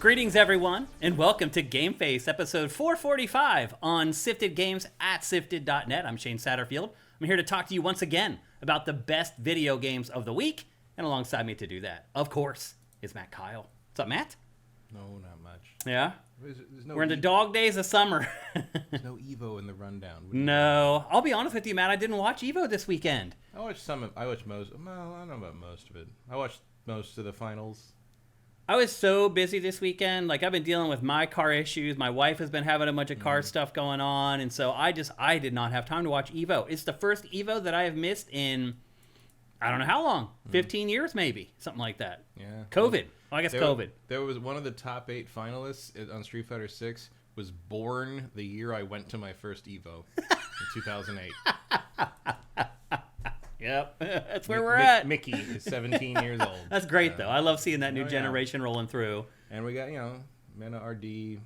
Greetings, everyone, and welcome to GameFace, episode 445 on Sifted Games at Sifted.net. I'm Shane Satterfield. I'm here to talk to you once again about the best video games of the week, and alongside me to do that, of course, is Matt Keil. What's up, Matt? No, not much. Yeah? There's no We're in the dog days of summer. There's no Evo in the rundown. No. I'll be honest with you, Matt, I didn't watch Evo this weekend. I watched most. Well, I don't know about most of it. I watched most of the finals. I was so busy this weekend. Like, I've been dealing with my car issues. My wife has been having a bunch of car stuff going on. And so I did not have time to watch Evo. It's the first Evo that I have missed in, I don't know how long, 15 years maybe, something like that. Yeah. COVID. Well, I guess COVID. There was one of the top 8 finalists on Street Fighter 6 was born the year I went to my first Evo in 2008. Yep, that's where we're at. Mickey is 17 years old. That's great, though. I love seeing that new yeah. generation rolling through. And we got, Mena RD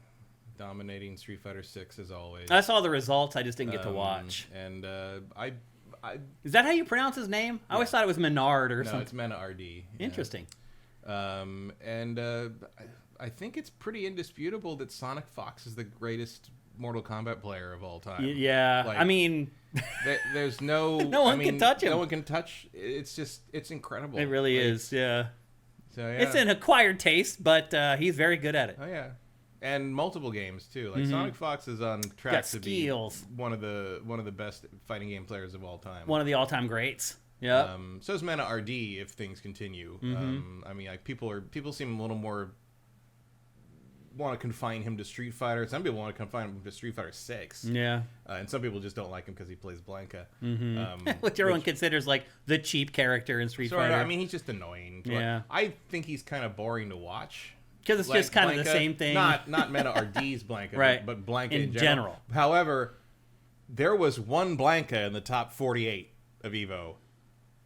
dominating Street Fighter 6 as always. I saw the results. I just didn't get to watch. And Is that how you pronounce his name? I always thought it was Menard or something. No, it's Mena RD. Interesting. I think it's pretty indisputable that Sonic Fox is the greatest Mortal Kombat player of all time. Yeah, like, I mean, there's no one can touch him. No one can touch. It's incredible. It really is. Yeah. So yeah, it's an acquired taste, but he's very good at it. Oh yeah, and multiple games too. Like Sonic Fox is on track to be one of the best fighting game players of all time. One of the all-time greats. Yeah. So is Mena RD if things continue. I mean, like people seem a little more want to confine him to Street Fighter. Some people want to confine him to Street Fighter 6. Yeah. And some people just don't like him because he plays Blanka. Which everyone considers like the cheap character in Street Fighter. I mean, he's just annoying. Yeah. I think he's kind of boring to watch. Because it's just kind of the same thing. Not Mena RD's Blanka, right. but Blanka in general. However, there was one Blanka in the top 48 of Evo,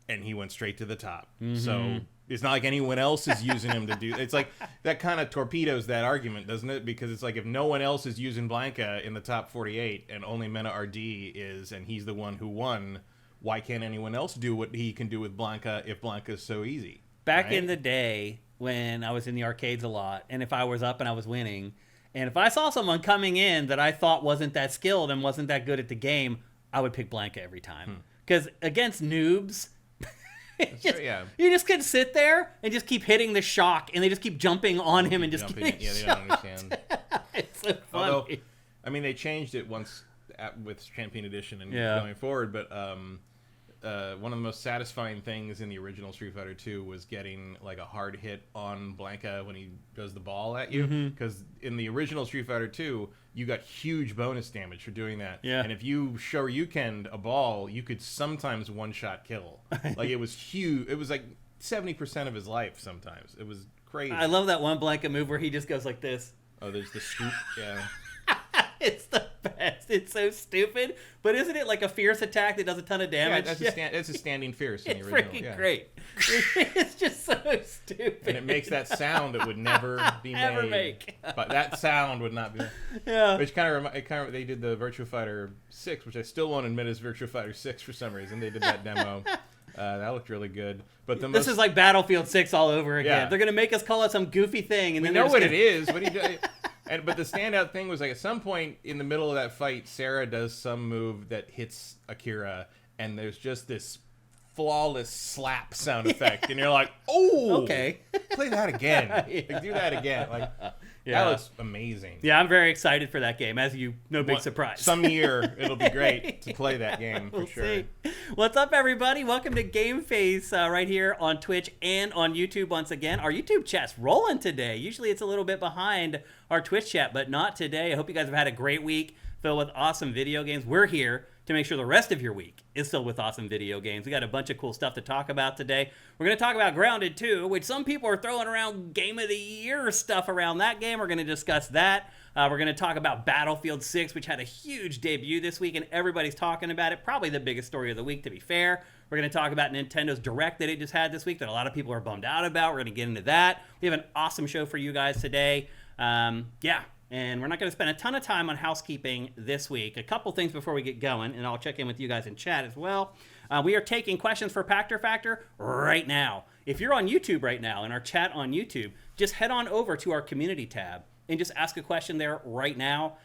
and he went straight to the top. So it's not like anyone else is using him to do. It's like that kind of torpedoes that argument, doesn't it? Because it's like if no one else is using Blanka in the top 48 and only Mena RD is, and he's the one who won, why can't anyone else do what he can do with Blanka if Blanka's so easy? Back in the day when I was in the arcades a lot, and if I was up and I was winning, and if I saw someone coming in that I thought wasn't that skilled and wasn't that good at the game, I would pick Blanka every time. Because against noobs, you just can sit there and just keep hitting the shock, and they just keep jumping on him and just getting they don't understand. It's so funny. Although, I mean, they changed it once with Champion Edition and going forward, but one of the most satisfying things in the original Street Fighter 2 was getting like a hard hit on Blanka when he does the ball at you, because in the original Street Fighter 2 you got huge bonus damage for doing that. Yeah. And if you Shoryuken'd a ball, you could sometimes one-shot kill. Like, it was huge. It was like 70% of his life sometimes. It was crazy. I love that one Blanka move where he just goes like this. Oh, there's the scoop. Yeah. It's the best. It's so stupid. But isn't it like a fierce attack that does a ton of damage? Yeah, that's a standing fierce in the original. It's freaking great. It's just so stupid. And it makes that sound that would never be made. Ever make. But that sound would not be made. Yeah. Which they did the Virtua Fighter 6, which I still won't admit is Virtua Fighter 6 for some reason. They did that demo. That looked really good. But this is like Battlefield 6 all over again. Yeah. They're going to make us call it some goofy thing. And we know what it is. What do you do? But the standout thing was, like, at some point in the middle of that fight, Sarah does some move that hits Akira, and there's just this flawless slap sound effect, and you're like, "Oh, okay, play that again. Like, do that again." Like, that looks amazing. Yeah, I'm very excited for that game. As no big surprise. Some year it'll be great to play that game for sure. See. What's up, everybody? Welcome to GameFace right here on Twitch and on YouTube once again. Our YouTube chat's rolling today. Usually it's a little bit behind our Twitch chat, but not today. I hope you guys have had a great week filled with awesome video games. We're here to make sure the rest of your week is filled with awesome video games. We got a bunch of cool stuff to talk about today. We're going to talk about Grounded 2, which some people are throwing around Game of the Year stuff around that game. We're going to discuss that. We're going to talk about Battlefield 6, which had a huge debut this week, and everybody's talking about it. Probably the biggest story of the week, to be fair. We're going to talk about Nintendo's Direct that it just had this week that a lot of people are bummed out about. We're going to get into that. We have an awesome show for you guys today. And we're not going to spend a ton of time on housekeeping this week. A couple things before we get going, and I'll check in with you guys in chat as well. We are taking questions for Pactor Factor right now. If you're on YouTube right now, in our chat on YouTube, just head on over to our community tab and just ask a question there right now.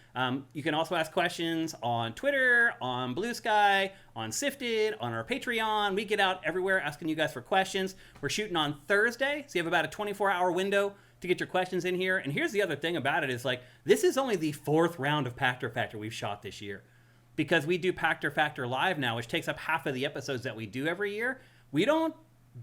You can also ask questions on Twitter, on Blue Sky, on SIFTD, on our Patreon. We get out everywhere asking you guys for questions. We're shooting on Thursday, so you have about a 24-hour window to get your questions in here. And here's the other thing about it is, like, this is only the 4th round of Pactor Factor we've shot this year. Because we do Pactor Factor Live now, which takes up half of the episodes that we do every year. We don't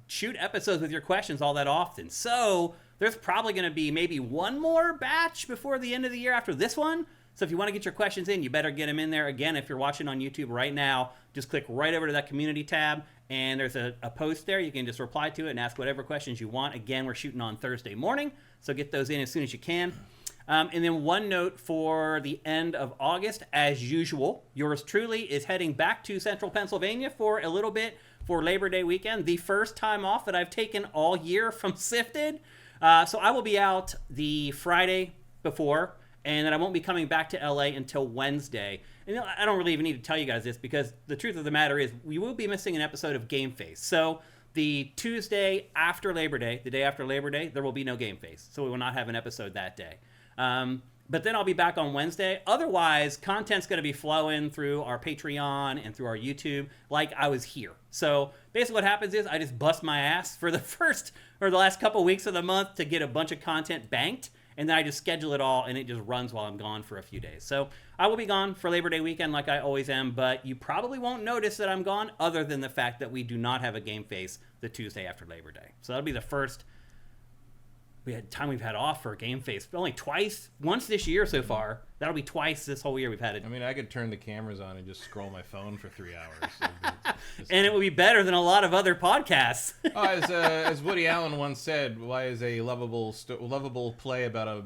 shoot episodes with your questions all that often. So there's probably going to be maybe one more batch before the end of the year after this one. So if you want to get your questions in, you better get them in there. Again, if you're watching on YouTube right now, just click right over to that community tab, and there's a post there. You can just reply to it and ask whatever questions you want. Again, we're shooting on Thursday morning, so get those in as soon as you can. And then one note for the end of August, as usual, yours truly is heading back to Central Pennsylvania for a little bit for Labor Day weekend, the first time off that I've taken all year from SIFTD. So I will be out the Friday before, and then I won't be coming back to LA until Wednesday. And I don't really even need to tell you guys this, because the truth of the matter is we will be missing an episode of GameFace. So the Tuesday after Labor Day, the day after Labor Day, there will be no GameFace. So we will not have an episode that day. But then I'll be back on Wednesday. Otherwise, content's going to be flowing through our Patreon and through our YouTube like I was here. So basically what happens is I just bust my ass for the last couple weeks of the month to get a bunch of content banked. And then I just schedule it all, and it just runs while I'm gone for a few days. So I will be gone for Labor Day weekend like I always am, but you probably won't notice that I'm gone, other than the fact that we do not have a GameFace the Tuesday after Labor Day. So that'll be the first time we've had off for a GameFace. Only twice, once this year so far. That'll be twice this whole year we've had it. I mean, I could turn the cameras on and just scroll my phone for 3 hours. And it would be better than a lot of other podcasts. As Woody Allen once said, why is a lovable play about a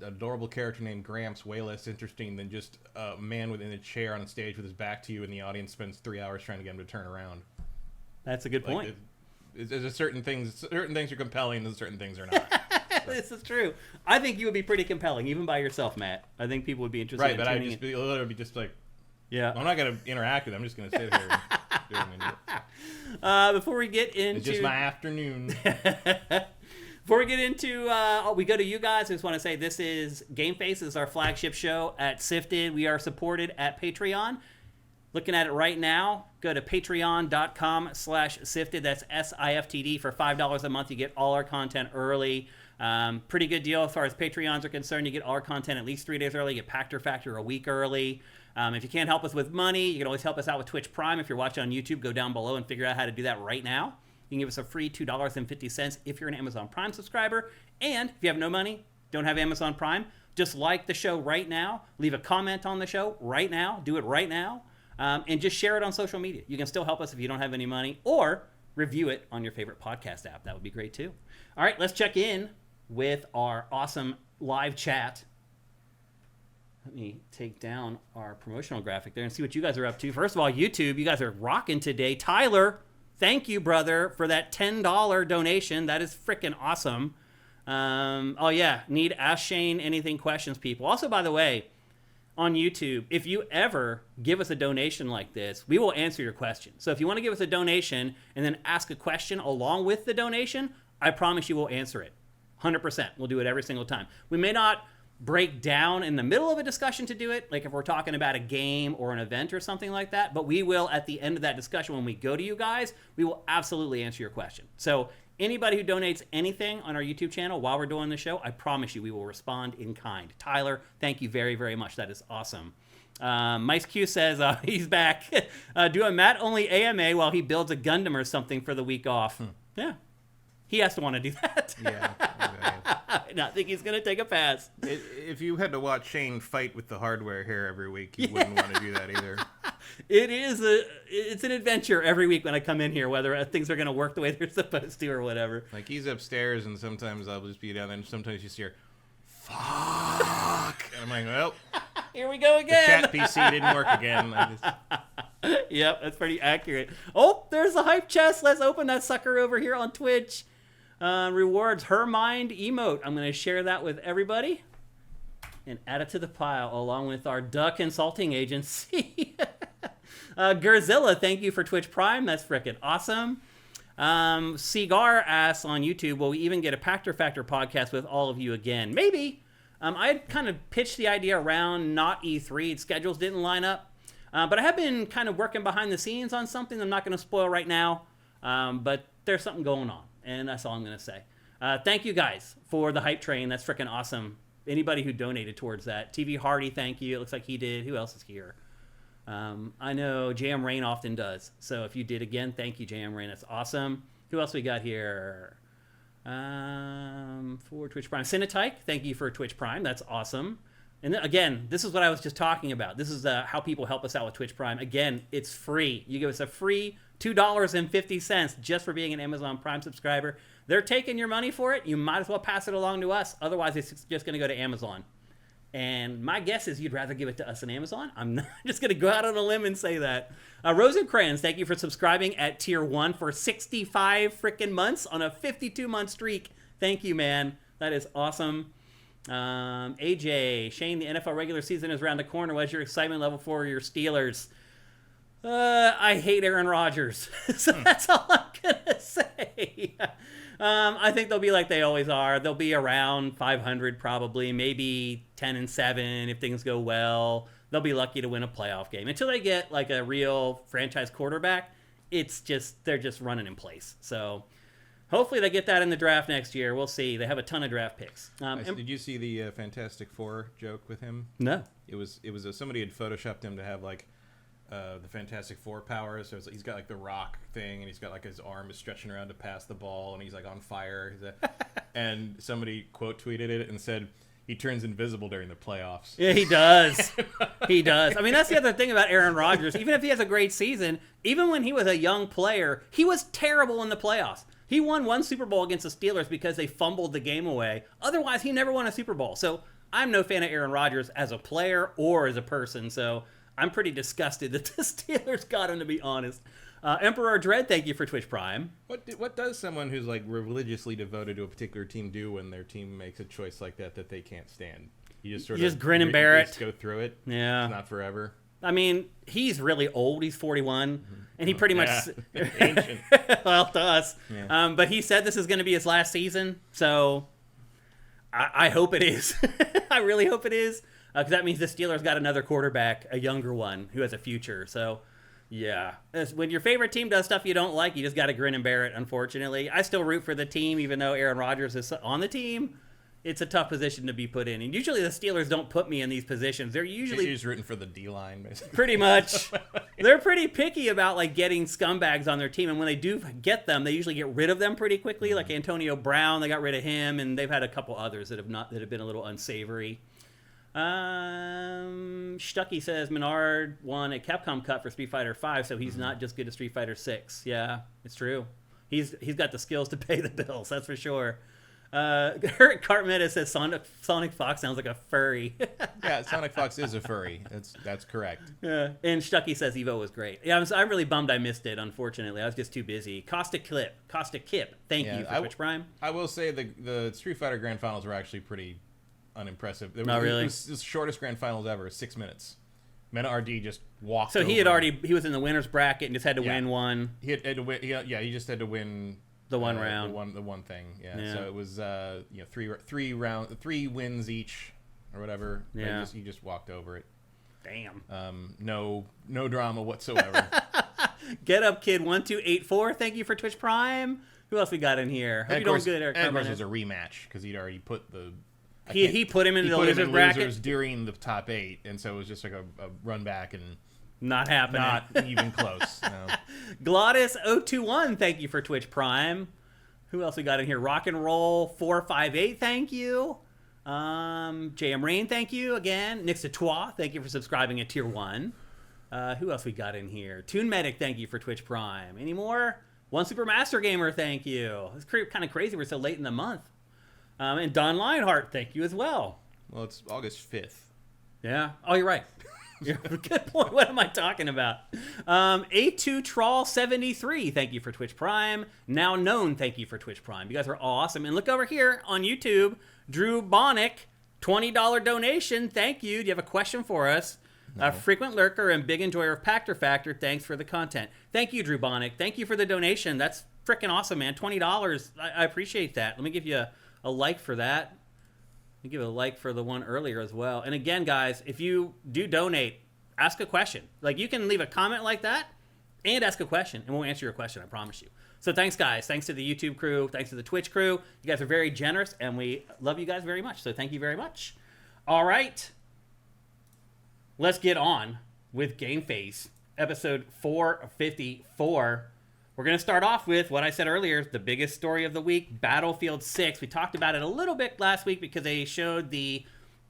adorable character named Gramps way less interesting than just a man within a chair on a stage with his back to you, and the audience spends 3 hours trying to get him to turn around? That's a good point. There's certain things are compelling and certain things are not. This is true. I think you would be pretty compelling, even by yourself, Matt. I think people would be interested in tuning in. Right, but I'd literally be just like, yeah. I'm not going to interact with them. I'm just going to sit here and do what I'm going to do. Before we get into... It's just my afternoon. Before we get into... we go to you guys. I just want to say this is GameFace. This is our flagship show at SIFTD. We are supported at Patreon. Looking at it right now, go to patreon.com/SIFTD. That's SIFTD. For $5 a month, you get all our content early. Pretty good deal as far as Patreons are concerned. You get all our content at least 3 days early. You get Pactor Factor a week early. If you can't help us with money, you can always help us out with Twitch Prime. If you're watching on YouTube, go down below and figure out how to do that right now. You can give us a free $2.50 if you're an Amazon Prime subscriber. And if you have no money, don't have Amazon Prime, just like the show right now. Leave a comment on the show right now. Do it right now. And just share it on social media. You can still help us if you don't have any money, or review it on your favorite podcast app. That would be great too. All right, let's check in with our awesome live chat. Let me take down our promotional graphic there and see what you guys are up to. First of all, YouTube, you guys are rocking today. Tyler, thank you, brother, for that $10 donation. That is freaking awesome. Oh, yeah, need Ask Shane Anything questions, people. Also, by the way, on YouTube, if you ever give us a donation like this, we will answer your question. So if you want to give us a donation and then ask a question along with the donation, I promise you we'll answer it. 100%. We'll do it every single time. We may not break down in the middle of a discussion to do it, like if we're talking about a game or an event or something like that, but we will, at the end of that discussion, when we go to you guys, we will absolutely answer your question. So anybody who donates anything on our YouTube channel while we're doing the show, I promise you we will respond in kind. Tyler, thank you very, very much. That is awesome. Mice Q says he's back. Do a Matt only AMA while he builds a Gundam or something for the week off. Yeah. He has to want to do that. Yeah. I don't think he's going to take a pass. If you had to watch Shane fight with the hardware here every week, you wouldn't want to do that either. It's an adventure every week when I come in here, whether things are going to work the way they're supposed to or whatever. Like, he's upstairs, and sometimes I'll just be down there, and sometimes you just hear, fuck. And I'm like, well, here we go again. The chat PC didn't work again. Yep, that's pretty accurate. Oh, there's the hype chest. Let's open that sucker over here on Twitch. Rewards her mind emote. I'm going to share that with everybody. And add it to the pile along with our duck consulting agency. Gerzilla, thank you for Twitch Prime. That's frickin' awesome. Cigar asks on YouTube, will we even get a Pactor Factor podcast with all of you again? Maybe. I had kind of pitched the idea around not E3. Schedules didn't line up. But I have been kind of working behind the scenes on something I'm not going to spoil right now. But there's something going on. And that's all I'm going to say. Thank you guys for the hype train. That's frickin' awesome. Anybody who donated towards that. TV Hardy, thank you. It looks like he did. Who else is here? I know JM Rain often does. So if you did again, thank you, JM Rain. That's awesome. Who else we got here? For Twitch Prime. Cinetyke, thank you for Twitch Prime. That's awesome. And then, again, this is what I was just talking about. This is how people help us out with Twitch Prime. Again, it's free. You give us a free $2.50 just for being an Amazon Prime subscriber. They're taking your money for it. You might as well pass it along to us. Otherwise, it's just going to go to Amazon. And my guess is you'd rather give it to us than Amazon. I'm not just going to go out on a limb and say that. Rosencrantz, thank you for subscribing at Tier 1 for 65 freaking months on a 52-month streak. Thank you, man. That is awesome. AJ, Shane, the NFL regular season is around the corner. What's your excitement level for your Steelers? I hate Aaron Rodgers. So that's all I'm going to say. I think they'll be like they always are. They'll be around 500 probably, maybe 10-7 if things go well. They'll be lucky to win a playoff game. Until they get like a real franchise quarterback, they're just running in place. So hopefully they get that in the draft next year. We'll see. They have a ton of draft picks. Did you see the Fantastic Four joke with him? No. It was somebody had photoshopped him to have like the Fantastic Four powers. So he's got like the rock thing, and he's got like his arm is stretching around to pass the ball, and he's like on fire. And somebody quote tweeted it and said he turns invisible during the playoffs. Yeah, he does. He does. I mean, that's the other thing about Aaron Rodgers. Even if he has a great season, even when he was a young player, he was terrible in the playoffs. He won one Super Bowl against the Steelers because they fumbled the game away. Otherwise, he never won a Super Bowl. So I'm no fan of Aaron Rodgers as a player or as a person. So I'm pretty disgusted that the Steelers got him, to be honest. Emperor Dread, thank you for Twitch Prime. What does someone who's like religiously devoted to a particular team do when their team makes a choice like that they can't stand? You just grin and bear it. Just go through it. Yeah. It's not forever. I mean, he's really old. He's 41, and he pretty much ancient. Well, to us. Yeah. But he said this is going to be his last season, so I hope it is. I really hope it is, because that means the Steelers got another quarterback, a younger one who has a future. So, yeah, when your favorite team does stuff you don't like, you just got to grin and bear it. Unfortunately, I still root for the team, even though Aaron Rodgers is on the team. It's a tough position to be put in. And usually the Steelers don't put me in these positions. They're usually just rooting for the D-line, basically. Pretty much. They're pretty picky about like getting scumbags on their team. And when they do get them, they usually get rid of them pretty quickly. Like Antonio Brown, they got rid of him. And they've had a couple others that have been a little unsavory. Stucky says Menard won a Capcom cut for Street Fighter V, so he's not just good at Street Fighter 6. Yeah, it's true. He's got the skills to pay the bills, that's for sure. Eric Cartmeta says Sonic Fox sounds like a furry. Yeah, Sonic Fox is a furry. That's correct. Yeah. And Stucky says Evo was great. Yeah, I'm really bummed I missed it, unfortunately. I was just too busy. Caustic Kip, thank you for Twitch Prime. I will say the Street Fighter Grand Finals were actually pretty unimpressive. Not really. It was the shortest Grand Finals ever, 6 minutes. Mena RD just walked So he over. was in the winner's bracket and just had to win one. He had to win. He just had to win the one round, the one thing. Yeah. So it was 3 wins each or whatever. Yeah. He just walked over it. Damn. No drama whatsoever. Get up, kid 1284. Thank you for Twitch Prime. Who else we got in here? Hope you're doing good, Eric. And of course, it was a rematch because he'd already put the. He put him into the losers bracket during the top 8, and so it was just like a run back and not happening. Not even close. No. Glottis021, thank you for Twitch Prime. Who else we got in here? Rock and Roll 458, thank you. JM Rain, thank you again. Nix de Trois, thank you for subscribing at Tier 1. Who else we got in here? Toon Medic, thank you for Twitch Prime. Any more? One Super Master Gamer, thank you. It's kind of crazy we're so late in the month. And Don Lionheart, thank you as well. Well, it's August 5th. Yeah. Oh, you're right. Good point. What am I talking about? A2 Troll 73, thank you for Twitch Prime. Now Known, thank you for Twitch Prime. You guys are awesome. And look over here on YouTube, Drew Bonnick, $20 donation. Thank you. Do you have a question for us? No. Frequent lurker and big enjoyer of Pactor Factor. Thanks for the content. Thank you, Drew Bonick. Thank you for the donation. That's freaking awesome, man. $20. I appreciate that. Let me give you a like for that. Let me give a like for the one earlier as well. And again, guys, if you do donate, ask a question. Like, you can leave a comment like that and ask a question, and we'll answer your question, I promise you. So thanks, guys. Thanks to the YouTube crew. Thanks to the Twitch crew. You guys are very generous, and we love you guys very much. So thank you very much. All right. Let's get on with GameFace, episode 454. We're going to start off with what I said earlier, the biggest story of the week, Battlefield 6. We talked about it a little bit last week because they showed the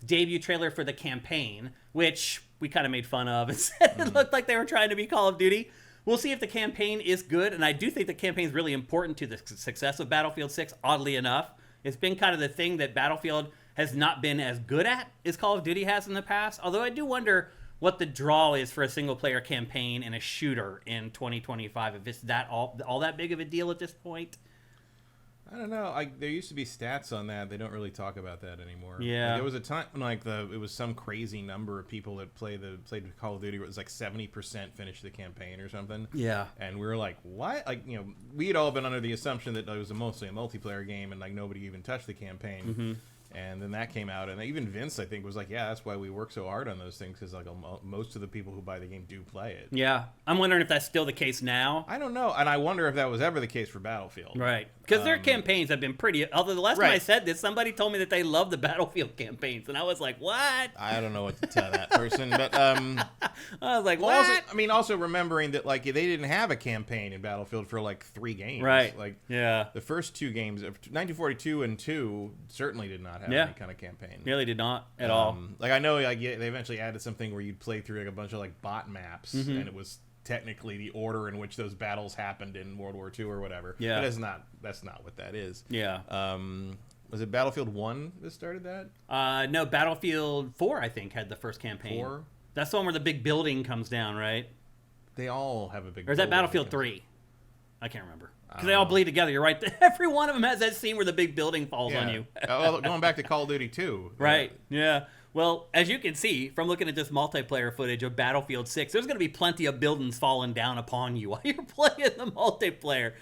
debut trailer for the campaign, which we kind of made fun of and said it looked like they were trying to be Call of Duty. We'll see if the campaign is good, and I do think the campaign is really important to the success of Battlefield 6, oddly enough. It's been kind of the thing that Battlefield has not been as good at as Call of Duty has in the past, although I do wonder what the draw is for a single-player campaign and a shooter in 2025, if it's that all that big of a deal at this point. I don't know. There used to be stats on that. They don't really talk about that anymore. Yeah. There was a time when it was some crazy number of people that played Call of Duty where it was like 70% finished the campaign or something. Yeah. And we were like, what? Like, we had all been under the assumption that it was mostly a multiplayer game and like nobody even touched the campaign. Mm-hmm. And then that came out, and even Vince, I think, was like, yeah, that's why we work so hard on those things, because like most of the people who buy the game do play it. Yeah. I'm wondering if that's still the case now. I don't know, and I wonder if that was ever the case for Battlefield. Right. Because their campaigns have been pretty... Although the last time I said this, somebody told me that they love the Battlefield campaigns, and I was like, what? I don't know what to tell that person, but... I was like, what? Also remembering that like they didn't have a campaign in Battlefield for like 3 games. Right. Like, yeah. The first 2 games, 1942 and 2, certainly did not have any kind of campaign. Really did not at all. Like, I know like they eventually added something where you'd play through like a bunch of like bot maps, and it was technically the order in which those battles happened in World War II or whatever. Yeah. But that's not what that is. Yeah. Was it Battlefield 1 that started that? No, Battlefield 4, I think, had the first campaign. 4? That's the one where the big building comes down, right? They all have a big Or is that Battlefield 3? I can't remember. Because they all bleed together. You're right. Every one of them has that scene where the big building falls on you. Well, going back to Call of Duty 2. Right. Yeah. Well, as you can see from looking at this multiplayer footage of Battlefield 6, there's going to be plenty of buildings falling down upon you while you're playing the multiplayer.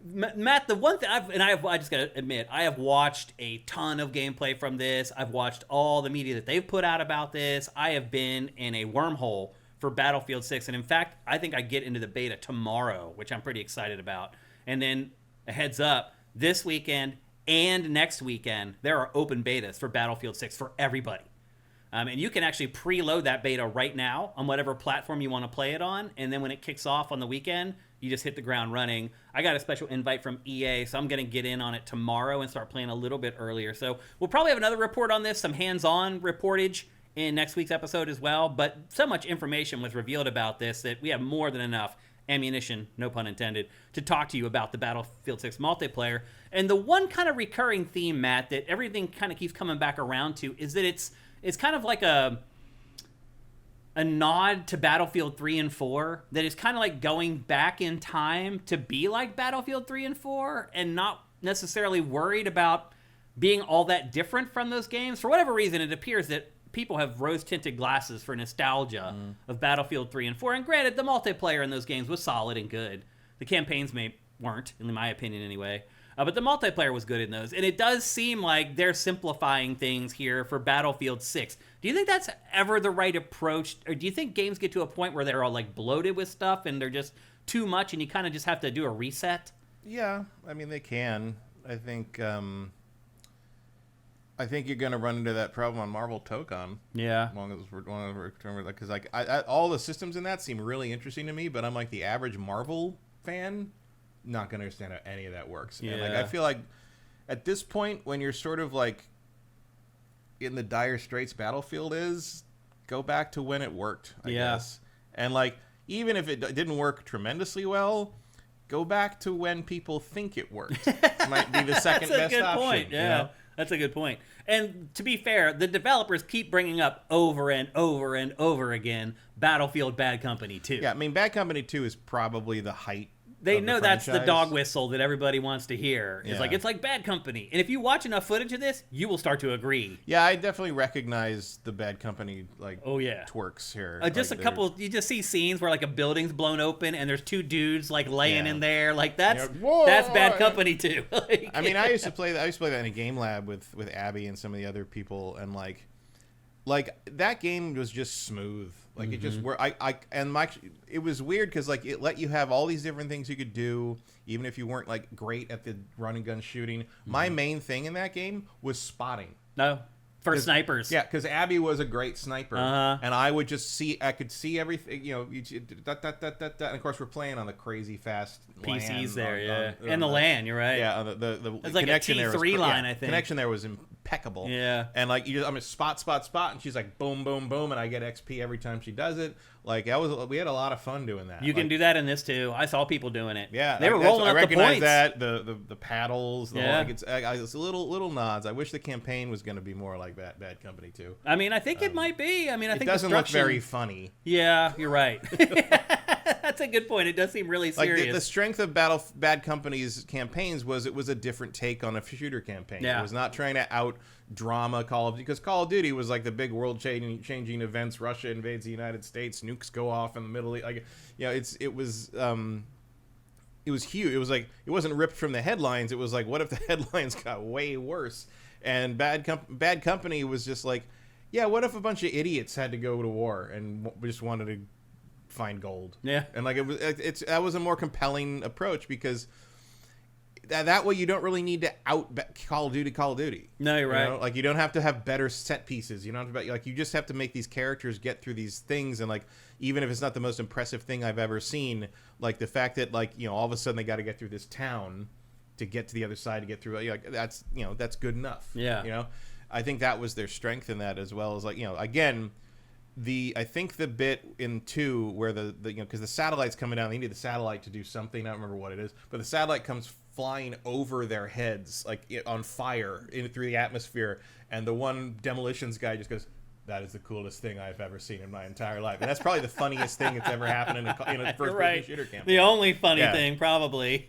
Matt, the one thing I just got to admit, I have watched a ton of gameplay from this. I've watched all the media that they've put out about this. I have been in a wormhole for Battlefield 6. And in fact, I think I get into the beta tomorrow, which I'm pretty excited about. And then a heads up, this weekend and next weekend, there are open betas for Battlefield 6 for everybody. And you can actually preload that beta right now on whatever platform you want to play it on. And then when it kicks off on the weekend, you just hit the ground running. I got a special invite from EA, so I'm going to get in on it tomorrow and start playing a little bit earlier. So we'll probably have another report on this, some hands-on reportage in next week's episode as well. But so much information was revealed about this that we have more than enough ammunition, no pun intended, to talk to you about the Battlefield 6 multiplayer. And the one kind of recurring theme, Matt, that everything kind of keeps coming back around to is that it's kind of like a nod to Battlefield 3 and 4 that is kind of like going back in time to be like Battlefield 3 and 4 and not necessarily worried about being all that different from those games. For whatever reason, it appears that people have rose-tinted glasses for nostalgia of Battlefield 3 and 4. And granted, the multiplayer in those games was solid and good. The campaigns weren't, in my opinion anyway. But the multiplayer was good in those. And it does seem like they're simplifying things here for Battlefield 6. Do you think that's ever the right approach? Or do you think games get to a point where they're all like bloated with stuff and they're just too much and you kind of just have to do a reset? Yeah, I mean, they can. I think you're going to run into that problem on Marvel Tokon. Yeah. As long as we're because like all the systems in that seem really interesting to me, but I'm like the average Marvel fan, not going to understand how any of that works. Yeah. And like I feel like at this point, when you're sort of like in the dire straits Battlefield is, go back to when it worked, I guess. And like even if it didn't work tremendously well, go back to when people think it worked. Might be the second best option. That's a good point. Yeah. You know? That's a good point. And to be fair, the developers keep bringing up over and over and over again Battlefield Bad Company 2. Yeah, I mean, Bad Company 2 is probably the height They of know the that's the franchise. dog whistle that everybody wants to hear. Yeah. It's like Bad Company. And if you watch enough footage of this, you will start to agree. Yeah, I definitely recognize the Bad Company Oh, yeah. twerks here. Just Like, a couple, you just see scenes where like a building's blown open and there's two dudes like laying in there. Like that's Bad Company too. Like, I mean, I used to play that in a game lab with Abby and some of the other people, and like that game was just smooth. Like it just worked. It was weird because like it let you have all these different things you could do, even if you weren't like great at the run and gun shooting. My main thing in that game was spotting. No. For snipers. Yeah, because Abby was a great sniper, and I would just I could see everything, and of course we're playing on the crazy fast PCs LAN and the LAN, you're right. Yeah, the it's like a connection there was T3 line, I think. connection there was impeccable. Yeah, and like I'm a spot, and she's like boom, boom, boom, and I get XP every time she does it. Like we had a lot of fun doing that. You can do that in this too. I saw people doing it. Yeah, they were rolling up the points. I recognize that the paddles. It's little nods. I wish the campaign was going to be more like that Bad Company too. I mean, I think it might be. I mean, I think it doesn't look very funny. Yeah, you're right. That's a good point. It does seem really serious. Like the strength of Bad Company's campaigns was it was a different take on a shooter campaign. Yeah. It was not trying to out drama because Call of Duty was like the big world changing events. Russia invades the United States, nukes go off in the Middle East. Like, it was huge. It was like it wasn't ripped from the headlines. It was like, what if the headlines got way worse? And Bad Company was just like, yeah, what if a bunch of idiots had to go to war and just wanted to find gold? Yeah, and like that was a more compelling approach because that way you don't really need to out Call of Duty. No, you're right. Like you don't have to have better set pieces. You don't have to you just have to make these characters get through these things, and like even if it's not the most impressive thing I've ever seen, like the fact that all of a sudden they got to get through this town to get to the other side to get through, that's good enough. Yeah. I think that was their strength in that, as well as again, I think the bit in 2 where because the satellite's coming down, they need the satellite to do something. I don't remember what it is, but the satellite comes flying over their heads on fire through the atmosphere, and the one demolitions guy just goes, "That is the coolest thing I've ever seen in my entire life." And that's probably the funniest thing that's ever happened in a first-person shooter campaign. The only funny thing, probably.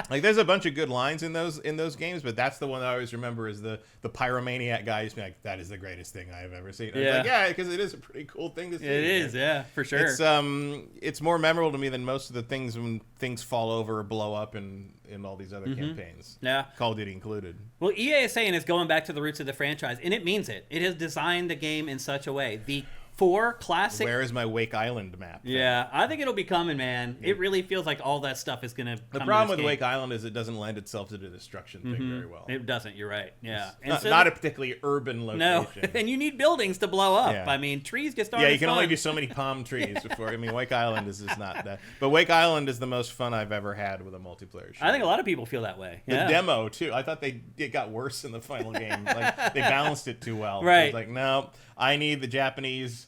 Like there's a bunch of good lines in those games, but that's the one that I always remember is the pyromaniac guy just being like, "That is the greatest thing I have ever seen." Yeah, because it is a pretty cool thing to see. It is, yeah, for sure. It's more memorable to me than most of the things when things fall over or blow up in all these other campaigns. Yeah, Call of Duty included. Well, EA is saying it's going back to the roots of the franchise, and it means it. It has designed the game in such a way. The 4 classic. Where is my Wake Island map? Yeah, I think it'll be coming, man. It really feels like all that stuff is going to come. The problem with Wake Island is it doesn't lend itself to the destruction thing very well. It doesn't, you're right. Yeah. It's not a particularly urban location. No, and you need buildings to blow up. Yeah. I mean, trees just aren't. Yeah, you can fun. only do so many palm trees before. I mean, Wake Island is just not that. But Wake Island is the most fun I've ever had with a multiplayer shooter. I think a lot of people feel that way. The demo, too. I thought it got worse in the final game. Like, they balanced it too well. Right. It was like, no, I need the Japanese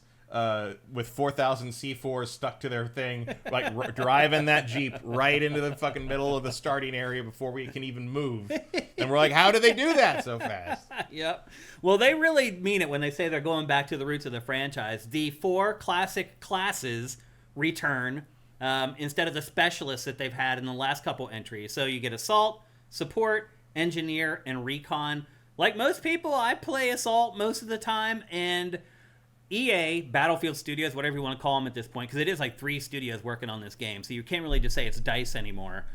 with 4,000 C4s stuck to their thing, like driving that Jeep right into the fucking middle of the starting area before we can even move. And we're like, how do they do that so fast? Yep. Well, they really mean it when they say they're going back to the roots of the franchise. The 4 classic classes return instead of the specialists that they've had in the last couple entries. So you get Assault, Support, Engineer, and Recon. Like most people, I play Assault most of the time, and EA, Battlefield Studios, whatever you want to call them at this point, because it is like 3 studios working on this game, so you can't really just say it's DICE anymore.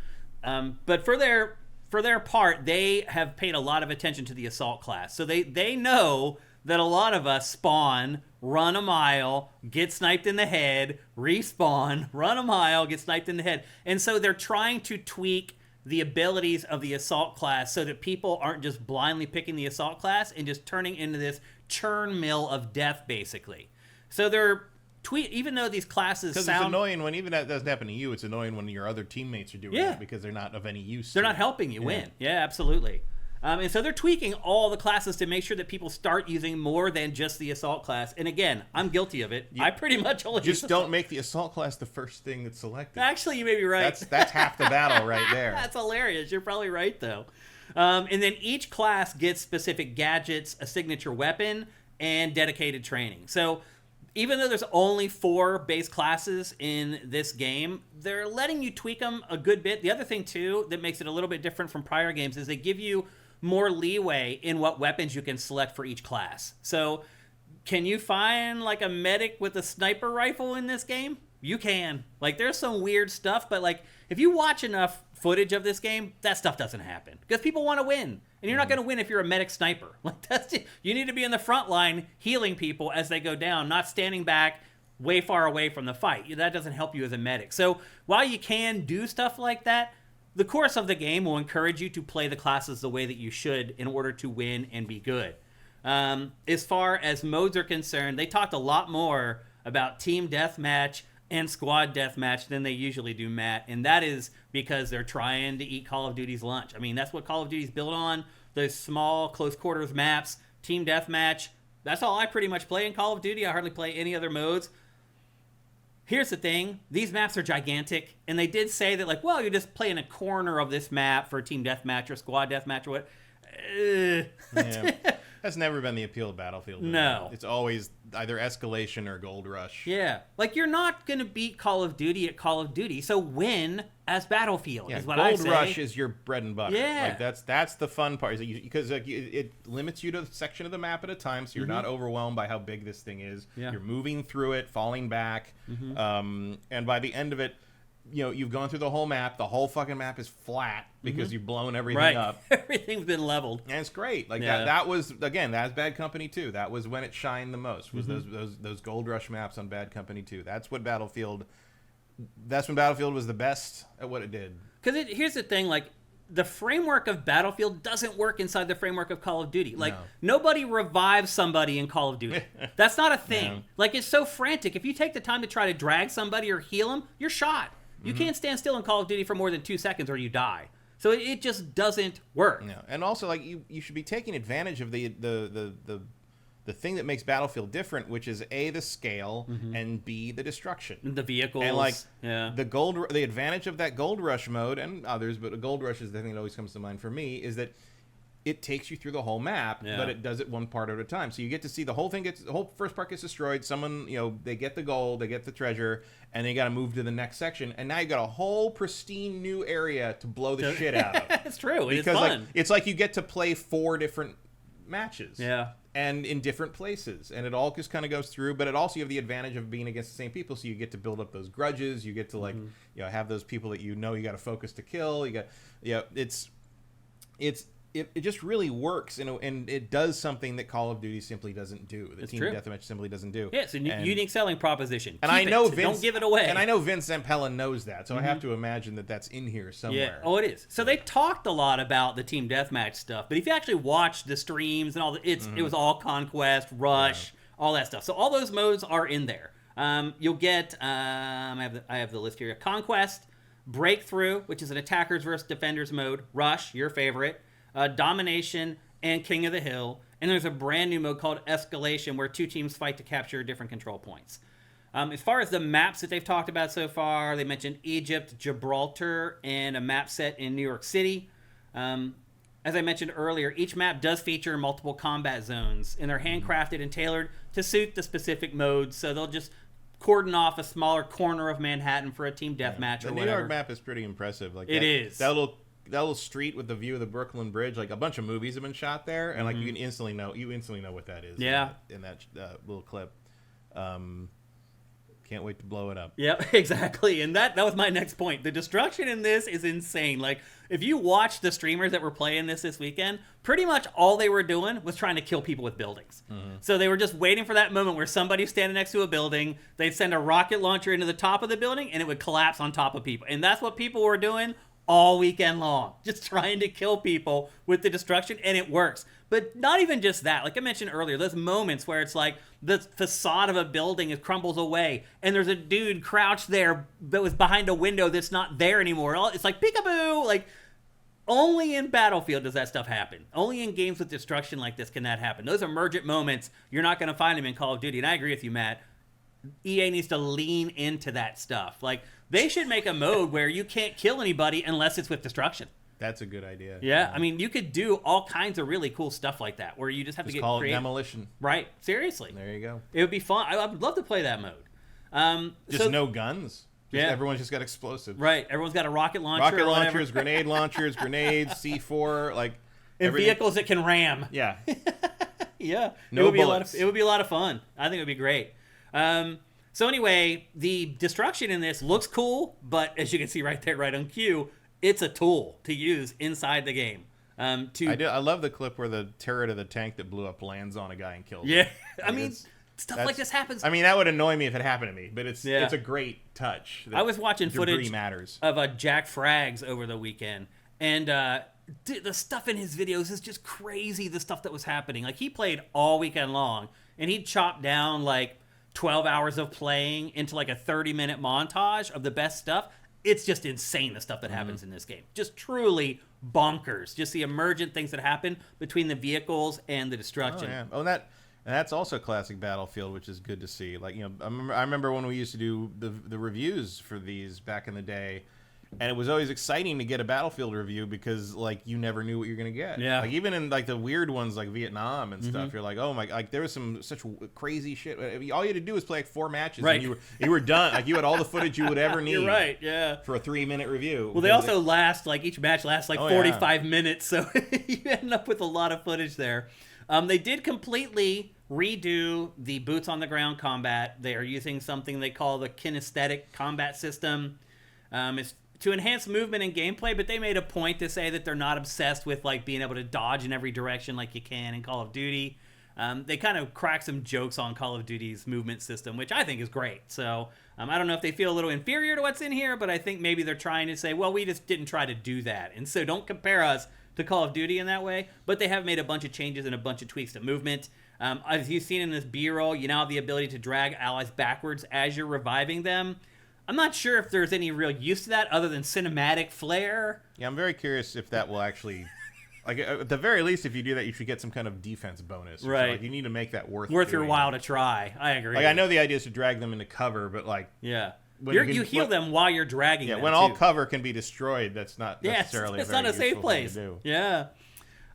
But for their part, they have paid a lot of attention to the Assault class. So they know that a lot of us spawn, run a mile, get sniped in the head, respawn, run a mile, get sniped in the head. And so they're trying to tweak the abilities of the Assault class so that people aren't just blindly picking the Assault class and just turning into this churn mill of death, basically. So they're even though these classes sound... Because it's annoying when even that doesn't happen to you. It's annoying when your other teammates are doing it because they're not of any use. They're not helping you win. Yeah, absolutely. And so they're tweaking all the classes to make sure that people start using more than just the Assault class. And again, I'm guilty of it. I pretty much only just don't make the Assault class the first thing that's selected. Actually, you may be right. That's half the battle right there. That's hilarious. You're probably right, though. And then each class gets specific gadgets, a signature weapon, and dedicated training. So even though there's only 4 base classes in this game, they're letting you tweak them a good bit. The other thing, too, that makes it a little bit different from prior games is they give you more leeway in what weapons you can select for each class. So can you find like a medic with a sniper rifle in this game? You can. Like, there's some weird stuff, but like, if you watch enough footage of this game, that stuff doesn't happen because people want to win. And you're not going to win if you're a medic sniper. Like, that's it. You need to be in the front line healing people as they go down, not standing back way far away from the fight. That doesn't help you as a medic. So while you can do stuff like that, the course of the game will encourage you to play the classes the way that you should in order to win and be good. As far as modes are concerned, they talked a lot more about team deathmatch and squad deathmatch than they usually do, Matt. And that is because they're trying to eat Call of Duty's lunch. I mean, that's what Call of Duty's built on. Those small, close quarters maps, team deathmatch. That's all I pretty much play in Call of Duty. I hardly play any other modes. Here's the thing. These maps are gigantic. And they did say that, like, well, you just play in a corner of this map for team deathmatch or squad deathmatch or what. Yeah. That's never been the appeal of Battlefield. No. It's always either escalation or gold rush. Yeah. Like, you're not going to beat Call of Duty at Call of Duty, so win as Battlefield is what I say. Gold rush is your bread and butter. Yeah. Like, that's the fun part. Because like, it limits you to a section of the map at a time, so you're not overwhelmed by how big this thing is. Yeah. You're moving through it, falling back. And by the end of it, you know, you've gone through the whole map. The whole fucking map is flat because you've blown everything up. Everything's been leveled. And it's great. Like that was, again, that's Bad Company 2. That was when it shined the most, was those Gold Rush maps on Bad Company 2. That's when Battlefield was the best at what it did. Because here's the thing, like, the framework of Battlefield doesn't work inside the framework of Call of Duty. Like, nobody revives somebody in Call of Duty. That's not a thing. No. Like, it's so frantic. If you take the time to try to drag somebody or heal them, you're shot. You can't stand still in Call of Duty for more than 2 seconds or you die. So it just doesn't work. No. And also, like, you should be taking advantage of the thing that makes Battlefield different, which is A, the scale, and B, the destruction. The vehicles. And like the advantage of that Gold Rush mode and others, but a Gold Rush is the thing that always comes to mind for me, is that it takes you through the whole map, but it does it one part at a time. So you get to see the whole thing the whole first part gets destroyed. Someone, you know, they get the gold, they get the treasure, and they got to move to the next section. And now you got a whole pristine new area to blow the shit out of. It's true. Because it's fun. Like, it's like you get to play 4 different matches. Yeah. And in different places. And it all just kind of goes through, but it also, you have the advantage of being against the same people, so you get to build up those grudges. You get to, like, you know, have those people that you know you got to focus to kill. You got, it just really works, and it does something that Call of Duty simply doesn't do. The team deathmatch simply doesn't do. Yeah, it's a unique selling proposition. And I know Vince, don't give it away. And I know Vince Zampella knows that, so I have to imagine that that's in here somewhere. Yeah, it is. So they talked a lot about the team deathmatch stuff, but if you actually watch the streams and all, it was all Conquest, Rush, all that stuff. So all those modes are in there. You'll get I have the list here: Conquest, Breakthrough, which is an attackers versus defenders mode; Rush, your favorite. Domination, and King of the Hill. And there's a brand new mode called Escalation where 2 teams fight to capture different control points. As far as the maps that they've talked about so far, they mentioned Egypt, Gibraltar, and a map set in New York City. As I mentioned earlier, each map does feature multiple combat zones, and they're handcrafted and tailored to suit the specific modes, so they'll just cordon off a smaller corner of Manhattan for a team deathmatch or whatever. The New York map is pretty impressive. Like it is. That little street with the view of the Brooklyn Bridge, like a bunch of movies have been shot there, and like you instantly know what that is. Yeah, in that little clip. Can't wait to blow it up. Yep, exactly. And that was my next point. The destruction in this is insane. Like, if you watch the streamers that were playing this weekend, pretty much all they were doing was trying to kill people with buildings. So they were just waiting for that moment where somebody's standing next to a building, they'd send a rocket launcher into the top of the building, and it would collapse on top of people. And that's what people were doing all weekend long, just trying to kill people with the destruction, and it works. But not even just that. Like I mentioned earlier, those moments where it's like the facade of a building crumbles away, and there's a dude crouched there that was behind a window that's not there anymore. It's like peekaboo. Like, only in Battlefield does that stuff happen. Only in games with destruction like this can that happen. Those emergent moments, you're not going to find them in Call of Duty. And I agree with you, Matt. EA needs to lean into that stuff. Like, they should make a mode where you can't kill anybody unless it's with destruction. That's a good idea. Yeah, I mean, you could do all kinds of really cool stuff like that, where you just have to get call creative. it demolition. Right, seriously. There you go. It would be fun. I would love to play that mode. Just no guns. Yeah. Everyone's just got explosives. Right, everyone's got a rocket launcher. Rocket or launchers, grenade launchers, grenades, C4, like and everything. vehicles that can ram. Yeah. Yeah, No it would bullets. It would be a lot of fun. I think it would be great. So anyway, the destruction in this looks cool, but as you can see right there, right on cue, it's a tool to use inside the game. I love the clip where the turret of the tank that blew up lands on a guy and kills him. Yeah, Like, I mean, stuff like this happens. I mean, that would annoy me if it happened to me, but it's a great touch. I was watching footage matters. of Jack Frags over the weekend, and the stuff in his videos is just crazy. The stuff that was happening, like he played all weekend long, and he'd chop down like 12 hours of playing into like a 30-minute montage of the best stuff. It's just insane, the stuff that happens in this game. Just truly bonkers. Just the emergent things that happen between the vehicles and the destruction. Oh, yeah. And that's also classic Battlefield, which is good to see. Like, you know, I remember when we used to do the reviews for these back in the day, and it was always exciting to get a Battlefield review because, like, you never knew what you're gonna get. Yeah. Like, even in like the weird ones like Vietnam and stuff, you're like, oh my, like there was such crazy shit. All you had to do was play like 4 matches, right? And you were done. Like you had all the footage you would ever need. You're right. Yeah. For a 3-minute review. Well, they also last like each match lasts like 45 minutes, so you end up with a lot of footage there. They did completely redo the boots on the ground combat. They are using something they call the kinesthetic combat system. It's to enhance movement and gameplay, but they made a point to say that they're not obsessed with like being able to dodge in every direction like you can in Call of Duty. They kind of crack some jokes on Call of Duty's movement system, which I think is great. So I don't know if they feel a little inferior to what's in here, but I think maybe they're trying to say, well, we just didn't try to do that. And so don't compare us to Call of Duty in that way. But they have made a bunch of changes and a bunch of tweaks to movement. As you've seen in this B-roll, you now have the ability to drag allies backwards as you're reviving them. I'm not sure if there's any real use to that other than cinematic flair. Yeah, I'm very curious if that will actually... Like, at the very least, if you do that, you should get some kind of defense bonus. Right. Like, you need to make that worth your while to try. I agree. Like, I know the idea is to drag them into cover, but, like... Yeah. You heal them while you're dragging them, when all cover can be destroyed, that's not necessarily it's not a safe place. To do. Yeah.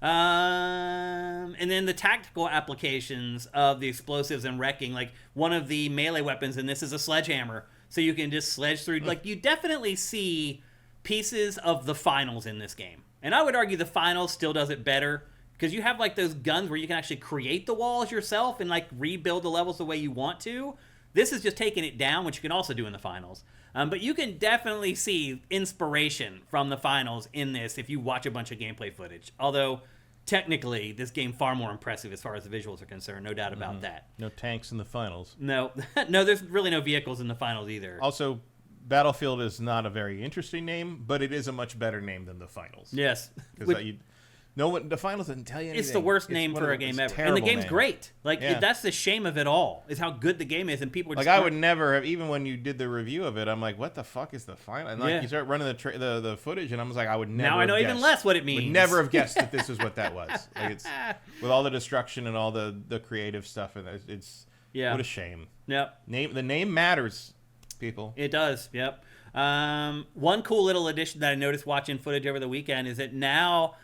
And then the tactical applications of the explosives and wrecking. Like, one of the melee weapons in this is a sledgehammer. So you can just sledge through. Like, you definitely see pieces of the finals in this game. And I would argue the finals still does it better because you have like those guns where you can actually create the walls yourself and like rebuild the levels the way you want to. This is just taking it down, which you can also do in the finals. But you can definitely see inspiration from the finals in this if you watch a bunch of gameplay footage. Although, technically, this game far more impressive as far as the visuals are concerned. No doubt about that. No tanks in the finals. No, no, there's really no vehicles in the finals either. Also, Battlefield is not a very interesting name, but it is a much better name than the finals. Yes. Because the finals doesn't tell you anything. It's the worst name for a game ever. And the game's great. Like, that's the shame of it all, is how good the game is, and people are just... Like, I would never have, even when you did the review of it, I'm like, what the fuck is the final? And like, you start running the footage, and I was like, I would never Now I know have even guessed. Less what it means. Would never have guessed that this is what that was. Like, it's with all the destruction and all the creative stuff, and it's what a shame. Yep. The name matters, people. It does, yep. One cool little addition that I noticed watching footage over the weekend is that now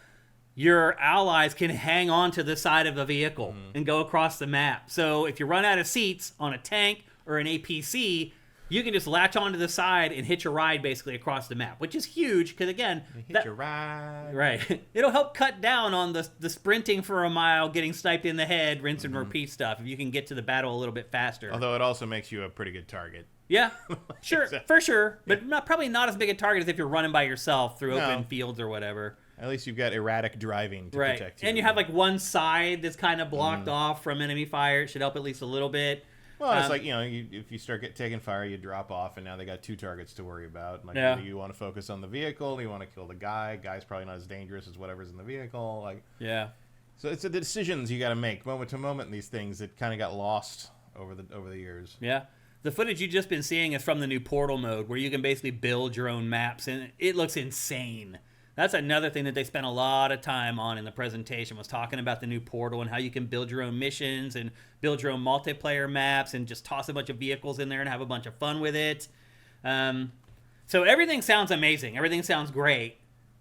your allies can hang on to the side of a vehicle and go across the map. So if you run out of seats on a tank or an APC, you can just latch onto the side and hitch a ride basically across the map, which is huge because, again... Hitch a ride. Right. It'll help cut down on the sprinting for a mile, getting sniped in the head, rinse and repeat stuff if you can get to the battle a little bit faster. Although it also makes you a pretty good target. Yeah, sure, for sure. But probably not as big a target as if you're running by yourself through open fields or whatever. At least you've got erratic driving to protect you. And you have like one side that's kind of blocked off from enemy fire. It should help at least a little bit. Well, it's like, if you start taking fire, you drop off, and now they got 2 targets to worry about. Like, do you want to focus on the vehicle? Do you want to kill the guy? Guy's probably not as dangerous as whatever's in the vehicle. Like, so it's the decisions you got to make moment to moment in these things that kind of got lost over the years. Yeah. The footage you've just been seeing is from the new Portal mode, where you can basically build your own maps, and it looks insane. That's another thing that they spent a lot of time on in the presentation, was talking about the new Portal and how you can build your own missions and build your own multiplayer maps and just toss a bunch of vehicles in there and have a bunch of fun with it. So everything sounds amazing. Everything sounds great.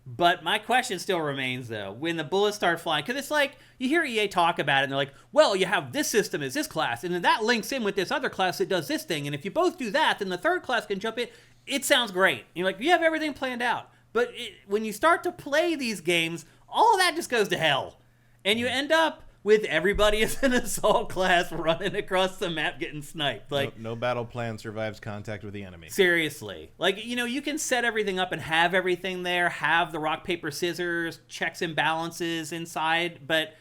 But my question still remains, though, when the bullets start flying, because it's like, you hear EA talk about it, and they're like, well, you have this system as this class, and then that links in with this other class that does this thing, and if you both do that, then the third class can jump in. It sounds great. And you're like, you have everything planned out. But when you start to play these games, all of that just goes to hell. And you end up with everybody as an assault class running across the map getting sniped. Like, no battle plan survives contact with the enemy. Seriously. Like, you can set everything up and have everything there, have the rock, paper, scissors, checks and balances inside, but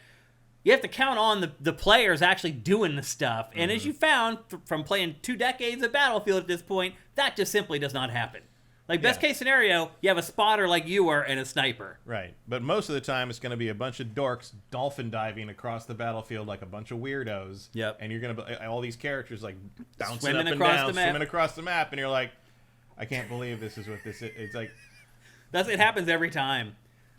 you have to count on the players actually doing the stuff. And as you found from playing 2 decades of Battlefield at this point, that just simply does not happen. Like, best case scenario, you have a spotter like you are and a sniper. Right. But most of the time, it's going to be a bunch of dorks dolphin diving across the battlefield like a bunch of weirdos. Yep. And you're going to all these characters like bouncing Swimming up and across down, the map. swimming across the map. And you're like, I can't believe this is what this is. It's like... It happens every time.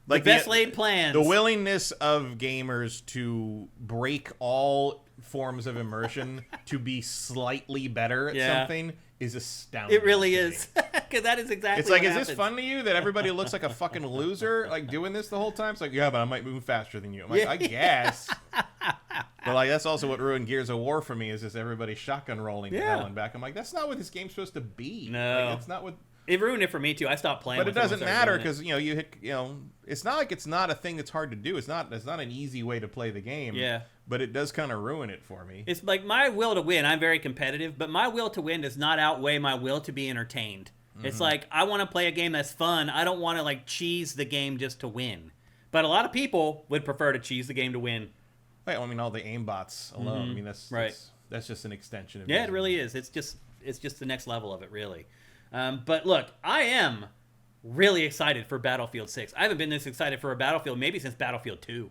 Like the best laid plans. The willingness of gamers to break all forms of immersion to be slightly better at something is astounding. It really is. Because that is exactly It's like, what is happens. this fun to you that everybody looks like a fucking loser, like doing this the whole time? It's like, yeah, but I might move faster than you. I'm like, I guess. But like, that's also what ruined Gears of War for me, is just everybody shotgun rolling to hell and back. I'm like, that's not what this game's supposed to be. No. Like, that's not what... It ruined it for me too. I stopped playing. But it with doesn't once I matter started doing because it's not like it's not a thing that's hard to do. It's not an easy way to play the game. Yeah. But it does kind of ruin it for me. It's like my will to win. I'm very competitive, but my will to win does not outweigh my will to be entertained. It's like, I want to play a game that's fun. I don't want to like cheese the game just to win. But a lot of people would prefer to cheese the game to win. Right. I mean, all the aimbots alone. I mean, that's just an extension of it really is. It's just the next level of it, really. But look, I am really excited for Battlefield 6. I haven't been this excited for a Battlefield maybe since Battlefield 2.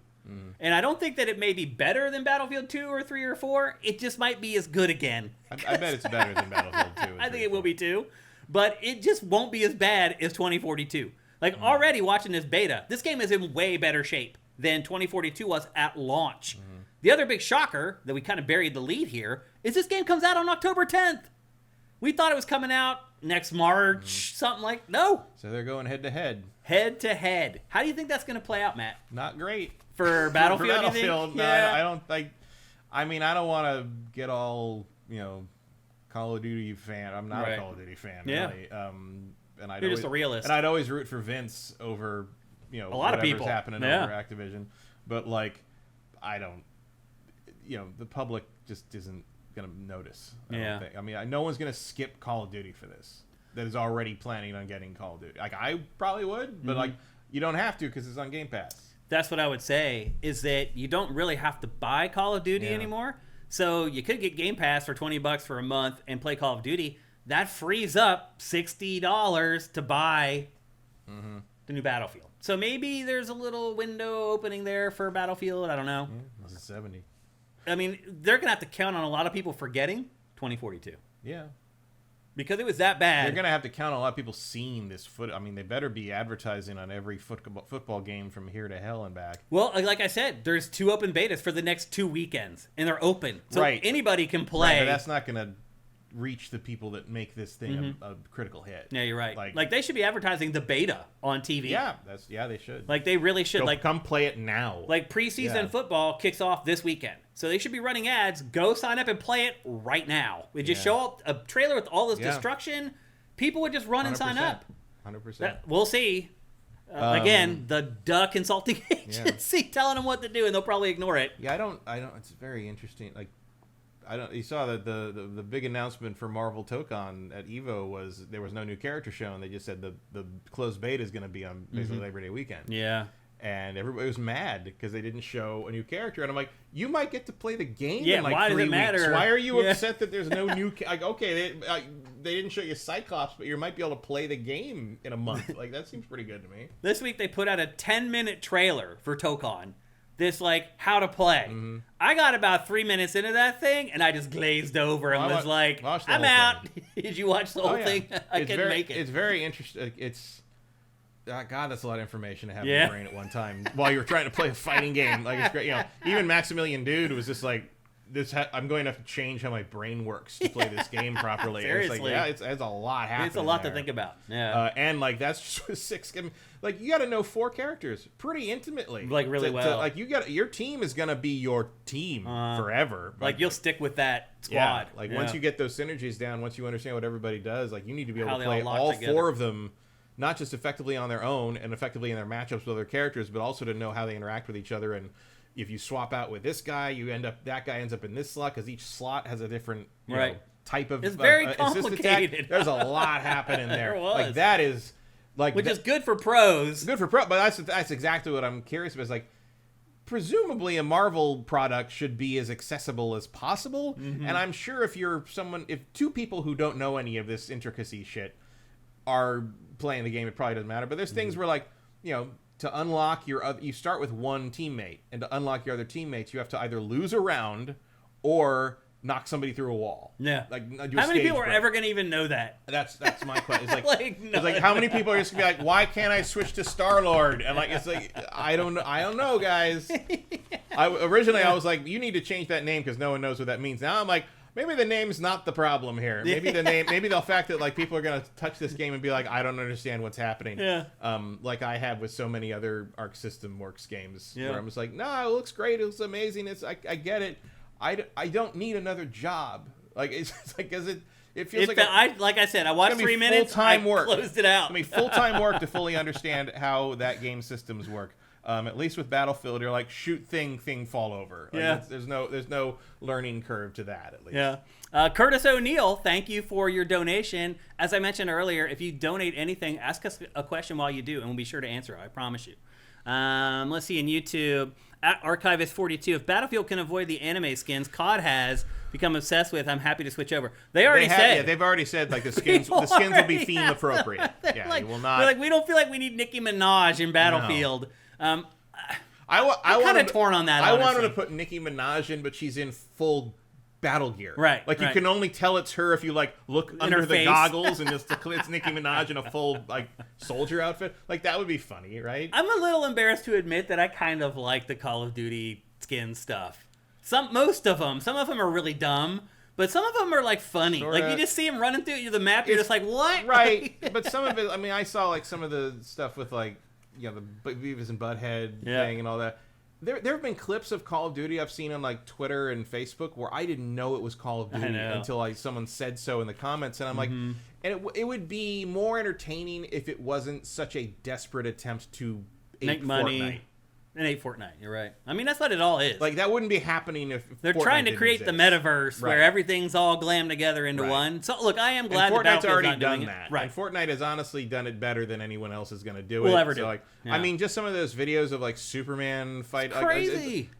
And I don't think that it may be better than Battlefield 2 or 3 or 4. It just might be as good again. I bet it's better than Battlefield 2. I think it will be too. But it just won't be as bad as 2042. Like, already watching this beta, this game is in way better shape than 2042 was at launch. The other big shocker that we kind of buried the lead here is this game comes out on October 10th. We thought it was coming out next March, something like... No. So they're going head-to-head. Head-to-head. How do you think that's going to play out, Matt? Not great. For Battlefield, for Battlefield, you think? no, Yeah. I don't like... I mean, I don't want to get all, Call of Duty fan. I'm not a Call of Duty fan, really. And You're just a realist. And I'd always root for Vince over, a lot of people happening over Activision. But, like, I don't... the public just isn't going to notice. I don't think. I mean, no one's going to skip Call of Duty for this that is already planning on getting Call of Duty. Like, I probably would, but, like, you don't have to because it's on Game Pass. That's what I would say, is that you don't really have to buy Call of Duty anymore. So you could get Game Pass for $20 for a month and play Call of Duty. That frees up $60 to buy the new Battlefield. So maybe there's a little window opening there for Battlefield. I don't know. This is 70. I mean, they're going to have to count on a lot of people forgetting 2042. Yeah. Because it was that bad. They're going to have to count on a lot of people seeing this I mean, they better be advertising on every football game from here to hell and back. Well, like I said, there's 2 open betas for the next 2 weekends, and they're open. So anybody can play. Right, but that's not going to reach the people that make this thing a critical hit. Yeah, you're right. Like they should be advertising the beta on TV. Yeah, they should. Like they really should. Like, come play it now. Like preseason football kicks off this weekend, so they should be running ads. Go sign up and play it right now. We just show up a trailer with all this destruction. People would just run and sign up. 100%. We'll see. Again, the consulting agency telling them what to do, and they'll probably ignore it. Yeah, I don't. It's very interesting. Like, you saw that the big announcement for Marvel Tokon at Evo was there was no new character shown. They just said the closed beta is going to be on basically Labor Day weekend. Yeah. And everybody was mad because they didn't show a new character. And I'm like, you might get to play the game in like why 3 does it matter? weeks. Why are you upset that there's no new... Like, okay, they didn't show you Cyclops, but you might be able to play the game in a month. Like, that seems pretty good to me. This week they put out a 10-minute trailer for Tokon. This, like, how to play. I got about 3 minutes into that thing, and I just glazed over and was like, I'm out. Did you watch the whole thing? I couldn't make it. It's very interesting. God, that's a lot of information to have in your brain at one time while you're trying to play a fighting game. Like, it's great. Even Maximilian Dude was just like I'm going to have to change how my brain works to play this game properly. Seriously. It's like, it's a lot happening. It's a lot there. to think about. Yeah. And like that's just 6. I mean, like you got to know 4 characters pretty intimately. Like really well. Like your team is gonna be your team forever. Like you'll stick with that squad. Yeah. Like once you get those synergies down, once you understand what everybody does, like you need to be able How to they play all lock all together. 4 of them. Not just effectively on their own and effectively in their matchups with other characters, but also to know how they interact with each other. And if you swap out with this guy, that guy ends up in this slot because each slot has a different you know, type of It's very assist complicated. attack. There's a lot happening there. There was. Like that is like Which is good for pros. good for pro, but that's exactly what I'm curious about. Is like presumably a Marvel product should be as accessible as possible, and I'm sure if 2 people who don't know any of this intricacy shit are playing the game, it probably doesn't matter. But there's things where like to unlock you start with 1 teammate, and to unlock your other teammates you have to either lose a round or knock somebody through a wall. Yeah. Like how many people are ever going to even know that? That's my question. It's like, Like, it's like how many people are just gonna be like, why can't I switch to Star-Lord? And like it's like I don't know, guys. Originally I was like, you need to change that name because no one knows what that means. Now I'm like, maybe the name's not the problem here. Maybe the fact that like people are gonna touch this game and be like, I don't understand what's happening. Yeah. Like I have with so many other Arc System Works games, Yeah. where I'm just like, no, it looks great, it looks amazing. I get it. I don't need another job. Like it's like because it feels like I said, I watched 3 minutes. Full-time work. Closed it out. I mean, full-time work to fully understand how that game systems work. At least with Battlefield, you're like shoot thing fall over. Like, Yeah. there's no learning curve to that at least. Yeah. Curtis O'Neill, thank you for your donation. As I mentioned earlier, if you donate anything, ask us a question while you do, and we'll be sure to answer it. I promise you. Let's see in YouTube. At Archivist42, if Battlefield can avoid the anime skins COD has become obsessed with, I'm happy to switch over. They've already said like the skins will be theme appropriate. Yeah, like, you will not. They're like, we don't feel like we need Nicki Minaj in Battlefield. I'm kind of torn on that. I honestly. wanted to put Nicki Minaj in, but she's in full battle gear. Right. Like you can only tell it's her if you like look under the face. goggles and it's Nicki Minaj in a full like soldier outfit. Like that would be funny, right? I'm a little embarrassed to admit that I kind of like the Call of Duty skin stuff. Most of them. Some of them are really dumb, but some of them are like funny. Sorta. Like you just see them running through the map. You're just like, what? Right. But some of it. I mean, I saw like some of the stuff with like the Beavis and Butthead thing and all that. There have been clips of Call of Duty I've seen on like Twitter and Facebook where I didn't know it was Call of Duty until someone said so in the comments, and I'm like, and it would be more entertaining if it wasn't such a desperate attempt to make money. Fortnite. And a Fortnite, you're right. I mean, that's what it all is. Like that wouldn't be happening if they're Fortnite trying to didn't create exist. the metaverse where everything's all glammed together into one. So look, I am glad and that Fortnite's already not done doing that. Right. And Fortnite has honestly done it better than anyone else is going to do it. We'll ever do. Like, Yeah. I mean, just some of those videos of like Superman fight. It's crazy.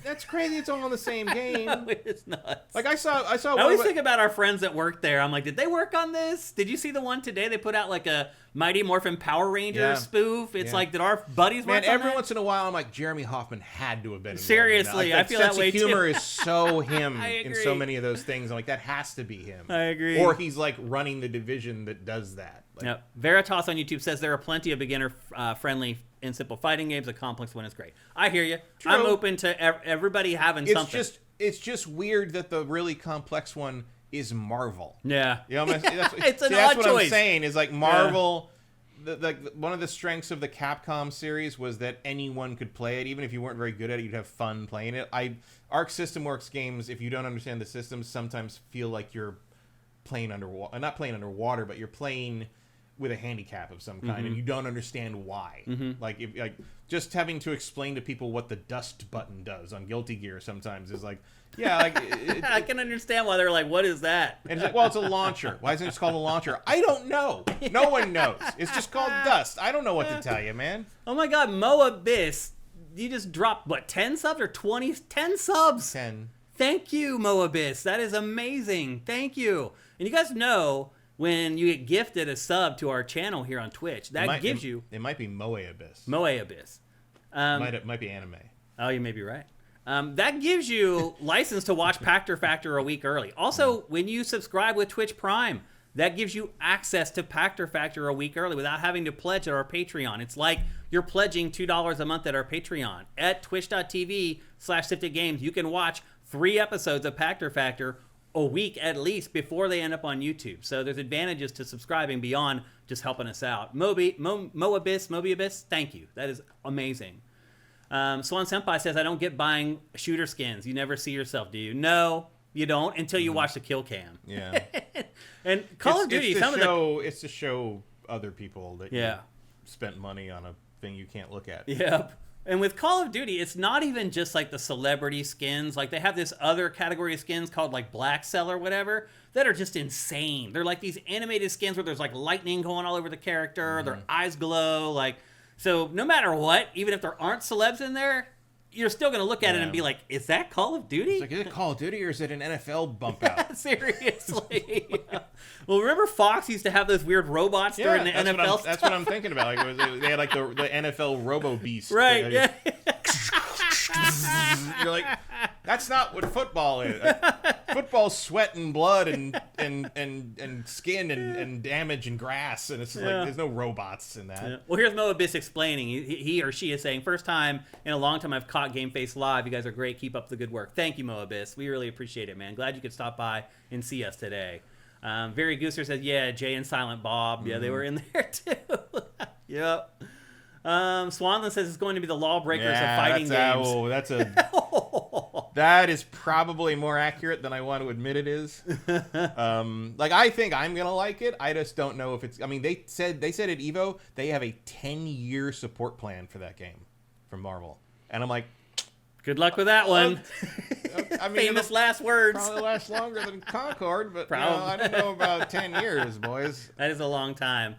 That's crazy. It's all in the same game. It's nuts. Like I saw. I always think about our friends that work there. I'm like, did they work on this? Did you see the one today? They put out like a Mighty Morphin Power Rangers spoof. It's like, did our buddies work on every that? once in a while, I'm like, Jeremy Hoffman had to have been involved Seriously, in that. Like, I feel that way sense of humor too. is so him I in agree. so many of those things. I'm like, that has to be him. I agree. Or he's like running the division that does that. Like, Yep. Veritas on YouTube says there are plenty of beginner-friendly and simple fighting games. A complex one is great. I hear you. True. I'm open to everybody having something. It's just weird that the really complex one is Marvel. Yeah. You know, that's odd what choice. I'm saying is like Marvel. One of the strengths of the Capcom series was that anyone could play it, even if you weren't very good at it. You'd have fun playing it. Arc System Works games, if you don't understand the systems, sometimes feel like you're playing underwater. Not playing underwater, but you're playing with a handicap of some kind, and you don't understand why. Like just having to explain to people what the dust button does on Guilty Gear sometimes is like, I can understand why they're like, what is that? And it's like, well, it's a launcher. Why isn't it just called a launcher? I don't know. No one knows. It's just called dust. I don't know what to tell you, man. Oh my God, Mo Abyss, you just dropped, what, 10 subs or 20? 10 subs. 10. Thank you, Mo Abyss. That is amazing. Thank you. And you guys know when you get gifted a sub to our channel here on Twitch, that gives you... It might be Moe Abyss. Moe Abyss. It might be anime. Oh, you may be right. That gives you license to watch Pactor Factor a week early. Also, when you subscribe with Twitch Prime, that gives you access to Pactor Factor a week early without having to pledge at our Patreon. It's like you're pledging $2 a month at our Patreon. At twitch.tv/SiftedGames, you can watch 3 episodes of Pachter Factor a week at least before they end up on YouTube. So there's advantages to subscribing beyond just helping us out. Mobiabyss, thank you. That is amazing. Swan Senpai says, I don't get buying shooter skins. You never see yourself, do you? No, you don't until you watch the kill cam. Yeah. And Call of Duty, it's to show other people that you spent money on a thing you can't look at. Yep. And with Call of Duty, it's not even just like the celebrity skins. Like they have this other category of skins called like Black Cell or whatever that are just insane. They're like these animated skins where there's like lightning going all over the character. Their eyes glow. Like, so no matter what, even if there aren't celebs in there, you're still going to look at it and be like, is that Call of Duty? It's like, is it Call of Duty or is it an NFL bump out? Seriously. Well, remember Fox used to have those weird robots during the NFL stuff? That's what I'm thinking about. Like, they had like the NFL Robo Beast. Right, yeah. You're like, that's not what football is. Football's sweat and blood and skin and damage and grass, and it's like there's no robots in that. Yeah. Well, here's Moabyss explaining. He or she is saying, first time in a long time I've caught GameFace live. You guys are great. Keep up the good work. Thank you, Moabyss. We really appreciate it, man. Glad you could stop by and see us today. Very Gooser says, yeah, Jay and Silent Bob. Yeah, they were in there too. Yep. Swanland says it's going to be the Lawbreakers of fighting games. That is probably more accurate than I want to admit it is. Like, I think I'm gonna like it. I just don't know if it's. I mean, they said at Evo they have a 10-year support plan for that game from Marvel, and I'm like, good luck with that one. I mean, famous last words. Probably last longer than Concord, but I don't know about 10 years, boys. That is a long time.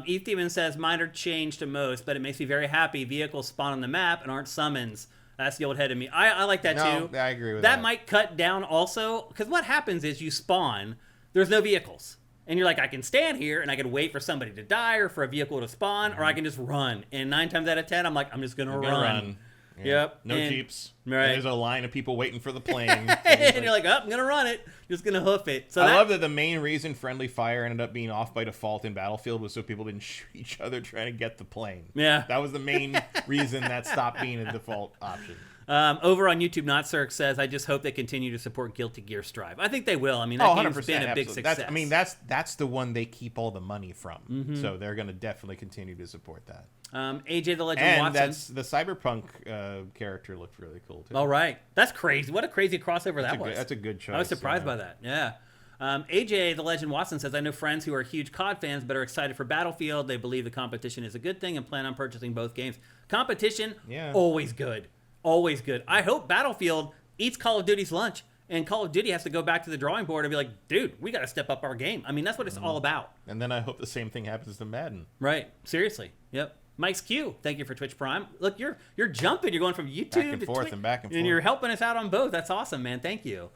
Eve Demon says, minor change to most, but it makes me very happy. Vehicles spawn on the map and aren't summons. That's the old head of me. I like that too. I agree with that. That might cut down also, because what happens is you spawn, there's no vehicles. And you're like, I can stand here and I can wait for somebody to die or for a vehicle to spawn, or I can just run. And 9 times out of 10, I'm like, I'm just going to run. Yeah. Yep. No Jeeps. Right. There's a line of people waiting for the plane. And you're like, oh, I'm going to run it. Just going to hoof it. So I love that the main reason friendly fire ended up being off by default in Battlefield was so people didn't shoot each other trying to get the plane. Yeah. That was the main reason that stopped being a default option. Over on YouTube, NotCirc says, I just hope they continue to support Guilty Gear Strive. I think they will. I mean, that game's been a big success. That's the one they keep all the money from. So they're going to definitely continue to support that. AJ the Legend Watson. And that's the Cyberpunk character looked really cool, too. All right. That's crazy. What a crazy crossover that was. That's a good choice. I was surprised by that. Yeah. AJ the Legend Watson says, I know friends who are huge COD fans but are excited for Battlefield. They believe the competition is a good thing and plan on purchasing both games. Competition, always good. Always good. I hope Battlefield eats Call of Duty's lunch, and Call of Duty has to go back to the drawing board and be like, dude, we got to step up our game. I mean, that's what it's all about. And then I hope the same thing happens to Madden. Right. Seriously. Yep. Mike's Q, thank you for Twitch Prime. Look, you're jumping. You're going from YouTube back and to forth Twitch, and back and forth. And you're helping us out on both. That's awesome, man. Thank you.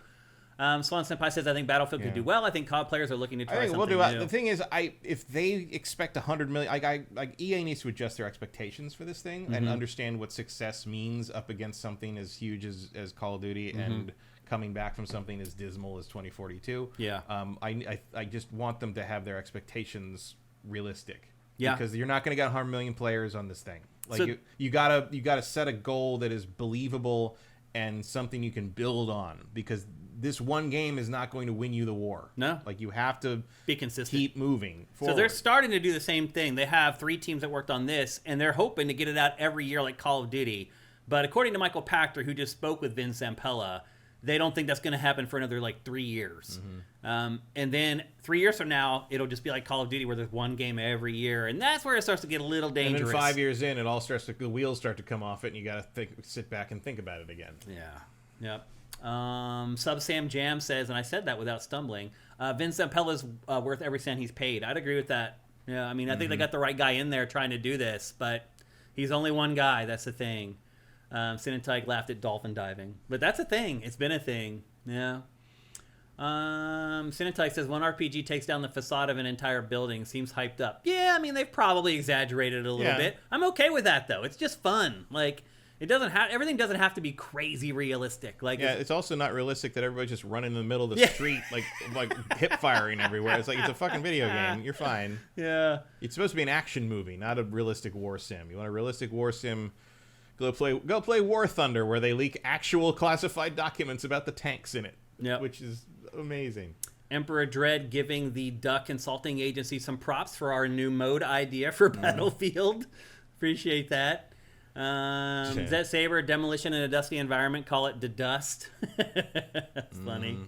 Swan Senpai says, I think Battlefield could do well. I think COD players are looking to try something new. The thing is, if they expect 100 million, like EA needs to adjust their expectations for this thing and understand what success means up against something as huge as Call of Duty and coming back from something as dismal as 2042. Yeah. I just want them to have their expectations realistic. Yeah. Because you're not going to get 100 million players on this thing. Like so, you gotta set a goal that is believable and something you can build on, because this one game is not going to win you the war. No. Like, you have to be consistent. Keep moving forward. So they're starting to do the same thing. They have 3 teams that worked on this, and they're hoping to get it out every year like Call of Duty. But according to Michael Pachter, who just spoke with Vin Zampella, they don't think that's going to happen for another, 3 years. And then 3 years from now, it'll just be like Call of Duty, where there's one game every year. And that's where it starts to get a little dangerous. And then 5 years in, the wheels start to come off it, and you got to sit back and think about it again. Yeah. Yep. Sub Sam Jam says, and I said that without stumbling, Vince Zampella's worth every cent he's paid. I'd agree with that. Yeah, I mean, I think they got the right guy in there trying to do this, but he's only one guy. That's the thing. Sinatike laughed at dolphin diving, but that's a thing. It's been a thing. Yeah. Sinatike says, one RPG takes down the facade of an entire building. Seems hyped up. Yeah, I mean, they've probably exaggerated it a little bit. I'm okay with that, though. It's just fun. It doesn't have everything doesn't have to be crazy realistic. It's also not realistic that everybody's just running in the middle of the street like hip firing everywhere. It's like, it's a fucking video game. You're fine. Yeah. It's supposed to be an action movie, not a realistic war sim. You want a realistic war sim, Go play War Thunder, where they leak actual classified documents about the tanks in it. Yep. Which is amazing. Emperor Dread giving the Duck Consulting Agency some props for our new mode idea for Battlefield. Appreciate that. Zet Saber, demolition in a dusty environment, call it the dust. That's funny.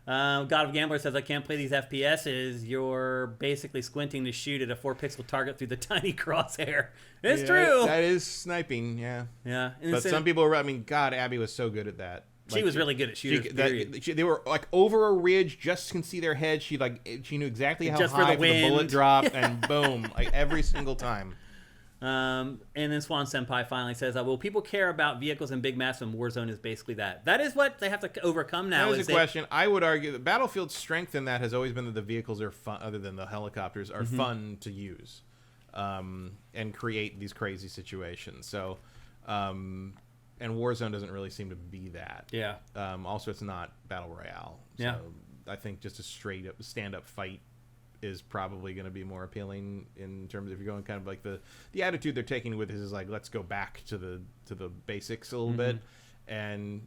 God of Gambler says, I can't play these FPSs. You're basically squinting to shoot at a 4-pixel target through the tiny crosshair. It's true. That is sniping, yeah. Yeah. But some people were, I mean, God, Abby was so good at that. She was really good at shooters, they were like over a ridge, just can see their head. She knew exactly how just high for the bullet dropped, and boom, like every single time. And then Swan Senpai finally says, will people care about vehicles and big maps when Warzone is basically that? That is what they have to overcome now. That is a question. I would argue that Battlefield's strength in that has always been that the vehicles are fun, other than the helicopters, are fun to use and create these crazy situations. So, and Warzone doesn't really seem to be that. Yeah. Also, it's not Battle Royale. So yeah. I think just a straight up stand-up fight is probably going to be more appealing in terms of if you're going kind of like the attitude they're taking with this is like, let's go back to the basics a little bit. And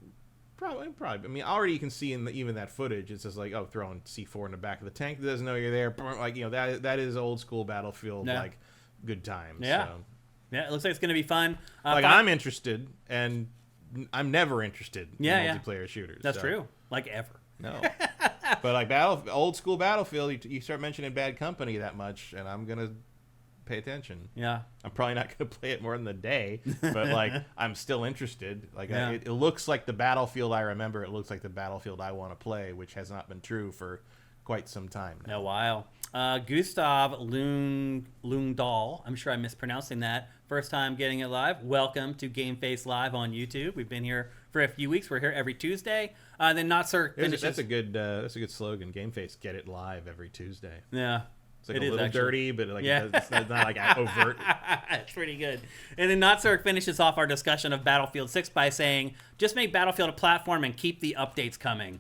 probably I mean, already you can see in even that footage, it's just like, oh, throwing C4 in the back of the tank that doesn't know you're there, like, you know, that is old school Battlefield, like good times. Yeah. So. Yeah, it looks like it's going to be fun. I'm interested, and I'm never interested in multiplayer shooters. That's true. Like ever. No. But like old school Battlefield, you start mentioning Bad Company that much, and I'm going to pay attention. Yeah. I'm probably not going to play it more than a day, but like I'm still interested. Like it looks like the Battlefield I remember. It looks like the Battlefield I want to play, which has not been true for quite some time now. A while. Gustav Lungdahl, I'm sure I'm mispronouncing that. First time getting it live. Welcome to GameFace Live on YouTube. We've been here for a few weeks. We're here every Tuesday. Then Not Sir finishes. That's a good slogan. GameFace, get it live every Tuesday. Yeah. It's like a little dirty, but like it's not like overt. It's pretty good. And then Not Sir finishes off our discussion of Battlefield 6 by saying, just make Battlefield a platform and keep the updates coming.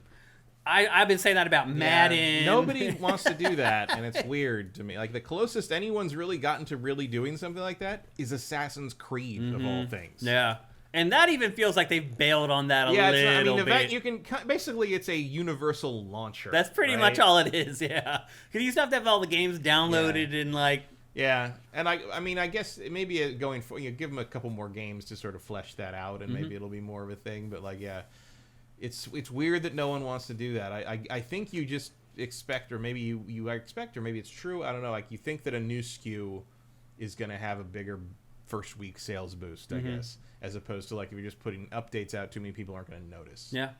I've been saying that about Madden. Nobody wants to do that, and it's weird to me. Like, the closest anyone's really gotten to really doing something like that is Assassin's Creed, of all things. Yeah. And that even feels like they've bailed on that a little bit. You can basically, it's a universal launcher. That's pretty much all it is, yeah. Because you used to have all the games downloaded and like... Yeah, and I mean, I guess maybe going for give them a couple more games to sort of flesh that out, and maybe it'll be more of a thing. But like, yeah, it's weird that no one wants to do that. I think you just expect, or maybe you expect, or maybe it's true. I don't know. Like, you think that a new SKU is going to have a bigger first week sales boost, I guess, as opposed to like if you're just putting updates out, too many people aren't going to notice. Yeah,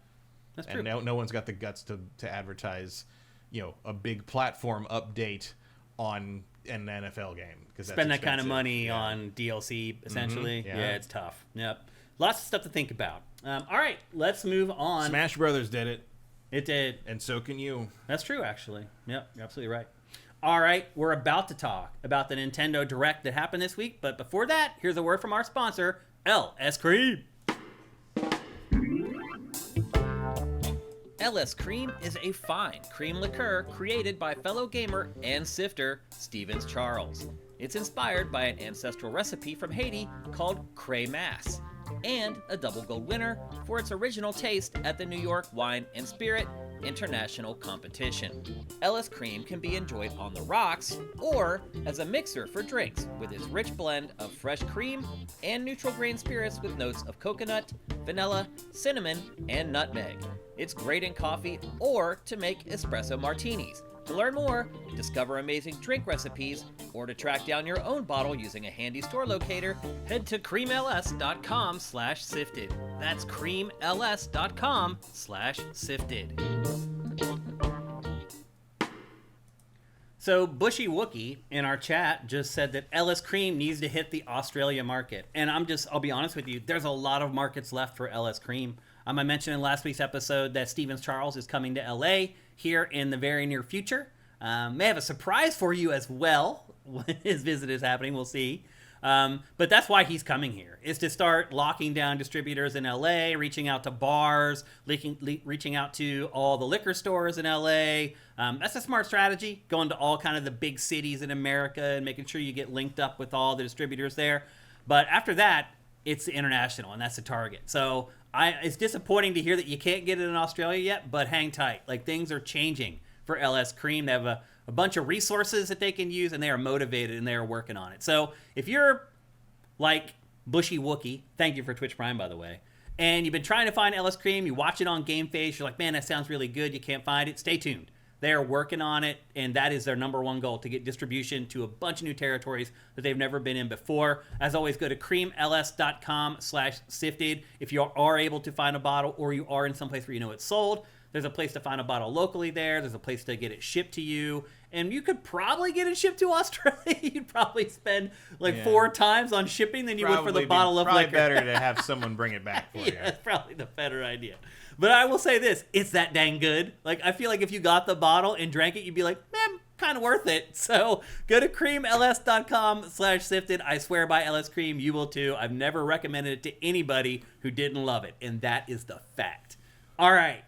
that's true. And no one's got the guts to advertise, a big platform update on an NFL game, because spend that kind of money on DLC essentially. Yeah, it's tough. Yep, lots of stuff to think about. All right, let's move on. Smash Brothers did it. It did, and so can you. That's true, actually. Yep, you're absolutely right. All right, we're about to talk about the Nintendo Direct that happened this week, but before that, here's a word from our sponsor, LS Cream. LS Cream is a fine cream liqueur created by fellow gamer and sifter Stevens Charles. It's inspired by an ancestral recipe from Haiti called Cray Mass, and a double gold winner for its original taste at the New York Wine and Spirit International Competition. LS Cream can be enjoyed on the rocks or as a mixer for drinks with its rich blend of fresh cream and neutral grain spirits with notes of coconut, vanilla, cinnamon, and nutmeg. It's great in coffee or to make espresso martinis. To learn more, discover amazing drink recipes, or to track down your own bottle using a handy store locator, head to creamls.com/sifted. That's creamls.com/sifted. So Bushy Wookie in our chat just said that LS Cream needs to hit the Australia market. And I'll be honest with you, there's a lot of markets left for LS Cream. I mentioned in last week's episode that Stevens Charles is coming to LA here in the very near future. May have a surprise for you as well when his visit is happening. We'll see. But that's why he's coming here, is to start locking down distributors in LA, reaching out to bars, reaching out to all the liquor stores in LA. That's a smart strategy, going to all kind of the big cities in America and making sure you get linked up with all the distributors there. But after that, it's the international, and that's the target. So it's disappointing to hear that you can't get it in Australia yet, but hang tight. Like, things are changing for LS Cream. They have a bunch of resources that they can use, and they are motivated, and they are working on it. So if you're like Bushy Wookie, thank you for Twitch Prime, by the way, and you've been trying to find LS Cream, you watch it on GameFace, you're like, man, that sounds really good, you can't find it, stay tuned. They are working on it, and that is their number one goal, to get distribution to a bunch of new territories that they've never been in before. As always, go to creamls.com/sifted if you are able to find a bottle, or you are in some place where you know it's sold. There's a place to find a bottle locally there. There's a place to get it shipped to you. And you could probably get it shipped to Australia. You'd probably spend like 4 times on shipping than you would for the bottle of liquor. Probably better to have someone bring it back for you. That's probably the better idea. But I will say this, it's that dang good. Like, I feel like if you got the bottle and drank it, you'd be like, man, kind of worth it. So go to creamls.com/sifted. I swear by LS Cream, you will too. I've never recommended it to anybody who didn't love it. And that is the fact. All right.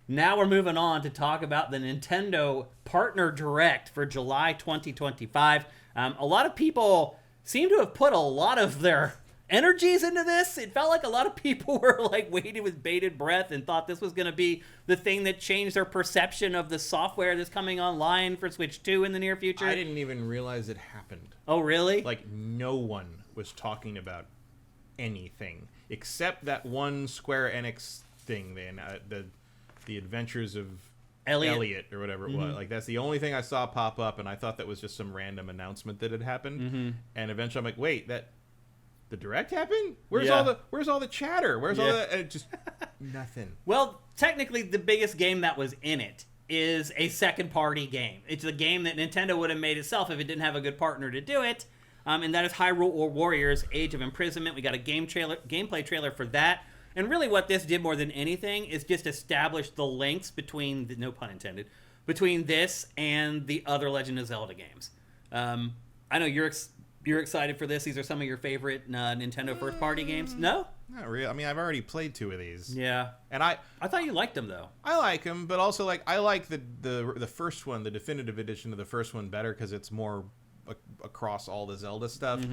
Now we're moving on to talk about the Nintendo Partner Direct for July 2025. A lot of people seem to have put a lot of their energies into this. It felt like a lot of people were like waiting with bated breath and thought this was going to be the thing that changed their perception of the software that's coming online for Switch 2 in the near future. I didn't even realize it happened. Oh, really? Like, no one was talking about anything except that one Square Enix thing, the Adventures of Elliot or whatever it was. Like, that's the only thing I saw pop up, and I thought that was just some random announcement that had happened. And eventually I'm like, wait, the Direct happened? Where's all the chatter? Where's all the just nothing. Well, technically the biggest game that was in it is a second party game. It's a game that Nintendo would have made itself if it didn't have a good partner to do it. And that is Hyrule Warriors Age of Imprisonment. We got a gameplay trailer for that. And really what this did more than anything is just establish the links between, no pun intended, between this and the other Legend of Zelda games. I know you're excited for this. These are some of your favorite Nintendo first-party games. No? Not really. I mean, I've already played 2 of these. Yeah. And I thought you liked them, though. I like them, but also, like, I like the first one, the definitive edition of the first one better because it's more across all the Zelda stuff.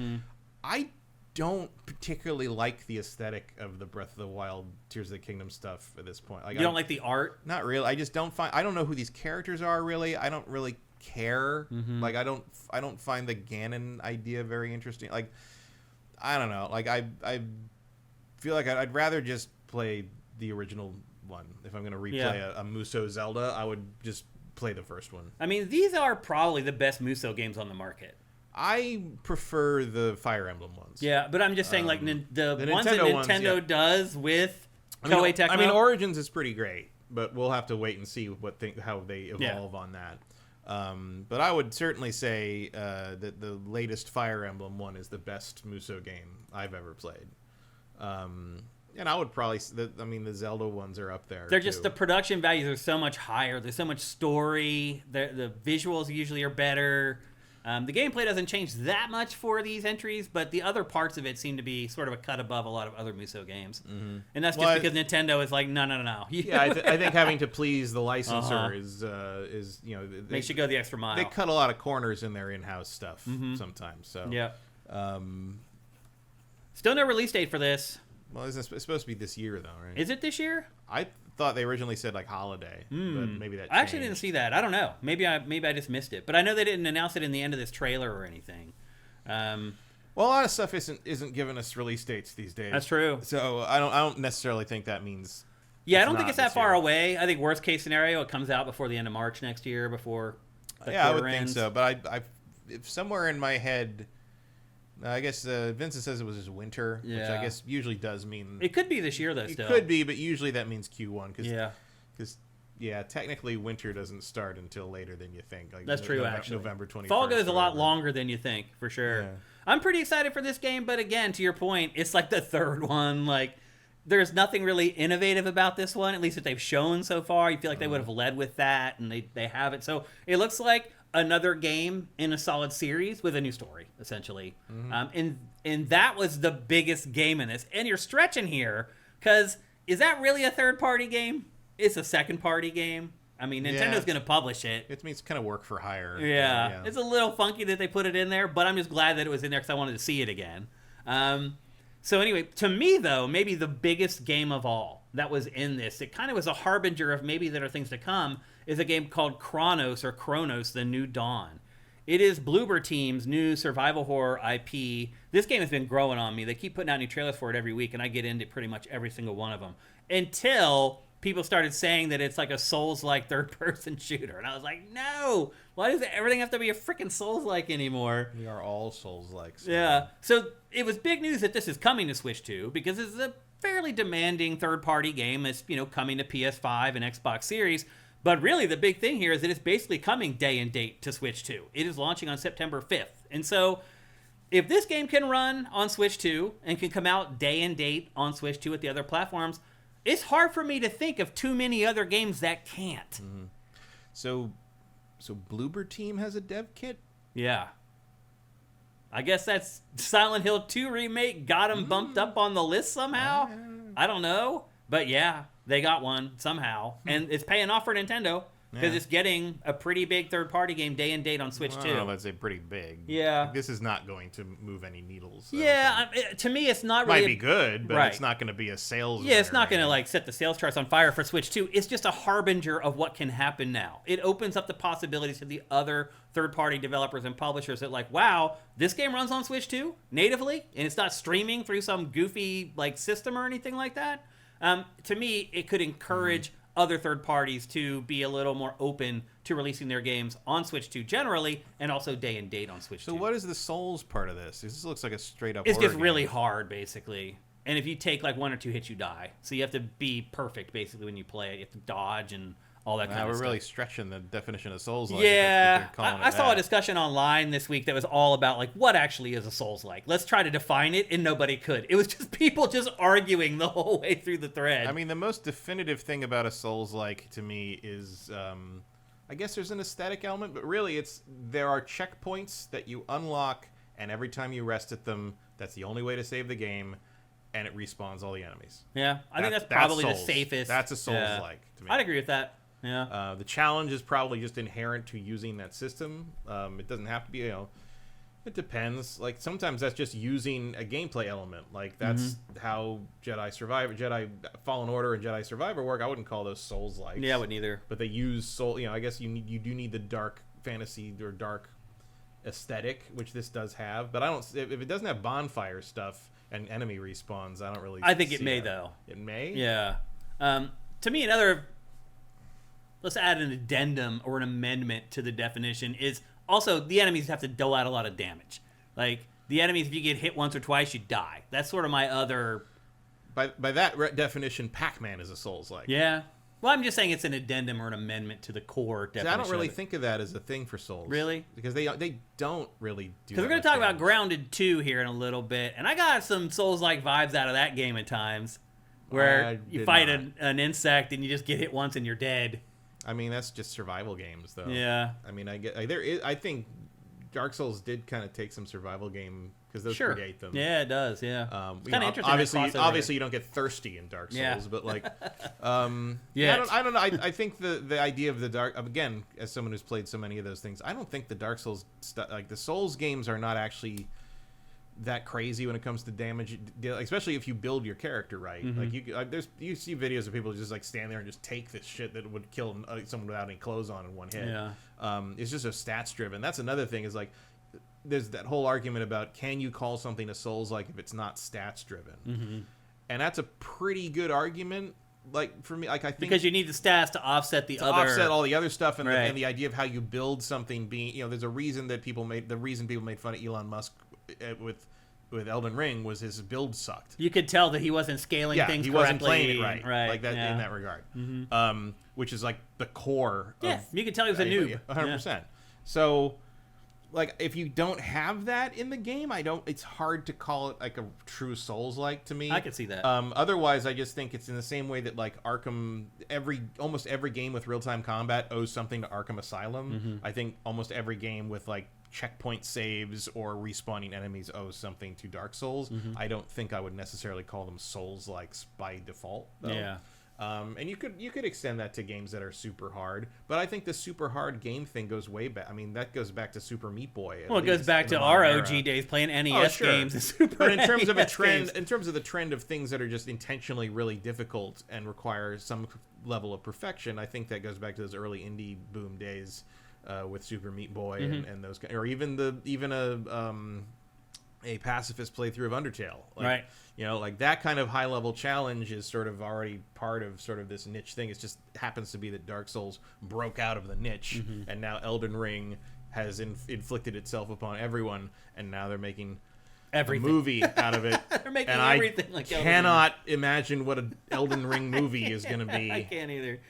I don't particularly like the aesthetic of the Breath of the Wild, Tears of the Kingdom stuff at this point. Like, you don't like the art? Not really. I just don't find. I don't know who these characters are really. I don't really care. Like, I don't find the Ganon idea very interesting. Like, I don't know. Like, I feel like I'd rather just play the original one. If I'm going to replay a Musou Zelda, I would just play the first one. I mean, these are probably the best Musou games on the market. I prefer the Fire Emblem ones. Yeah, but I'm just saying, like, the ones that Nintendo Nintendo does with Koei Tecmo. I mean, Origins is pretty great, but we'll have to wait and see how they evolve on that. But I would certainly say that the latest Fire Emblem one is the best Musou game I've ever played. And I would probably, the Zelda ones are up there. They're just, the production values are so much higher. There's so much story. The visuals usually are better. The gameplay doesn't change that much for these entries, but the other parts of it seem to be sort of a cut above a lot of other Musou games. And that's just because Nintendo is like, no. Yeah, I think having to please the licensor is makes you go the extra mile. They cut a lot of corners in their in-house stuff sometimes. So yeah. Still no release date for this. Well, it's supposed to be this year, though, right? Is it this year? I thought they originally said like holiday, but maybe that changed. I actually didn't see that. I don't know. Maybe I just missed it. But I know they didn't announce it in the end of this trailer or anything. Well, a lot of stuff isn't giving us release dates these days. That's true. So I don't necessarily think that means. Yeah, I don't think it's that far away. I think worst case scenario, it comes out before the end of March next year, before the I would ends. think so. But if somewhere in my head. I guess Vincent says it was just winter, which I guess usually does mean... It could be this year, though, still. It could be, but usually that means Q1. Because, yeah, technically winter doesn't start until later than you think. Like, that's true, actually. November 21st. Fall goes a lot longer than you think, for sure. Yeah. I'm pretty excited for this game, but again, to your point, it's like the third one. Like, there's nothing really innovative about this one, at least that they've shown so far. You feel like they would have led with that, and they haven't. So it looks like another game in a solid series with a new story, essentially. And that was the biggest game in this. And you're stretching here, because is that really a third-party game? It's a second-party game. I mean, Nintendo's going to publish it. It means kind of work for hire. Yeah. It's a little funky that they put it in there, but I'm just glad that it was in there because I wanted to see it again. So anyway, to me though, maybe the biggest game of all that was in this, it kind of was a harbinger of maybe there are things to come, is a game called Chronos, The New Dawn. It is Bloober Team's new survival horror IP. This game has been growing on me. They keep putting out new trailers for it every week, and I get into pretty much every single one of them. Until people started saying that it's like a Souls-like third-person shooter. And I was like, no! Why does everything have to be a freaking Souls-like anymore? We are all Souls-like. Yeah. So it was big news that this is coming to Switch 2, because it's a fairly demanding third-party game. It's, coming to PS5 and Xbox Series. But really, the big thing here is that it's basically coming day and date to Switch 2. It is launching on September 5th. And so, if this game can run on Switch 2 and can come out day and date on Switch 2 with the other platforms, it's hard for me to think of too many other games that can't. Mm-hmm. So Bloober Team has a dev kit? Yeah. I guess that's Silent Hill 2 remake got them bumped up on the list somehow. I don't know. But yeah. They got one somehow, and it's paying off for Nintendo because it's getting a pretty big third-party game day and date on Switch 2. Well, let's say pretty big. Yeah. This is not going to move any needles. Yeah, to me, it's not really... Might be good, but it's not going to be a sales... Yeah, it's not going to set the sales charts on fire for Switch 2. It's just a harbinger of what can happen now. It opens up the possibilities to the other third-party developers and publishers that wow, this game runs on Switch 2 natively, and it's not streaming through some goofy system or anything like that. To me, it could encourage other third parties to be a little more open to releasing their games on Switch 2 generally, and also day and date on Switch 2. So what is the Souls part of this? This looks like a straight-up It's just game. really hard, basically. And if you take one or two hits, you die. So you have to be perfect, basically, when you play it. You have to dodge and all that kind of stuff. We're really stretching the definition of Souls-like. Yeah, I saw a discussion online this week that was all about what actually is a Souls-like. Let's try to define it, and nobody could. It was just people just arguing the whole way through the thread. I mean, the most definitive thing about a Souls-like to me is, I guess there's an aesthetic element, but really there are checkpoints that you unlock, and every time you rest at them, that's the only way to save the game, and it respawns all the enemies. Yeah, I think that's probably the Souls. safest. That's a Souls-like to me. I'd agree with that. Yeah. The challenge is probably just inherent to using that system. It doesn't have to be, it depends. Sometimes that's just using a gameplay element. That's how Jedi Fallen Order and Jedi Survivor work. I wouldn't call those Souls-like. Yeah, I wouldn't either. But they use soul. I guess you do need the dark fantasy or dark aesthetic, which this does have. But I don't. If it doesn't have bonfire stuff and enemy respawns, I don't really. I think it see may that. though. It may. Yeah. To me, another. Let's add an addendum or an amendment to the definition is also the enemies have to dole out a lot of damage. The enemies, if you get hit once or twice, you die. That's sort of my other... By that definition, Pac-Man is a Souls-like. Yeah. Well, I'm just saying it's an addendum or an amendment to the core definition. See, I don't really think of that as a thing for Souls. Really? Because they don't really do that. Because we're going to talk about Grounded 2 here in a little bit, and I got some Souls-like vibes out of that game at times, where you fight an insect and you just get hit once and you're dead. I mean, that's just survival games, though. Yeah. I mean, I think Dark Souls did kind of take some survival game because those create them. Yeah, it does. Yeah. Kind of interesting. Obviously, you don't get thirsty in Dark Souls, but I don't know. I think the idea of the dark, again, as someone who's played so many of those things, I don't think the Dark Souls the Souls games are not actually that crazy when it comes to damage, especially if you build your character right. You see videos of people just stand there and just take this shit that would kill someone without any clothes on in one hit. Yeah. It's just a stats driven. That's another thing is there's that whole argument about can you call something a Souls-like if it's not stats driven, and that's a pretty good argument. For me, I think because you need the stats to offset offset all the other stuff, and the idea of how you build something being there's a reason that people made fun of Elon Musk with Elden Ring was his build sucked. You could tell that he wasn't scaling things correctly. He wasn't playing it right that in that regard. Which is the core. Yeah, you could tell he was a noob. 100%. So, if you don't have that in the game, it's hard to call it a true Souls-like to me. I could see that. Otherwise, I just think it's in the same way that Arkham, almost every game with real-time combat owes something to Arkham Asylum. I think almost every game with checkpoint saves or respawning enemies owes something to Dark Souls. I don't think I would necessarily call them Souls-likes by default, though. Yeah. And you could extend that to games that are super hard, but I think the super hard game thing goes way back. I mean, that goes back to Super Meat Boy. Well, it goes back to our OG days playing NES games and Super But in terms of a NES trend, games. in terms of the trend of things that are just intentionally really difficult and require some level of perfection, I think that goes back to those early indie boom days with Super Meat Boy and those, or even a pacifist playthrough of Undertale. Like, right. You know, like that kind of high level challenge is sort of already part of sort of this niche thing. It just happens to be that Dark Souls broke out of the niche, and now Elden Ring has inflicted itself upon everyone, and now they're making Everything. a movie out of it. They're making and everything I like Elden cannot imagine what an Elden Ring movie is going to be. I can't either.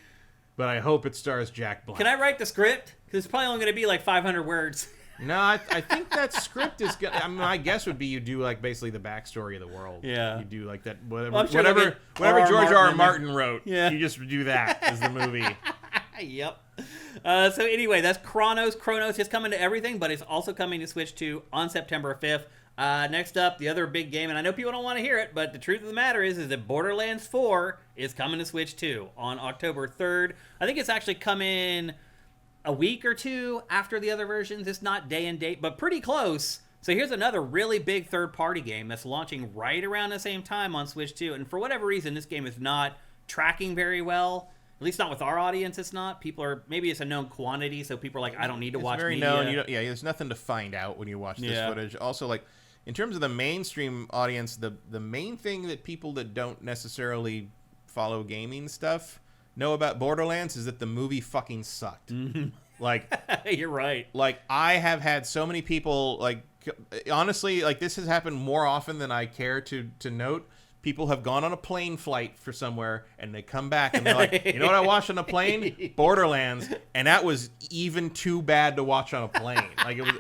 But I hope it stars Jack Black. Can I write the script? Because it's probably only going to be like 500 words. No, I think that script is good. I mean, my guess would be you do like basically the backstory of the world. Yeah. You do like that whatever Well, I'm sure whatever George R. Martin wrote. Yeah. You just do that as the movie. Yep. So anyway, that's Chronos. Chronos is coming to everything, but it's also coming to Switch 2 on September 5th. Next up, the other big game, and I know people don't want to hear it, but the truth of the matter is that Borderlands 4 is coming to Switch 2 on October 3rd. I think it's actually coming a week or two after the other versions. It's not day and date, but pretty close. So here's another really big third-party game that's launching right around the same time on Switch 2. And for whatever reason, this game is not tracking very well. At least not with our audience, it's not. People are, maybe it's a known quantity, so people are like, I don't need to watch very media. known. You don't, there's nothing to find out when you watch this footage. Also, like, in terms of the mainstream audience, the main thing that people that don't necessarily follow gaming stuff know about Borderlands is that the movie fucking sucked. Like, you're right. Like, I have had so many people, like, honestly, like, this has happened more often than I care to note. People have gone on a plane flight for somewhere, and they come back, and they're like, you know what I watched on a plane? Borderlands, and that was even too bad to watch on a plane. Like, it was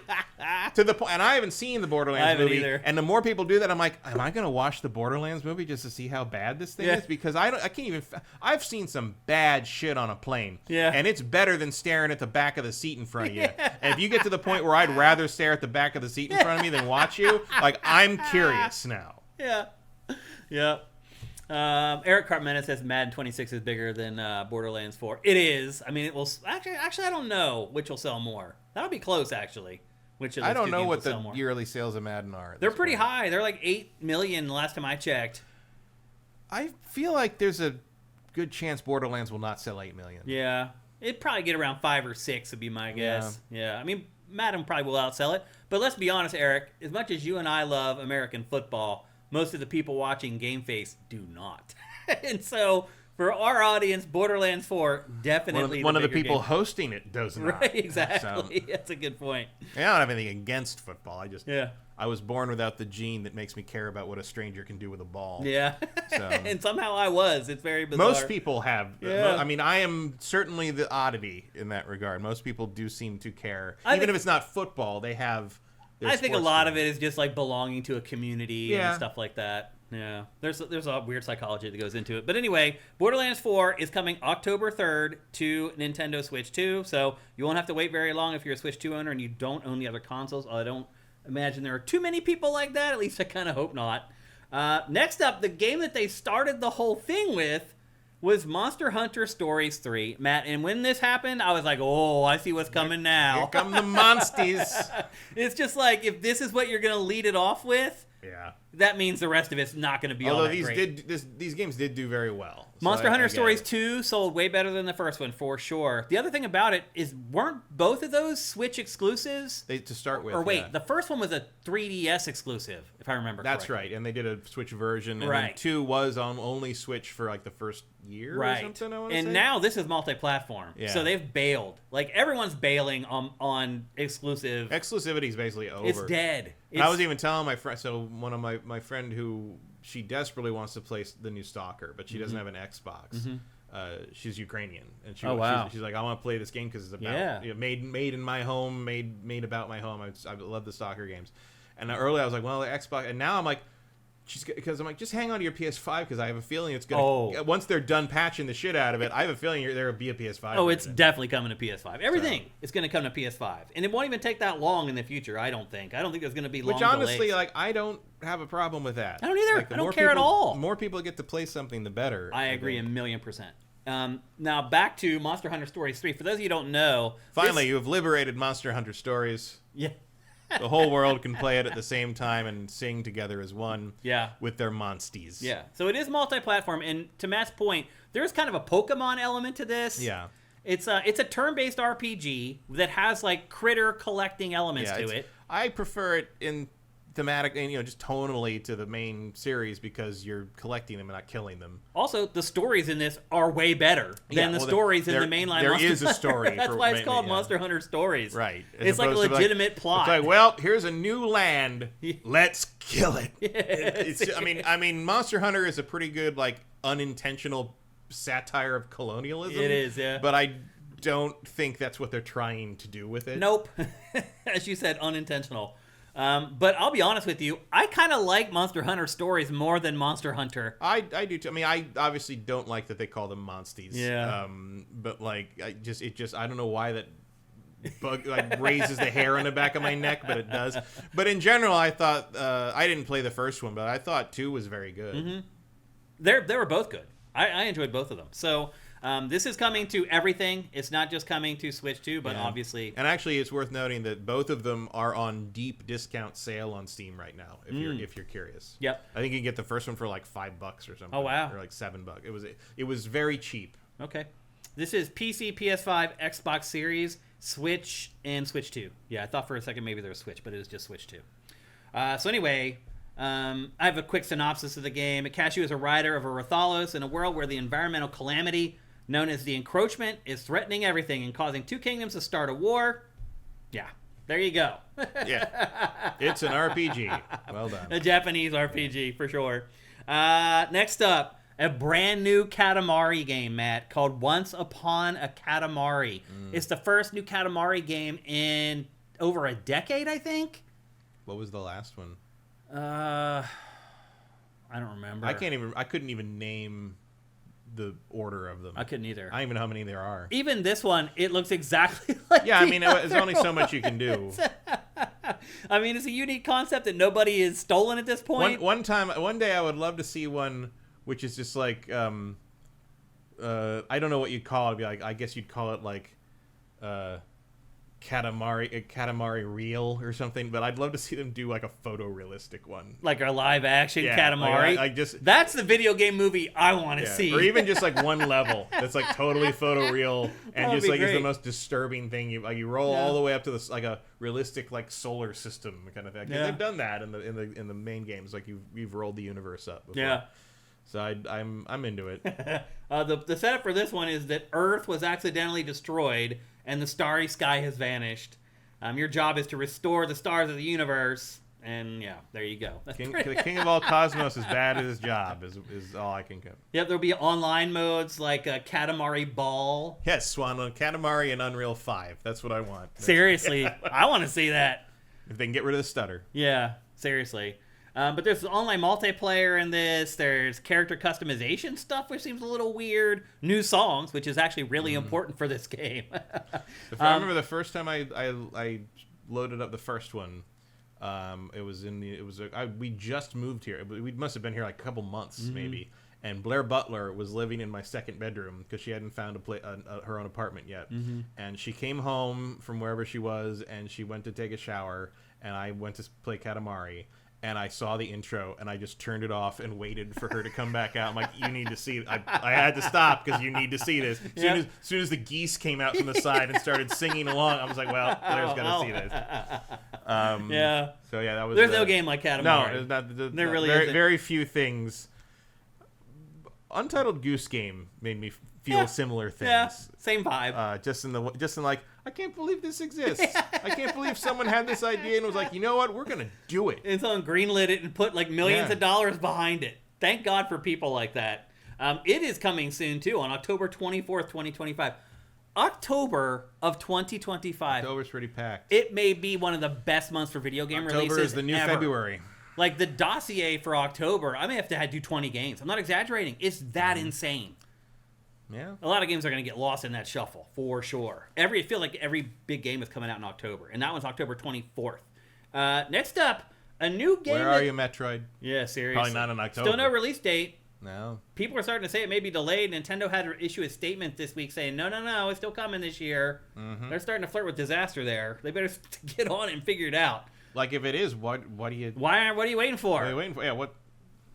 to the point, and I haven't seen the Borderlands movie, either. and the more people do that, I'm like, am I going to watch the Borderlands movie just to see how bad this thing is? Because I can't even, I've seen some bad shit on a plane, and it's better than staring at the back of the seat in front of you. And if you get to the point where I'd rather stare at the back of the seat in front of me than watch you, like, I'm curious now. Yeah. Eric Cartmena says Madden 26 is bigger than Borderlands 4. It is. I mean, it will. Actually, I don't know which will sell more. That'll be close, actually. Which of I those don't two know games what will the sell more. yearly sales of Madden are. They're pretty high. They're like 8 million last time I checked. I feel like there's a good chance Borderlands will not sell 8 million. Yeah. It'd probably get around 5 or 6 would be my guess. Yeah. I mean, Madden probably will outsell it. But let's be honest, Eric. As much as you and I love American football, most of the people watching GameFace do not. And so, for our audience, Borderlands 4 definitely one of the people game. Hosting it does not. Right, exactly. So, that's a good point. I don't have anything against football. I was born without the gene that makes me care about what a stranger can do with a ball. Yeah. So, and somehow I was. It's very bizarre. most people have. Yeah. I mean, I am certainly the oddity in that regard. Most people do seem to care. I Even think- if it's not football, they have... I think a lot of it is just like belonging to a community and Yeah. stuff like that. Yeah, there's a weird psychology that goes into it. But anyway, Borderlands 4 is coming October 3rd to Nintendo Switch 2, so you won't have to wait very long if you're a Switch 2 owner and you don't own the other consoles. I don't imagine there are too many people like that. At least I kind of hope not. Next up, the game that they started the whole thing with was Monster Hunter Stories 3. Matt, and when this happened, I was like, oh, I see what's coming now. Here come the monsters. It's just like, if this is what you're going to lead it off with, Yeah. that means the rest of it's not going to be all Although that great. these games did do very well. So Monster Hunter I get Stories it. 2 sold way better than the first one, for sure. The other thing about it is, weren't both of those Switch exclusives? To start with. Or wait, yeah. the first one was a 3DS exclusive, if I remember That's correctly. right, and they did a Switch version, and Right. then 2 was on only Switch for like the first year or something, I wanna And say. now this is multi-platform, Yeah. so they've bailed. Like, everyone's bailing on exclusive. Exclusivity is basically over. It's dead. And I was even telling my friend, so one of my friend who, she desperately wants to play the new Stalker, but she doesn't have an Xbox. She's Ukrainian, and Oh, wow. she's like, I want to play this game because it's about made in my home, made about my home. I love the Stalker games. And earlier I was like, well, the Xbox, and now I'm like, because I'm like, just hang on to your PS5 because I have a feeling it's gonna. Once they're done patching the shit out of it, I have a feeling there will be a PS5. Oh, it's definitely coming to PS5. Everything is going to come to PS5, and it won't even take that long in the future. I don't think. I don't think there's going to be long. Which honestly, delays. like, I don't have a problem with that. I don't either. Like, I don't care at all. The more people get to play something, the better. I agree 1,000,000%. Now back to Monster Hunter Stories 3. For those of you who don't know, finally you have liberated Monster Hunter Stories. Yeah. The whole world can play it at the same time and sing together as one. Yeah. With their monsties. Yeah. So it is multi-platform, and to Matt's point, there's kind of a Pokemon element to this. Yeah. It's a turn-based RPG that has like critter collecting elements to it. I prefer it in thematic and just tonally to the main series because you're collecting them and not killing them. Also, the stories in this are way better than the stories in the mainline. There Monster is a story. That's why it's called Monster Hunter Stories. Right. It's like a legitimate plot. It's like, well, here's a new land. Let's kill it. I mean, Monster Hunter is a pretty good like unintentional satire of colonialism. It is, yeah. But I don't think that's what they're trying to do with it. Nope. As you said, unintentional. But I'll be honest with you, I kind of like Monster Hunter Stories more than Monster Hunter. I do too. I mean, I obviously don't like that they call them monsties. Yeah. But like, I don't know why that bug like raises the hair on the back of my neck, but it does. But in general, I thought I didn't play the first one, but I thought 2 was very good. Mm-hmm. They were both good. I enjoyed both of them. So. This is coming to everything. It's not just coming to Switch 2, but obviously... And actually, it's worth noting that both of them are on deep discount sale on Steam right now, if you're curious. Yep. I think you can get the first one for like $5 or something. Oh, wow. Or like $7. It was very cheap. Okay. This is PC, PS5, Xbox Series, Switch, and Switch 2. Yeah, I thought for a second maybe there was Switch, but it was just Switch 2. So anyway... I have a quick synopsis of the game. Cashew is a rider of a Rathalos in a world where the environmental calamity known as the encroachment is threatening everything and causing two kingdoms to start a war. Yeah, there you go. Yeah, it's an RPG. Well done. A Japanese RPG, for sure. Next up, a brand new Katamari game, Matt, called Once Upon a Katamari. It's the first new Katamari game in over a decade, I think. What was the last one? I don't remember. I couldn't even name the order of them. I couldn't either. I don't even know how many there are. Even this one, it looks exactly like I mean, there's only so much you can do. I mean, it's a unique concept that nobody has stolen at this point. One day I would love to see one which is just like I don't know what you'd call it. It'd be like, I guess you'd call it like Katamari Real or something, but I'd love to see them do like a photorealistic one, like a live action Katamari. Just that's the video game movie I want to see, or even just like one level that's like totally photoreal and just like great. Is the most disturbing thing. You roll all the way up to this like a realistic like solar system kind of thing. Yeah. They've done that in the main games. Like you've rolled the universe up before. Yeah. So I'm into it. The setup for this one is that Earth was accidentally destroyed and the starry sky has vanished. Your job is to restore the stars of the universe, and yeah, there you go. The king of all cosmos is bad at his job. Is all I can get. Yep, there'll be online modes like Katamari Ball. Yes, Swan, Katamari and Unreal 5. That's what I want. Seriously, I want to see that. If they can get rid of the stutter. Yeah, seriously. But there's online multiplayer in this. There's character customization stuff, which seems a little weird. New songs, which is actually really important for this game. I remember the first time I loaded up the first one. We just moved here. We must have been here like a couple months maybe. And Blair Butler was living in my second bedroom because she hadn't found her own apartment yet. And she came home from wherever she was, and she went to take a shower, and I went to play Katamari. And I saw the intro, and I just turned it off and waited for her to come back out. I'm like, you need to see it. I had to stop because you need to see this. As soon as the geese came out from the side and started singing along, I was like, well, Blair's got to see this. Yeah. So, yeah, that was... There's no game like Katamari. No, there's not. There really isn't. Very few things. Untitled Goose Game made me feel similar things. Yeah, same vibe. Just in like, I can't believe this exists. I can't believe someone had this idea and was like, you know what, we're gonna do it. And someone greenlit it and put like millions of dollars behind it. Thank God for people like that. It is coming soon too, on October 24th, 2025. October of 2025. October's pretty packed. It may be one of the best months for video game releases. October is the new ever. February. Like the dossier for October, I may have to do 20 games. I'm not exaggerating. It's that insane. Yeah. A lot of games are going to get lost in that shuffle, for sure. I feel like every big game is coming out in October, and that one's October 24th. Next up, a new game. Where are you, Metroid? Yeah, seriously. Probably not in October. Still no release date. No. People are starting to say it may be delayed. Nintendo had to issue a statement this week saying, no, it's still coming this year. Mm-hmm. They're starting to flirt with disaster there. They better get on it and figure it out. Like, if it is, what do you... What are you waiting for? What are you waiting for? Yeah, what...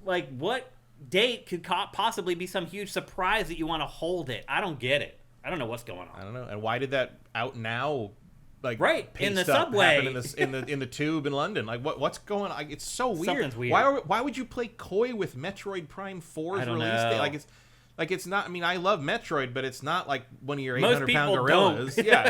Like, what date could possibly be some huge surprise that you want to hold it? I don't get it. I don't know what's going on. I don't know. And why did that out now? Like, right in the paste up subway, happen in the tube in London. Like, what's going on? It's so weird. Something's weird. Why would you play coy with Metroid Prime 4's I don't release know. date? Like it's not. I mean, I love Metroid, but it's not like one of your Most 800-pound people gorillas. don't. Yeah,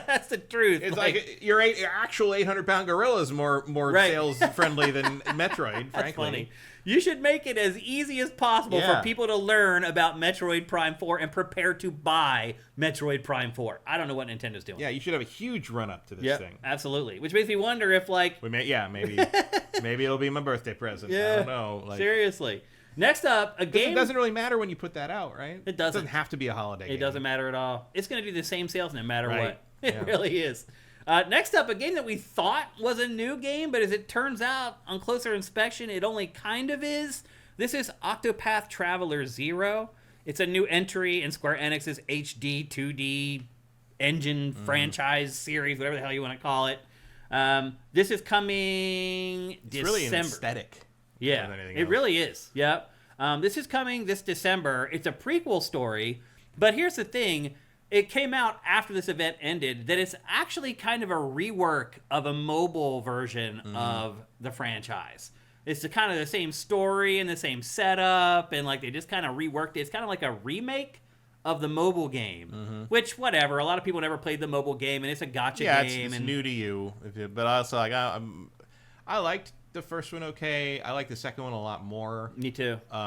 That's the truth. it's like your actual 800-pound gorilla is more Right. sales friendly than Metroid. That's frankly, funny. You should make it as easy as possible Yeah. for people to learn about Metroid Prime 4 and prepare to buy Metroid Prime 4. I don't know what Nintendo's doing. yeah, you should have a huge run up to this thing. Absolutely. Which makes me wonder if, like... Maybe it'll be my birthday present. Yeah, I don't know. Like, seriously. Next up, a game... It doesn't really matter when you put that out, right? It doesn't. have to be a holiday It game. doesn't matter at all. It's going to do the same sales no matter Right. what. It Yeah. really is. Next up, a game that we thought was a new game, but as it turns out, on closer inspection, it only kind of is. This is Octopath Traveler 0. It's a new entry in Square Enix's HD 2D engine franchise series, whatever the hell you want to call it. This is coming It's December. really an aesthetic. Yeah, more than anything it else. really is. Yep. This is coming this December. It's a prequel story, but here's the thing. It came out after this event ended that it's actually kind of a rework of a mobile version of the franchise. It's kind of the same story and the same setup, and like they just kind of reworked it. It's kind of like a remake of the mobile game, which, whatever. A lot of people never played the mobile game, and it's a gotcha game. It's and new to you. But also, like, I liked the first one okay. I like the second one a lot more. Me too. But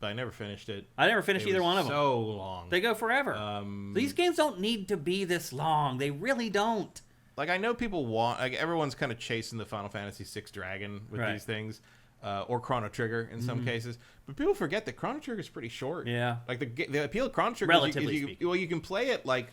I never finished it. I never finished It either was one of them. So long. They go forever. These games don't need to be this long. They really don't. Like, I know people want, like, everyone's kind of chasing the Final Fantasy VI Dragon with Right. these things, or Chrono Trigger in some cases. But people forget that Chrono Trigger is pretty short. Yeah. Like, the appeal of Chrono Trigger Relatively is speaking. you can play it, like,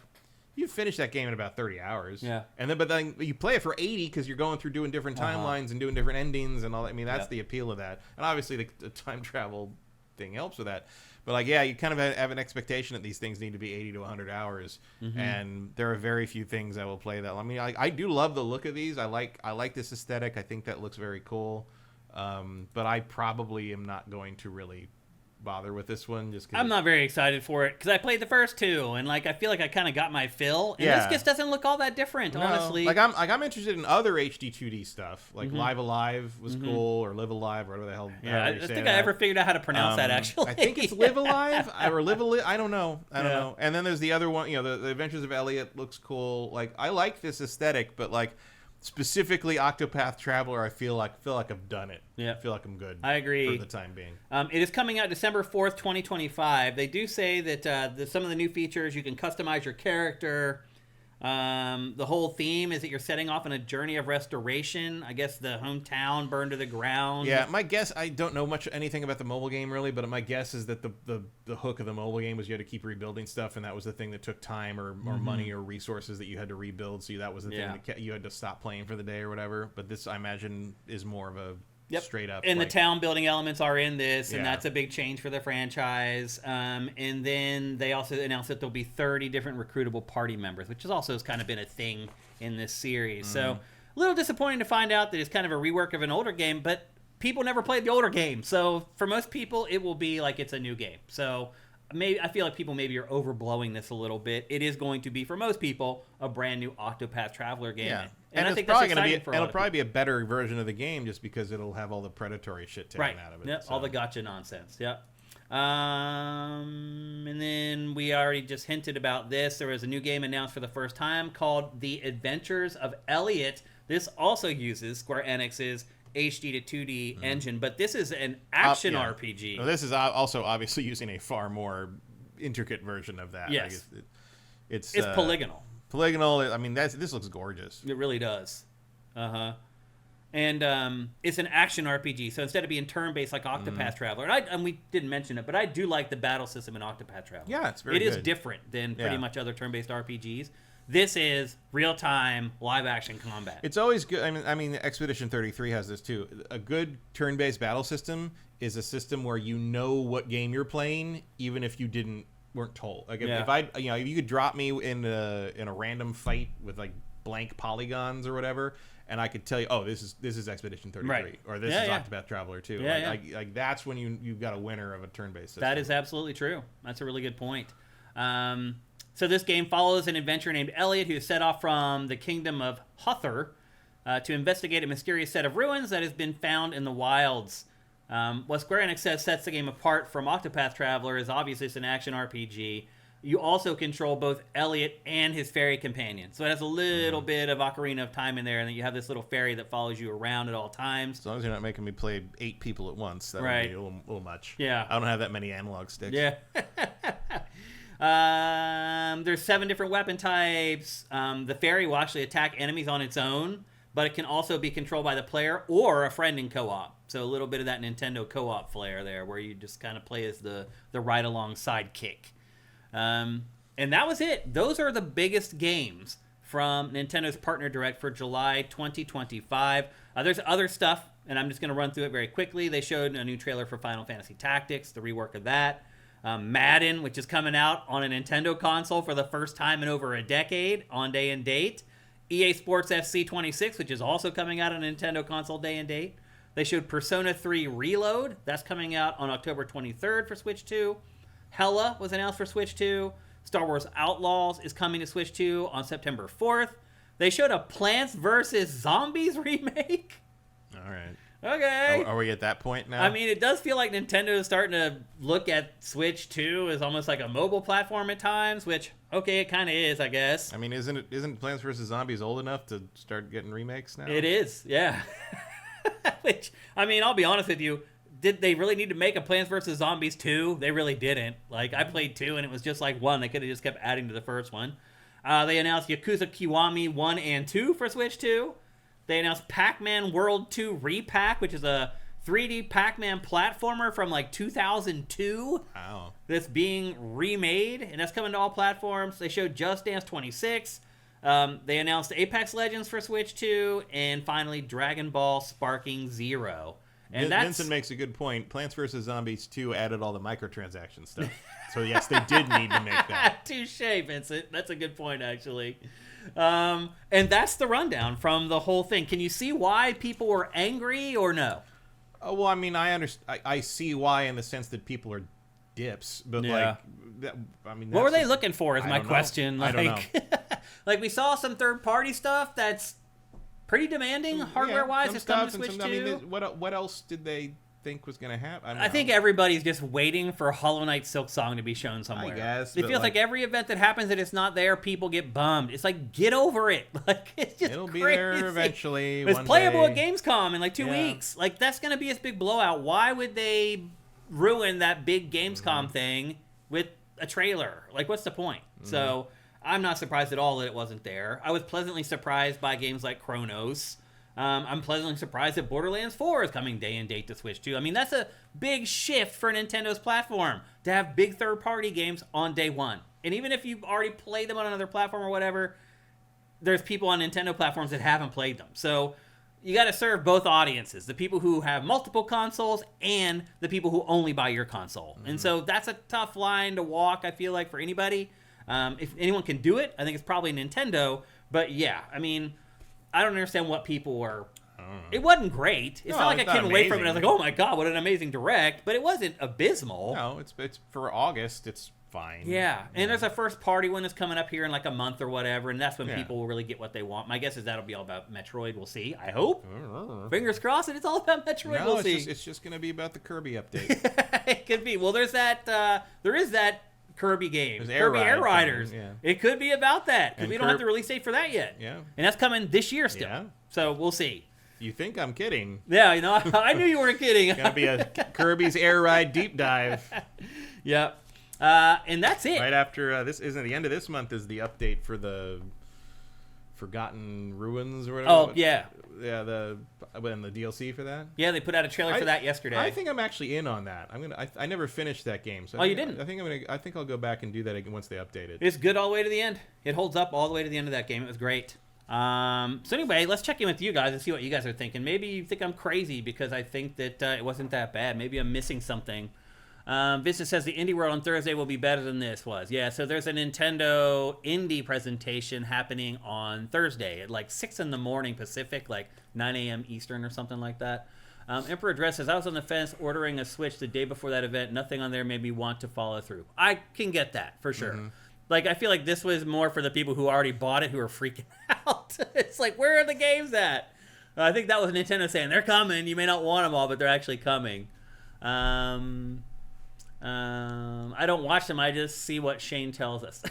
you finish that game in about 30 hours. Yeah. But then you play it for 80 because you're going through doing different timelines and doing different endings and all that. I mean, that's Yep. the appeal of that. And obviously the time travel thing helps with that. But, like, yeah, you kind of have an expectation that these things need to be 80 to 100 hours. And there are very few things that will play that. I mean, I do love the look of these. I like this aesthetic. I think that looks very cool. But I probably am not going to really bother with this one. Just cause I'm not very excited for it because I played the first two, and like I feel like I kind of got my fill. And this just doesn't look all that different, honestly. Like I'm interested in other HD 2D stuff, like Live Alive was cool, or Live Alive, or whatever the hell. Yeah, I don't think I ever figured out how to pronounce that. Actually, I think it's Live Alive or Live Alive. I don't know. I don't Yeah. know. And then there's the other one. You know, the Adventures of Elliot looks cool. Like, I like this aesthetic, but like specifically Octopath Traveler, I feel like I've done it. Yeah. I feel like I'm good. I agree. For the time being. It is coming out December 4th, 2025. They do say that some of the new features, you can customize your character. The whole theme is that you're setting off on a journey of restoration. I guess the hometown burned to the ground. Yeah, my guess, I don't know anything about the mobile game really, but my guess is that the hook of the mobile game was you had to keep rebuilding stuff, and that was the thing that took time or money or resources that you had to rebuild. So that was the thing that you had to stop playing for the day or whatever. But this, I imagine, is more of a straight up. And like, the town building elements are in this, and Yeah. that's a big change for the franchise. And then they also announced that there'll be 30 different recruitable party members, which has kind of been a thing in this series. So a little disappointing to find out that it's kind of a rework of an older game, but people never played the older game. So for most people, it will be like it's a new game. So maybe I feel like people maybe are overblowing this a little bit. It is going to be, for most people, a brand new Octopath Traveler game. Yeah. And I it's think probably that's going to exciting be, for a lot it'll of probably be a better version of the game just because it'll have all the predatory shit taken right. out of it. Yep, so. all the gotcha nonsense. Yep. And then we already just hinted about this. There was a new game announced for the first time called The Adventures of Elliot. This also uses Square Enix's HD to 2D engine, but this is an action RPG. Now, this is also obviously using a far more intricate version of that. Yes. Like it's Polygonal. Polygonal. I mean, this looks gorgeous. It really does. And it's an action RPG. So instead of being turn-based like Octopath Traveler, and we didn't mention it, but I do like the battle system in Octopath Traveler. Yeah, it's very good. It is different than pretty much other turn-based RPGs. This is real-time, live-action combat. It's always good. I mean, Expedition 33 has this too. A good turn-based battle system is a system where you know what game you're playing, even if you weren't told. Like if you could drop me in a random fight with like blank polygons or whatever, and I could tell you, oh, this is Expedition 33, right, or this is Octopath Traveler 2. Like that's when you've got a winner of a turn-based system. That is absolutely true. That's a really good point. So this game follows an adventurer named Elliot who is set off from the kingdom of Hother to investigate a mysterious set of ruins that has been found in the wilds. What Square Enix says sets the game apart from Octopath Traveler is obviously it's an action RPG. You also control both Elliot and his fairy companion. So it has a little bit of Ocarina of Time in there, and then you have this little fairy that follows you around at all times. As long as you're not making me play 8 people at once, that would be a little much. Yeah. I don't have that many analog sticks. Yeah. There's 7 different weapon types. The fairy will actually attack enemies on its own, but it can also be controlled by the player or a friend in co-op. So a little bit of that Nintendo co-op flair there, where you just kind of play as the ride-along sidekick. And that was it. Those are the biggest games from Nintendo's Partner Direct for July 2025. There's other stuff, and I'm just going to run through it very quickly. They showed a new trailer for Final Fantasy Tactics, the rework of that. Madden, which is coming out on a Nintendo console for the first time in over a decade, on day and date. EA Sports FC 26, which is also coming out on a Nintendo console day and date. They showed Persona 3 Reload. That's coming out on October 23rd for Switch 2. Hella was announced for Switch 2. Star Wars Outlaws is coming to Switch 2 on September 4th. They showed a Plants vs. Zombies remake. All right. Okay. Are we at that point now? I mean, it does feel like Nintendo is starting to look at Switch 2 as almost like a mobile platform at times, which, okay, it kind of is, I guess. I mean, isn't Plants vs. Zombies old enough to start getting remakes now? It is, yeah. Which, I mean, I'll be honest with you, did they really need to make a Plants vs. Zombies 2? They really didn't. Like, I played 2, and it was just like 1. They could have just kept adding to the first one. They announced Yakuza Kiwami 1 and 2 for Switch 2. They announced Pac-Man World 2 Repack, which is a 3D Pac-Man platformer from like 2002. Wow. That's being remade, and that's coming to all platforms. They showed Just Dance 26. They announced Apex Legends for Switch 2, and finally Dragon Ball Sparking Zero. And Vincent makes a good point. Plants vs. Zombies 2 added all the microtransaction stuff. So yes, they did need to make that. Touche, Vincent. That's a good point, actually. And that's the rundown from the whole thing. Can you see why people were angry or no? Well, I mean, I see why in the sense that people are dips, but what were they looking for? Is my question. I don't know. Like we saw some third-party stuff that's pretty demanding hardware-wise. It's coming to Switch 2. I mean, what else did they think was going to happen? I think everybody's just waiting for Hollow Knight Silksong to be shown somewhere. I guess. It feels like every event that happens that it's not there, people get bummed. It's like, get over it. Like, it's just It'll crazy. Be there eventually. It's playable at Gamescom in like 2 weeks. Like, that's going to be a big blowout. Why would they ruin that big Gamescom thing with a trailer? Like, what's the point? So I'm not surprised at all that it wasn't there. I was pleasantly surprised by games like Chronos. I'm pleasantly surprised that Borderlands 4 is coming day and date to Switch 2. I mean, that's a big shift for Nintendo's platform, to have big third-party games on day one. And even if you've already played them on another platform or whatever, there's people on Nintendo platforms that haven't played them. So you got to serve both audiences, the people who have multiple consoles and the people who only buy your console. And so that's a tough line to walk, I feel like, for anybody. If anyone can do it, I think it's probably Nintendo. But yeah, I mean, I don't understand what people were. It wasn't great. It's not like I couldn't wait from it. I was like, oh my god, what an amazing direct. But it wasn't abysmal. No, it's for August. It's fine. Yeah, and there's a first party one that's coming up here in like a month or whatever, and that's when people will really get what they want. My guess is that'll be all about Metroid. We'll see. I hope. Fingers crossed that it's all about Metroid. No, we'll see. It's just going to be about the Kirby update. It could be. Well, there is that Kirby game, Kirby Air Riders. Yeah. It could be about that, because we don't have the release date for that yet. Yeah. And that's coming this year still. Yeah. So we'll see. You think I'm kidding? Yeah, you know, I knew you weren't kidding. It's going to be a Kirby's Air Ride deep dive. Yep. And that's it. Right after this, isn't the end of this month is the update for the Forgotten Ruins or whatever. Oh, yeah. Yeah, the DLC for that. Yeah, they put out a trailer for that yesterday. I think I'm actually in on that. I never finished that game. So you didn't? I think I'll go back and do that again once they update it. It's good all the way to the end. It holds up all the way to the end of that game. It was great. So anyway, let's check in with you guys and see what you guys are thinking. Maybe you think I'm crazy because I think that it wasn't that bad. Maybe I'm missing something. Vincent says the Indie World on Thursday will be better than this was. Yeah, so there's a Nintendo Indie presentation happening on Thursday at like 6 in the morning Pacific, like 9 a.m. Eastern or something like that. Emperor Dress says, I was on the fence ordering a Switch the day before that event. Nothing on there made me want to follow through. I can get that, for sure. Mm-hmm. Like, I feel like this was more for the people who already bought it who are freaking out. It's like, where are the games at? I think that was Nintendo saying, they're coming. You may not want them all, but they're actually coming. I don't watch them. I just see what Shane tells us.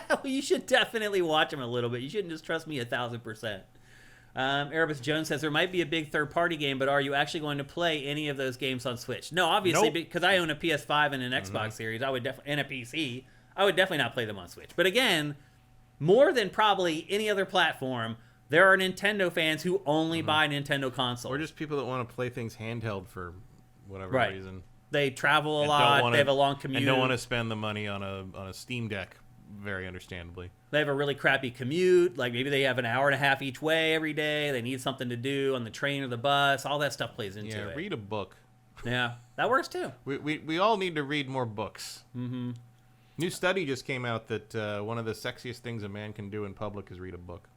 Well, you should definitely watch them a little bit. You shouldn't just trust me 1,000%. Erebus Jones says there might be a big third-party game, but are you actually going to play any of those games on Switch? No, obviously, because I own a PS5 and an Xbox Series. I would and a PC. I would definitely not play them on Switch. But again, more than probably any other platform, there are Nintendo fans who only buy Nintendo consoles. Or just people that want to play things handheld for whatever reason. They travel a lot. They have a long commute. And don't want to spend the money on a Steam Deck, very understandably. They have a really crappy commute. Like maybe they have an hour and a half each way every day. They need something to do on the train or the bus. All that stuff plays into it. Yeah, read a book. Yeah, that works too. We all need to read more books. Mm-hmm. New study just came out that one of the sexiest things a man can do in public is read a book.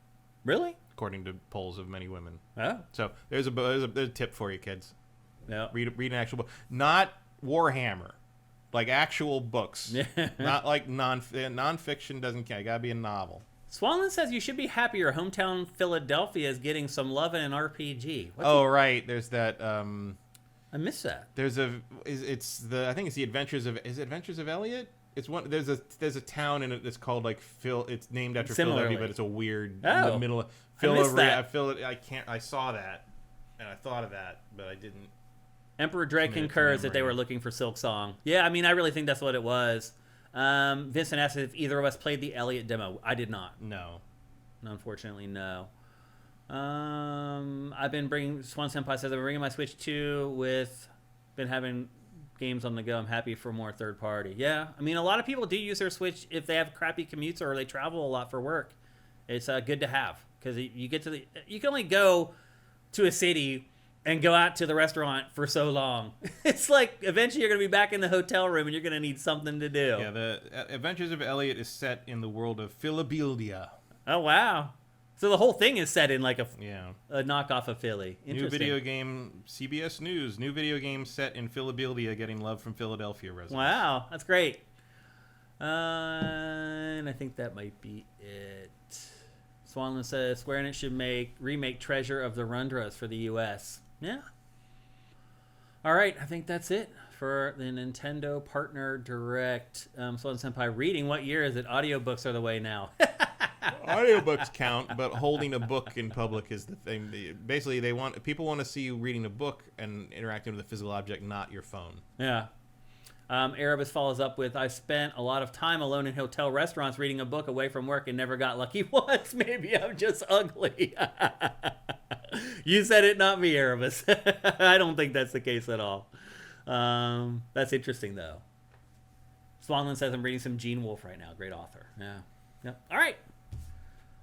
Really? According to polls of many women. Oh. So there's a tip for you, kids. Yeah. Read an actual book, not Warhammer, like actual books. Not like nonfiction doesn't count. It gotta be a novel. Swanland says you should be happy your hometown Philadelphia is getting some love in an RPG. Right. There's that. I missed that. I think it's the Adventures of Elliot. It's one. There's a town in it that's called like Phil. It's named after Philadelphia, but it's a weird in the middle of Philadelphia. I saw that, and I thought of that, but I didn't. Emperor Drake concurs that they were looking for Silk Song. Yeah, I mean, I really think that's what it was. Vincent asked if either of us played the Elliot demo. I did not. No. Unfortunately, no. I've been bringing... Swan Senpai says, I've been bringing my Switch 2 been having games on the go. I'm happy for more third party. Yeah, I mean, a lot of people do use their Switch if they have crappy commutes or they travel a lot for work. It's good to have because you can only go to a city and go out to the restaurant for so long. It's like eventually you're going to be back in the hotel room and you're going to need something to do. Yeah, the Adventures of Elliot is set in the world of Philadelphia. Oh, wow. So the whole thing is set in like a knockoff of Philly. New video game, CBS News, new video game set in Philadelphia getting love from Philadelphia residents. Wow, that's great. And I think that might be it. Swanland says Square Enix should remake Treasure of the Rundras for the U.S. Yeah. All right, I think that's it for the Nintendo Partner Direct. Swanland Senpai reading. What year is it? Audiobooks are the way now. Audiobooks count, but holding a book in public is the thing. Basically, people want to see you reading a book and interacting with a physical object, not your phone. Yeah. Erebus follows up with, I spent a lot of time alone in hotel restaurants reading a book away from work and never got lucky once. Maybe I'm just ugly. You said it, not me, Erebus. I don't think that's the case at all. That's interesting, though. Swanland says I'm reading some Gene Wolfe right now. Great author. Yeah. Yep. All right.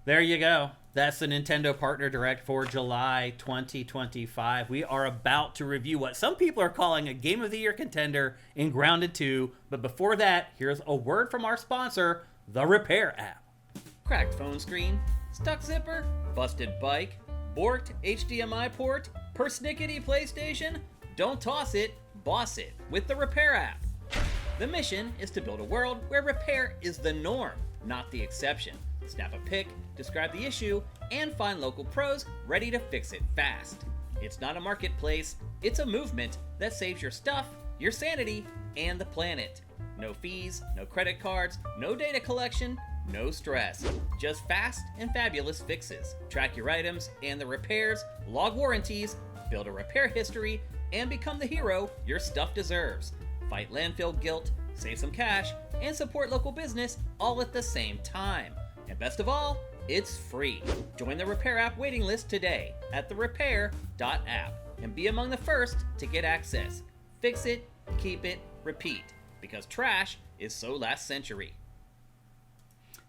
There you go. That's the Nintendo Partner Direct for July 2025. We are about to review what some people are calling a Game of the Year contender in Grounded 2. But before that, here's a word from our sponsor, the Repair app. Cracked phone screen, stuck zipper, busted bike, borked HDMI port, persnickety PlayStation? Don't toss it, boss it with the Repair app. The mission is to build a world where repair is the norm, not the exception. Snap a pic, describe the issue, and find local pros ready to fix it fast. It's not a marketplace, it's a movement that saves your stuff, your sanity, and the planet. No fees, no credit cards, no data collection, no stress. Just fast and fabulous fixes. Track your items and the repairs, log warranties, build a repair history, and become the hero your stuff deserves. Fight landfill guilt, save some cash, and support local business all at the same time. And best of all, It's free. Join the Repair app waiting list today at therepair.app and be among the first to get access. Fix it, keep it, repeat, because trash is so last century.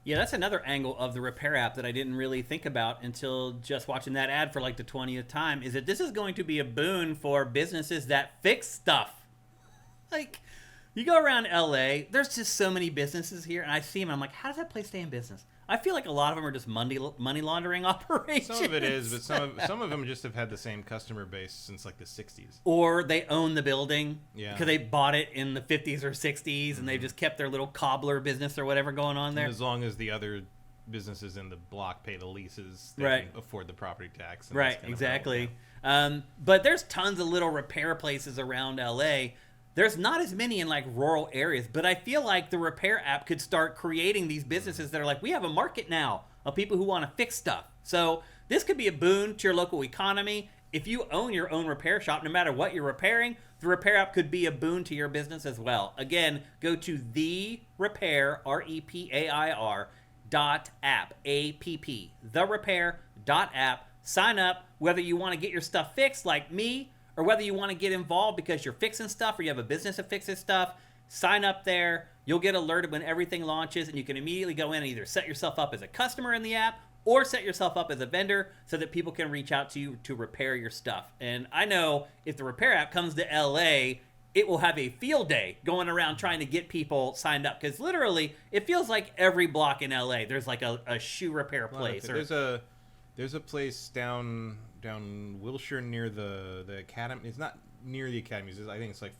Yeah, that's another angle of the Repair app that I didn't really think about until just watching that ad for like the 20th time, is that this is going to be a boon for businesses that fix stuff. Like, you go around LA, there's just so many businesses here, and I see them, and I'm like, how does that place stay in business? I feel like a lot of them are just money laundering operations. Some of it is, but some of them just have had the same customer base since like the 60s. Or they own the building because Yeah. they bought it in the 50s or 60s, and they've just kept their little cobbler business or whatever going on there. And as long as the other businesses in the block pay the leases, they Right. can afford the property tax. And Right, that's kind of exactly. how, But there's tons of little repair places around LA. There's not as many in like rural areas, but I feel like the Repair app could start creating these businesses that are like, we have a market now of people who want to fix stuff. So this could be a boon to your local economy. If you own your own repair shop, no matter what you're repairing, the Repair app could be a boon to your business as well. Again, go to the Repair, REPAIR, .app, A-P-P, therepair.app. Sign up, whether you want to get your stuff fixed like me, or whether you want to get involved because you're fixing stuff or you have a business that fixes stuff. Sign up there. You'll get alerted when everything launches, and you can immediately go in and either set yourself up as a customer in the app or set yourself up as a vendor so that people can reach out to you to repair your stuff. And I know if the Repair app comes to LA, it will have a field day going around trying to get people signed up, because literally it feels like every block in LA there's like a shoe repair place. there's a place down Wilshire near the academy. It's not near the academy. I think it's like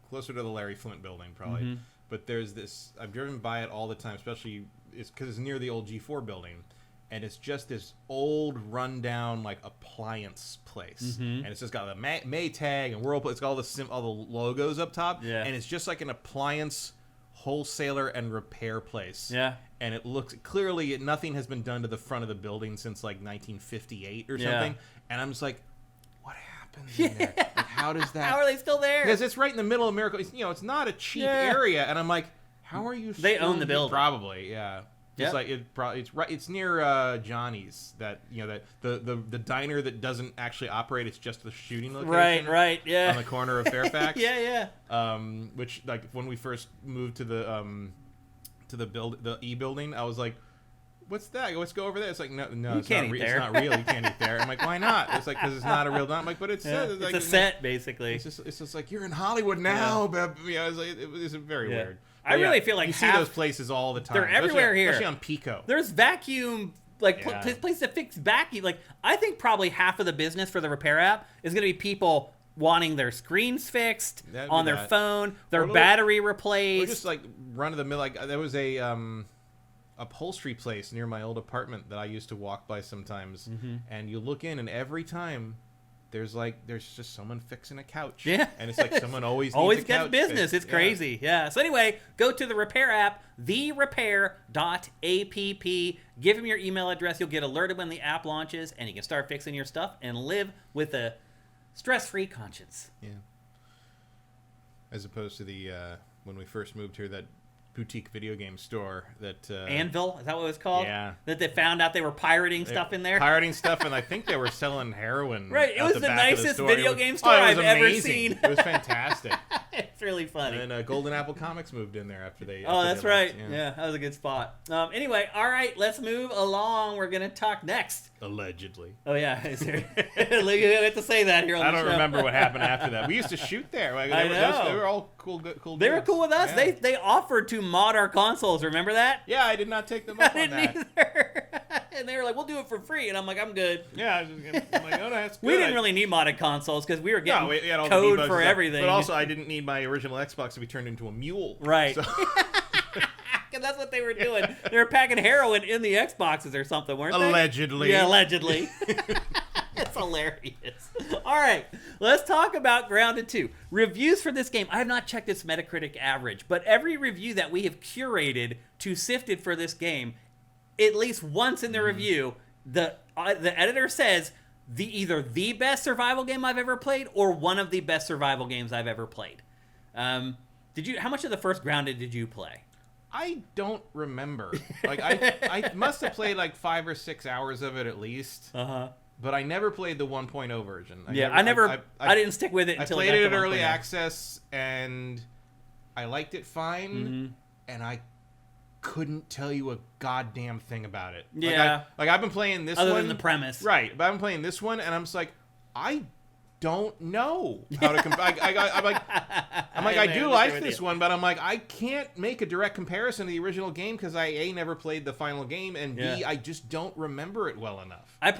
closer to the Larry Flint building probably. Mm-hmm. But there's this. I've driven by it all the time, especially it's because it's near the old G4 building, and it's just this old rundown like appliance place, and it's just got a Maytag and Whirlpool. It's got all the logos up top, and it's just like an appliance wholesaler and repair place. Yeah. And it looks clearly nothing has been done to the front of the building since like 1958 or something. And I'm just like, what happened in there? Like, how does that? How are they still there? Because it's right in the middle of Miracle. It's not a cheap area, and I'm like, how are you? They own the building. Probably, yeah. Just Yep. like it's right. It's near Johnny's. That that the diner that doesn't actually operate. It's just the shooting location. Right, yeah. On the corner of Fairfax. yeah. Which like when we first moved to the E building, I was like, what's that? Let's go over there. It's like, no, it's can't not eat it's there. not real. You can't eat there. I'm like, why not? It's like, because it's not a real diner. I'm like, but it's It's like, a set, basically. It's just like, you're in Hollywood now. But it was very weird. I really feel like you see half- those places all the time. They're everywhere here. Especially on Pico. There's vacuum, like Yeah. places to fix vacuum. Like, I think probably half of the business for the Repair app is going to be people wanting their screens fixed That'd on be their that. phone, their Or little- battery Or replaced. just like run of the mill. Like there was a upholstery place near my old apartment that I used to walk by sometimes, and you look in, and every time there's just someone fixing a couch. Yeah. And it's like someone always needs Always a gets couch business. fixed. It's crazy. Yeah. So anyway, go to the Repair app, therepair.app. Give them your email address. You'll get alerted when the app launches, and you can start fixing your stuff and live with a stress-free conscience. Yeah. As opposed to the when we first moved here, that boutique video game store that Anvil, is that what it was called? Yeah. That they found out they were pirating stuff in there. Pirating stuff, and I think they were selling heroin. Right, it out was the back of nicest store. video It was- game store it was I've ever amazing. seen. It was fantastic. It's really funny. And then Golden Apple Comics moved in there after they. Oh, after that's they right. left, Yeah, that was a good spot. Anyway, all right, let's move along. We're going to talk next. Allegedly. Oh, yeah. Is there... you have to say that here on I the don't show. remember what happened after that. We used to shoot there. Like, I know. They were all cool. They were dudes. cool with us. Yeah. They offered to mod our consoles. Remember that? Yeah, I did not take them I up on didn't that. either. And they were like, we'll do it for free. And I'm like, I'm good. Yeah, I was just I'm like, oh, that's good. We didn't really need modded consoles because we were getting No, we had all the code debugs for and stuff. everything. But also, I didn't need my original Xbox to be turned into a mule. Right. So, And that's what they were doing. They were packing heroin in the Xboxes or something, weren't they? allegedly. Yeah, allegedly. It's hilarious. All right, let's talk about Grounded 2. Reviews for this game. I have not checked its Metacritic average, but every review that we have curated to sifted for this game, at least once in the review, the editor says either the best survival game I've ever played or one of the best survival games I've ever played. How much of the first Grounded did you play? I don't remember. Like I must have played like 5 or 6 hours of it at least. But I never played the 1.0 version. I didn't stick with it until I played it at to early access, and I liked it fine, and I couldn't tell you a goddamn thing about it. Yeah. Like I've been playing this Other one. than the premise. Right. But I've been playing this one, and I'm just like, I don't know how to compare. I do like this one, but I'm like, I can't make a direct comparison to the original game because I A, never played the final game, and B, I just don't remember it well enough. I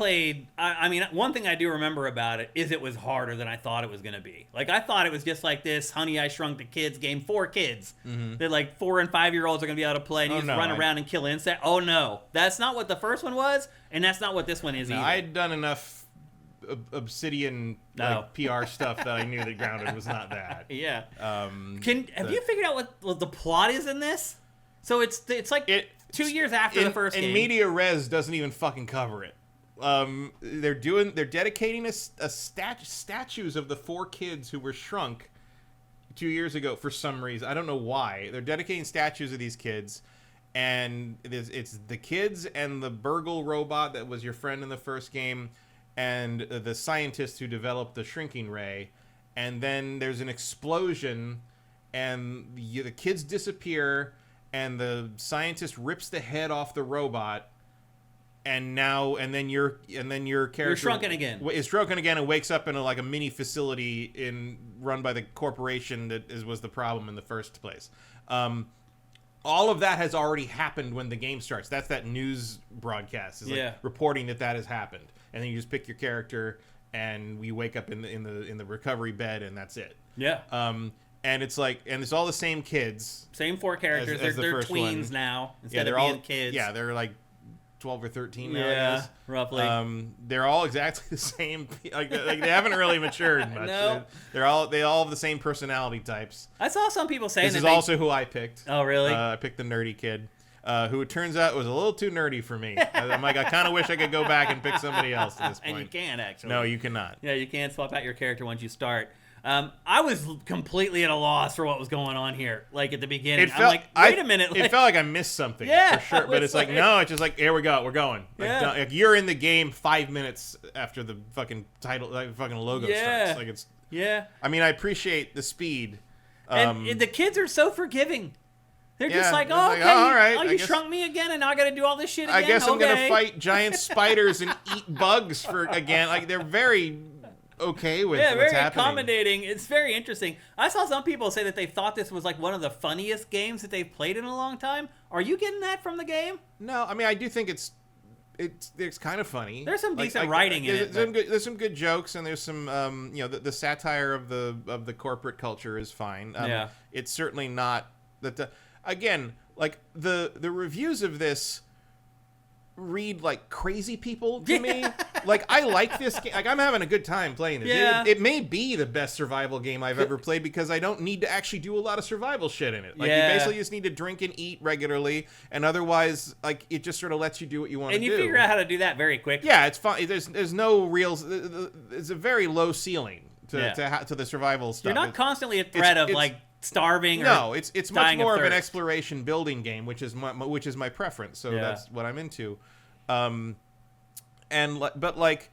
mean, one thing I do remember about it is it was harder than I thought it was going to be. Like, I thought it was just like this Honey, I Shrunk the Kids game for kids. That like 4 and 5 year olds are going to be able to play and you just run around and kill insects. Oh no, that's not what the first one was, and that's not what this one is either. I had done enough Obsidian PR stuff that I knew that Grounded was not that. Yeah. Have you figured out what the plot is in this? So it's like 2 years after the first game. And Media Res doesn't even fucking cover it. They're dedicating statues of the 4 kids who were shrunk 2 years ago for some reason. I don't know why. They're dedicating statues of these kids, and it's the kids and the Burgle robot that was your friend in the first game, and the scientist who developed the shrinking ray, and then there's an explosion, and the kids disappear, and the scientist rips the head off the robot, and then your character You're shrunken again. Is shrunken again and wakes up in a mini facility run by the corporation that was the problem in the first place. All of that has already happened when the game starts. That's that news broadcast reporting that has happened. And then you just pick your character, and we wake up in the recovery bed, and that's it. Yeah. And it's all the same kids, same 4 characters. As they're first tweens one. now instead they're of being all kids. Yeah, they're like 12 or 13 now. Yeah, I guess. roughly. They're all exactly the same. Like they haven't really matured much. No. They all have the same personality types. I saw some people saying this is also who I picked. Oh, really? I picked the nerdy kid. Who it turns out was a little too nerdy for me. I'm like, I kind of wish I could go back and pick somebody else at this point. And you can, actually. No, you cannot. Yeah, you can swap out your character once you start. I was completely at a loss for what was going on here. Like, at the beginning. I'm like, wait a minute. It felt like I missed something, yeah, for sure. But it's like, no, it's just like, here we go. We're going. Like, you're in the game 5 minutes after the fucking title, fucking logo starts. Like, it's... Yeah. I mean, I appreciate the speed. And the kids are so forgiving. They're just like, all right. You shrunk me again, and now I got to do all this shit again? I guess I'm going to fight giant spiders and eat bugs again. Like, they're very okay with what's very happening. Accommodating. It's very interesting. I saw some people say that they thought this was like one of the funniest games that they've played in a long time. Are you getting that from the game? No, I mean, I do think it's kind of funny. There's some decent writing in it. There's some good jokes, and there's some the satire of the corporate culture is fine. It's certainly not that. Again, like the reviews of this read like crazy people to me. Like, I like this game. Like, I'm having a good time playing this. Yeah. It may be the best survival game I've ever played because I don't need to actually do a lot of survival shit in it. Like, you basically just need to drink and eat regularly, and otherwise, like, it just sort of lets you do what you want to do. And you figure out how to do that very quickly. Yeah, it's fun. There's no real... It's a very low ceiling to the survival stuff. You're not constantly at threat of, like, starving or no, it's much more of an thirst. exploration building game, which is my preference. So that's what I'm into. But like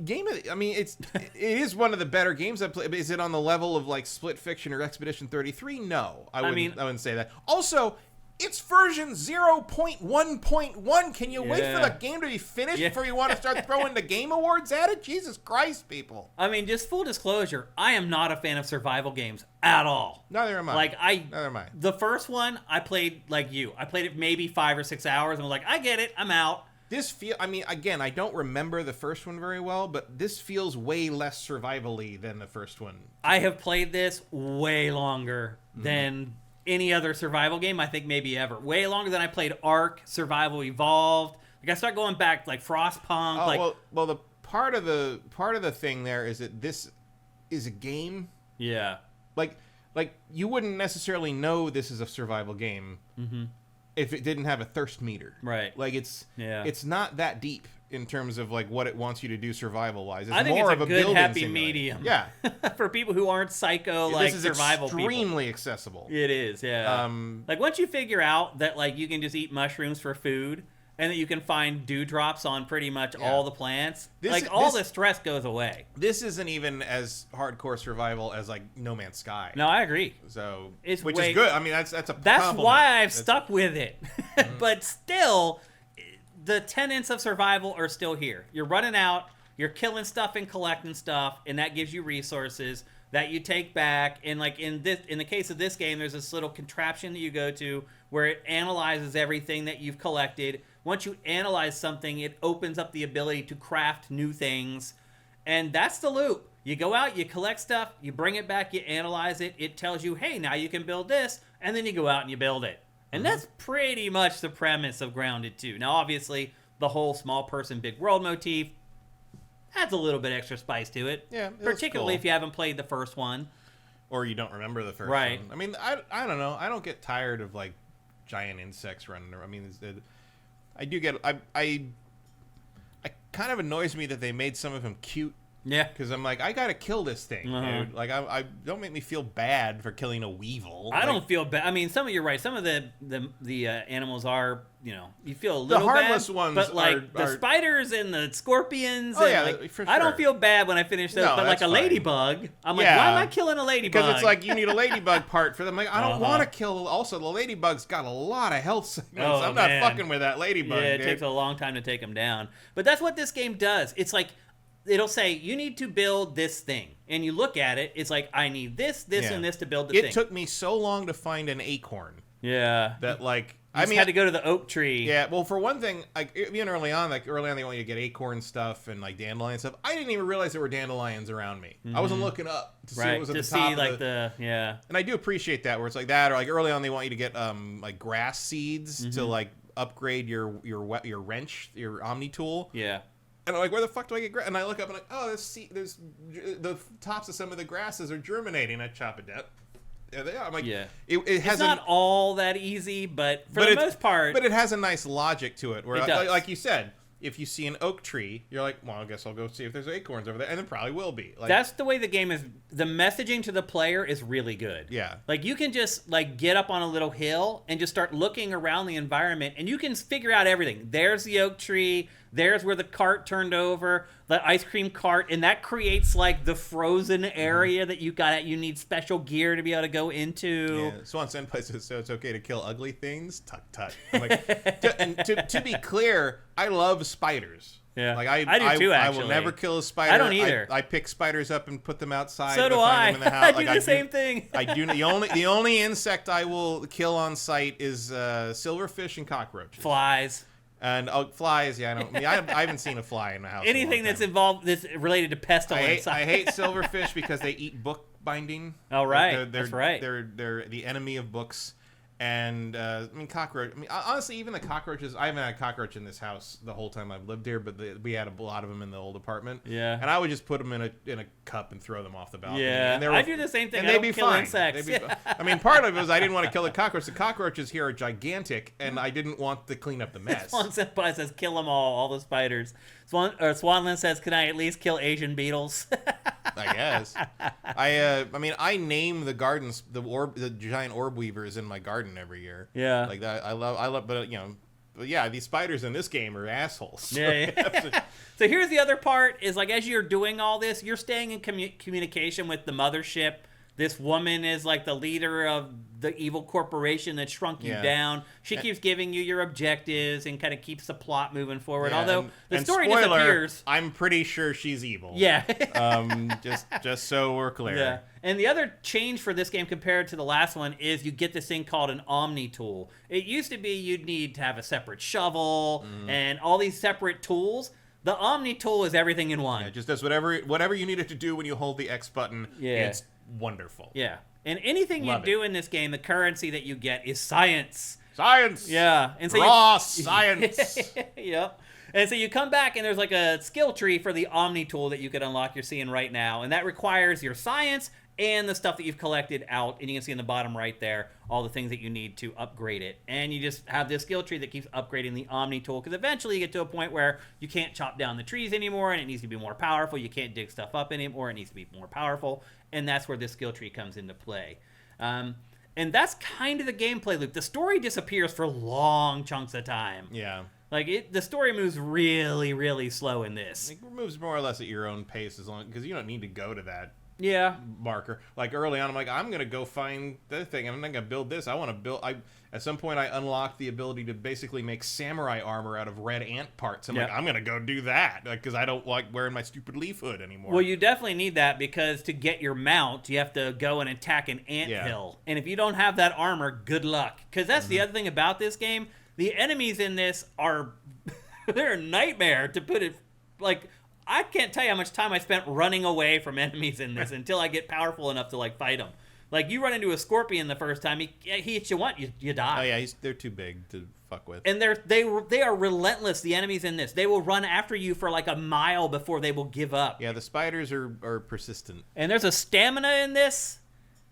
game, I mean, it is one of the better games I've played. Is it on the level of like Split Fiction or Expedition 33? No, I wouldn't say that. Also, it's version 0.1.1. Can you wait for the game to be finished before you want to start throwing the Game Awards at it? Jesus Christ, people. I mean, just full disclosure, I am not a fan of survival games at all. Neither am I. Neither am I. The first one, I played like you. I played it maybe 5 or 6 hours and was like, I get it, I'm out. I mean, again, I don't remember the first one very well, but this feels way less survival-y than the first one. I have played this way longer than any other survival game, I think maybe ever. Way longer than I played Ark, Survival Evolved. Like, I start going back, like Frostpunk. Well, the part of the thing there is that this is a game. Yeah. Like you wouldn't necessarily know this is a survival game if it didn't have a thirst meter. Right. Like, it's not that deep in terms of like what it wants you to do survival wise. I think more it's a of good building happy simulator. medium. Yeah, For people who aren't psycho like this is survival people. extremely accessible. It is, yeah. Like once you figure out that like you can just eat mushrooms for food and that you can find dewdrops on pretty much all the plants, all the stress goes away. This isn't even as hardcore survival as like No Man's Sky. No, I agree. So It's which way- is good. I mean, that's a That's compliment. why I've stuck with it. But still, the tenets of survival are still here. You're running out, you're killing stuff and collecting stuff, and that gives you resources that you take back. And like in the case of this game, there's this little contraption that you go to where it analyzes everything that you've collected. Once you analyze something, it opens up the ability to craft new things. And that's the loop. You go out, you collect stuff, you bring it back, you analyze it. It tells you, hey, now you can build this. And then you go out and you build it. And that's pretty much the premise of Grounded 2. Now, obviously, the whole small person, big world motif adds a little bit extra spice to it. Yeah, it was particularly cool. if you haven't played the first one. Or you don't remember the first Right. one. I mean, I don't know. I don't get tired of like giant insects running around. I mean, I do get. I kind of annoys me that they made some of them cute. Yeah. Because I'm like, I gotta kill this thing, dude. Like, I don't make me feel bad for killing a weevil. I Like, don't feel bad. I mean, you're right. Some of the animals are, you feel a The little harmless bad. ones but like the are- spiders and the scorpions. Oh, and yeah, like, for I don't sure. feel bad when I finish those. No, but like that's a fine. ladybug, I'm like, Yeah. why am I killing a ladybug? Because it's like you need a ladybug part for them. Like, I don't want to kill. Also, the ladybug's got a lot of health segments. Oh, I'm not man. fucking with that ladybug. Yeah, it dude. takes a long time to take them down. But that's what this game does. It's like, it'll say, you need to build this thing. And you look at it, it's like, I need this, Yeah. and this to build the thing. It took me so long to find an acorn Yeah. that, like, I had to go to the oak tree. Yeah, well, for one thing, like even early on, they want you to get acorn stuff and like dandelion stuff. I didn't even realize there were dandelions around me. I wasn't looking up to see what was at the top. And I do appreciate that, where it's like that, or like early on, they want you to get like grass seeds to like upgrade your wrench, your Omni tool. Yeah. And I'm like, where the fuck do I get grass? And I look up and like, oh, there's the tops of some of the grasses are germinating. I chop it down. There they are. I'm like, Yeah. It has It's not all that easy, but for the most part. But it has a nice logic to it. Where, It does. like you said, if you see an oak tree, you're like, well, I guess I'll go see if there's acorns over there, and there probably will be. Like, that's the way the game is. The messaging to the player is really good. Yeah. Like, you can just, like, get up on a little hill and just start looking around the environment, and you can figure out everything. There's the oak tree. There's where the cart turned over, the ice cream cart, and that creates, like, the frozen area that you need special gear to be able to go into. Yeah. Swan Senpai says, so it's okay to kill ugly things? Tut tut. I'm like, to be clear, I love spiders. Yeah. Like I do too, I actually. will never kill a spider. I don't either. I pick spiders up and put them outside. So if do find I. them in the house. I Like, do the same thing. I do. The only insect I will kill on sight is silverfish and cockroaches. Flies. And flies, yeah. I haven't seen a fly in my house. Anything that's involved, that's related to pestilence. I hate silverfish because they eat book binding. Oh, right. They're, That's right. They're the enemy of books. And cockroach. I mean, honestly, even the cockroaches. I haven't had a cockroach in this house the whole time I've lived here, but we had a lot of them in the old apartment. Yeah. And I would just put them in a cup and throw them off the balcony. Yeah. And I do the same thing. And I they'd don't be kill fine. insects. I mean, part of it was I didn't want to kill the cockroach. The cockroaches here are gigantic, and I didn't want to clean up the mess. Swan Senpai says, kill them all the spiders. Swanland says, can I at least kill Asian beetles? I guess. I name the gardens the giant orb weavers in my garden every year. Yeah. Like that. I love, but yeah, these spiders in this game are assholes. Yeah. So here's the other part is like, as you're doing all this, you're staying in communication with the mothership. This woman is like the leader of the evil corporation that shrunk you down. She keeps giving you your objectives and kind of keeps the plot moving forward. Yeah, Although the story spoiler, disappears. I'm pretty sure she's evil. Yeah. just so we're clear. Yeah. And the other change for this game compared to the last one is you get this thing called an Omni tool. It used to be you'd need to have a separate shovel and all these separate tools. The Omni tool is everything in one. It just does whatever you need it to do when you hold the X button. Yeah. It's wonderful. Yeah. And anything Love you do in this game, the currency that you get is science. Science. Yeah. And so raw science. Yep. And so you come back and there's like a skill tree for the Omni tool that you could unlock. You're seeing right now. And that requires your science and the stuff that you've collected out. And you can see in the bottom right there all the things that you need to upgrade it. And you just have this skill tree that keeps upgrading the Omni tool, because eventually you get to a point where you can't chop down the trees anymore and it needs to be more powerful. You can't dig stuff up anymore. It needs to be more powerful. And that's where this skill tree comes into play. And that's kind of the gameplay loop. The story disappears for long chunks of time. Yeah. Like, the story moves really, really slow in this. It moves more or less at your own pace, as long because you don't need to go to that marker. Like, early on, I'm like, I'm gonna go find the thing. I'm not gonna build this. I want to build. At some point, I unlocked the ability to basically make samurai armor out of red ant parts. I'm like, I'm gonna go do that, because I don't like wearing my stupid leaf hood anymore. Well, you definitely need that, because to get your mount, you have to go and attack an ant hill. And if you don't have that armor, good luck. Because that's the other thing about this game. The enemies in this are they're a nightmare, to put it. Like, I can't tell you how much time I spent running away from enemies in this until I get powerful enough to, like, fight them. Like, you run into a scorpion the first time, he hits you once, you die. Oh yeah, they're too big to fuck with. And they are relentless, the enemies in this. They will run after you for like a mile before they will give up. Yeah, the spiders are persistent. And there's a stamina in this,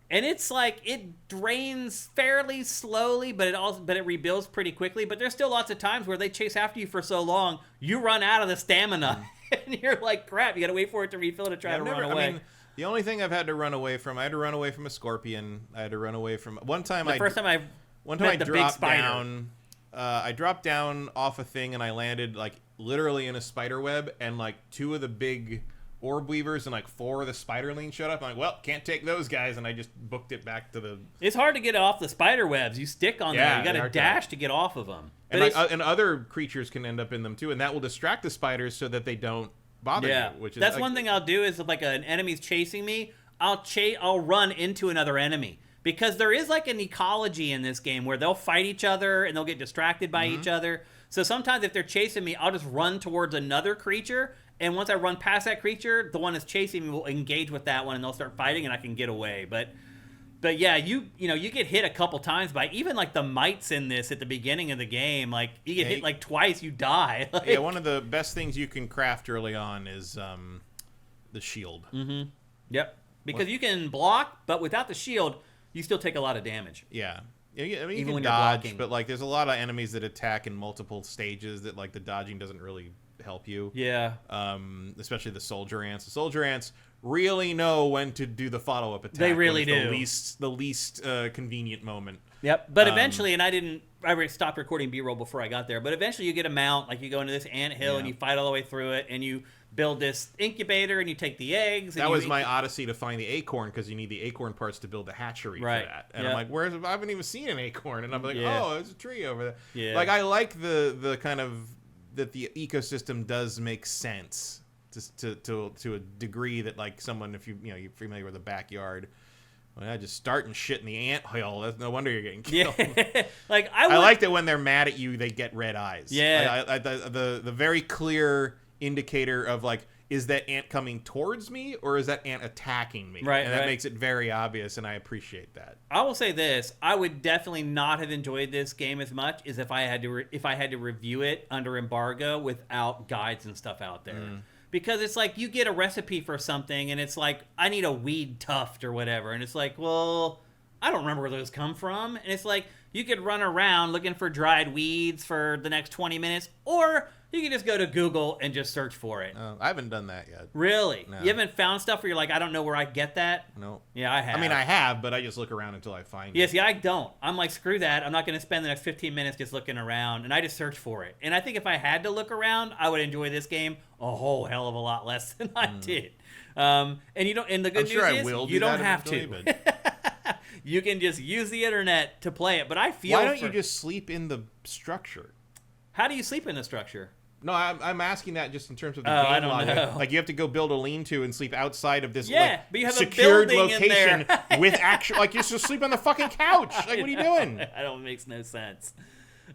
and it's like it drains fairly slowly, but it rebuilds pretty quickly. But there's still lots of times where they chase after you for so long, you run out of the stamina, and you're like, crap, you got to wait for it to refill to try to run away. I mean, the only thing I've had to run away from, I had to run away from a scorpion. I had to run away from the first time I dropped down. I dropped down off a thing and I landed like literally in a spider web, and like 2 of the big orb weavers and like 4 of the spiderlings showed up. I'm like, well, can't take those guys, and I just booked it back to the. It's hard to get off the spider webs. You stick on there. You got to dash to get off of them. And other creatures can end up in them too, and that will distract the spiders so that they don't bother you. Which is that's one thing I'll do is if like an enemy's chasing me, I'll run into another enemy. Because there is like an ecology in this game where they'll fight each other and they'll get distracted by each other. So sometimes if they're chasing me, I'll just run towards another creature. And once I run past that creature, the one that's chasing me will engage with that one and they'll start fighting and I can get away. But yeah, you get hit a couple times by even like the mites in this at the beginning of the game. Like you get hit like twice, you die. Like, yeah, one of the best things you can craft early on is the shield. Mm-hmm. Yep. Because you can block, but without the shield, you still take a lot of damage. Yeah. I mean, you Even can when dodge, you're blocking. but like there's a lot of enemies that attack in multiple stages that like the dodging doesn't really help you. Yeah. Especially the soldier ants. The soldier ants really know when to do the follow-up attack. They really do. The least convenient moment. Yep. But eventually, and I stopped recording B-roll before I got there, but eventually you get a mount, like you go into this ant hill and you fight all the way through it, and you build this incubator and you take the eggs. And that was my odyssey to find the acorn, because you need the acorn parts to build the hatchery for that. And I'm like, I haven't even seen an acorn. And I'm like, oh, there's a tree over there. Yeah. Like, I like the kind of that the ecosystem does make sense to a degree that like someone, if you're familiar with the backyard. Well, just starting shit in the ant hill. That's no wonder you're getting killed. Yeah. Like I like that when they're mad at you, they get red eyes. Yeah. The very clear indicator of like, is that ant coming towards me or is that ant attacking me? Right. And that makes it very obvious, and I appreciate that. I will say this: I would definitely not have enjoyed this game as much as if I had to review it under embargo without guides and stuff out there. Because it's like you get a recipe for something and it's like, I need a weed tuft or whatever. And it's like, well, I don't remember where those come from. And it's like, you could run around looking for dried weeds for the next 20 minutes. Or you can just go to Google and just search for it. I haven't done that yet. Really? No. You haven't found stuff where you're like, I don't know where I get that? No. Yeah, I have. I mean, I have, but I just look around until I find it. Yeah, see, I don't. I'm like, screw that. I'm not going to spend the next 15 minutes just looking around. And I just search for it. And I think if I had to look around, I would enjoy this game a whole hell of a lot less than I did. And you don't. And the good news is, you don't have to. You can just use the internet to play it. But I feel. Why don't you just sleep in the structure? How do you sleep in the structure? No, I'm asking that just in terms of the game I don't logic. know. Like, you have to go build a lean-to and sleep outsght of this but you have secured a building location in there. with actual, like, you're just sleep on the fucking couch. Like, what are you doing? I don't, it makes no sense.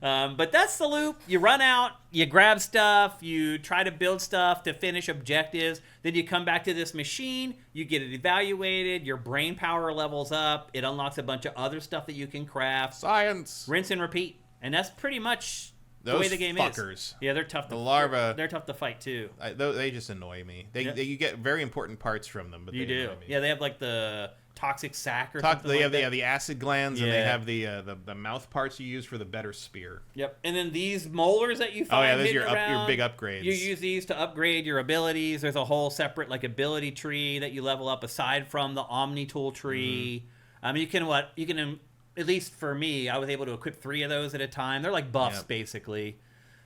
But that's the loop. You run out, you grab stuff, you try to build stuff to finish objectives, then you come back to this machine, you get it evaluated, your brain power levels up, it unlocks a bunch of other stuff that you can craft. Science. Rinse and repeat. And that's pretty much the way the game fuckers. is. Yeah, they're tough. The larvae. They're tough to fight too. They just annoy me. You get very important parts from them, but you do. Annoy me. Yeah, they have like the toxic sac or something They like have that. the acid glands, and they have the mouth parts you use for the better spear. Yep. And then these molars that you find those are hidden your big upgrades. You use these to upgrade your abilities. There's a whole separate like ability tree that you level up aside from the Omni tool tree. You can at least for me, I was able to equip 3 of those at a time. They're like buffs basically.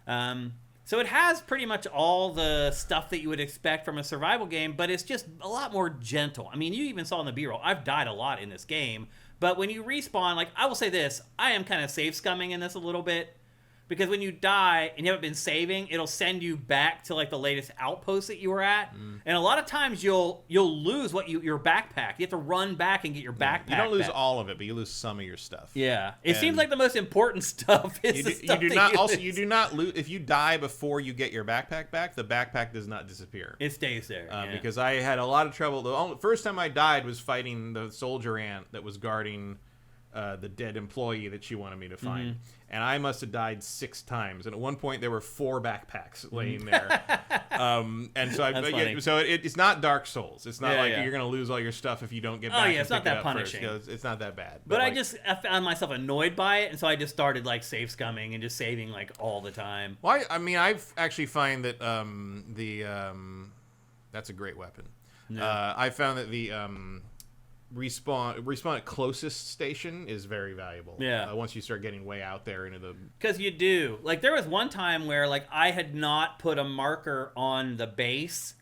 So it has pretty much all the stuff that you would expect from a survival game, but it's just a lot more gentle. I mean, you even saw in the B-roll, I've died a lot in this game, but when you respawn, like, I will say this, I am kind of save scumming in this a little bit, because when you die and you haven't been saving, it'll send you back to like the latest outpost that you were at, and a lot of times you'll lose your backpack. You have to run back and get your backpack. You don't lose back. all of it, but you lose some of your stuff. Yeah, it seems like the most important stuff is the stuff you do not lose if you die before you get your backpack back. The backpack does not disappear. It stays there. Because I had a lot of trouble. The first time I died was fighting the soldier ant that was guarding the dead employee that she wanted me to find. And I must have died 6 times. And at one point, there were 4 backpacks laying there. And so it's not Dark Souls. It's not you're going to lose all your stuff if you don't get back. Oh, yeah, it's not that punishing. It's not that bad. But I found myself annoyed by it. And so I just started like save scumming and just saving like all the time. Well, I've actually find that that's a great weapon. No. I found that the respawn at closest station is very valuable. Yeah. Once you start getting way out there into the... Because you do. Like, there was one time where, like, I had not put a marker on the base,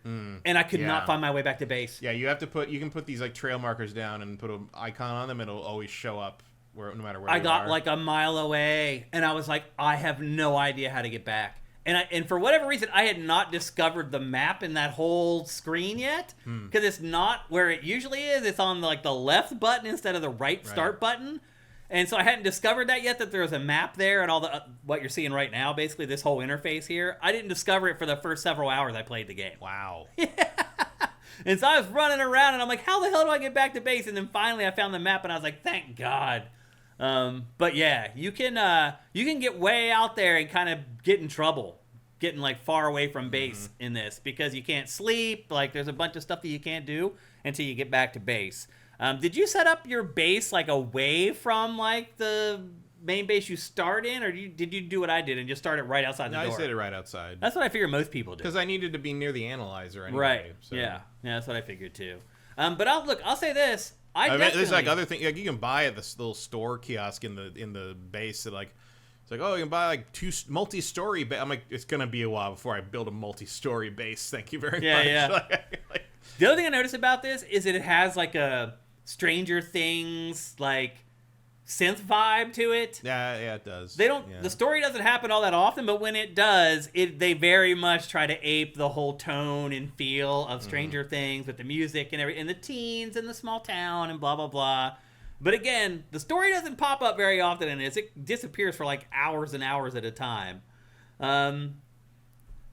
and I could not find my way back to base. Yeah, you can put these, like, trail markers down and put an icon on them, and it'll always show up no matter where you are. I got, like, a mile away, and I was like, I have no idea how to get back. And for whatever reason, I had not discovered the map in that whole screen yet, because it's not where it usually is. It's on like the left button instead of the right start button, and so I hadn't discovered that yet, that there was a map there and all the what you're seeing right now, basically this whole interface here. I didn't discover it for the first several hours I played the game. Wow. And so I was running around, and I'm like, how the hell do I get back to base? And then finally I found the map, and I was like, thank God. But yeah, you can get way out there and kind of get in trouble, getting like far away from base in this, because you can't sleep. Like, there's a bunch of stuff that you can't do until you get back to base. Did you set up your base like away from like the main base you start in, or did you do what I did and just start it right outside the door? I set it right outside. That's what I figure most people do. Because I needed to be near the analyzer anyway. Right. So. Yeah, that's what I figured too. But I'll say this. There's like other things like you can buy at this little store kiosk in the base that like it's like, oh, you can buy like 2 multi-story. I'm like, it's gonna be a while before I build a multi-story base. Thank you very much. Yeah. The other thing I noticed about this is that it has like a Stranger Things like synth vibe to it. Yeah, it does. The story doesn't happen all that often, but when it does, they very much try to ape the whole tone and feel of Stranger Things with the music and everything, and the teens and the small town and blah blah blah. But again, the story doesn't pop up very often in this. It disappears for like hours and hours at a time.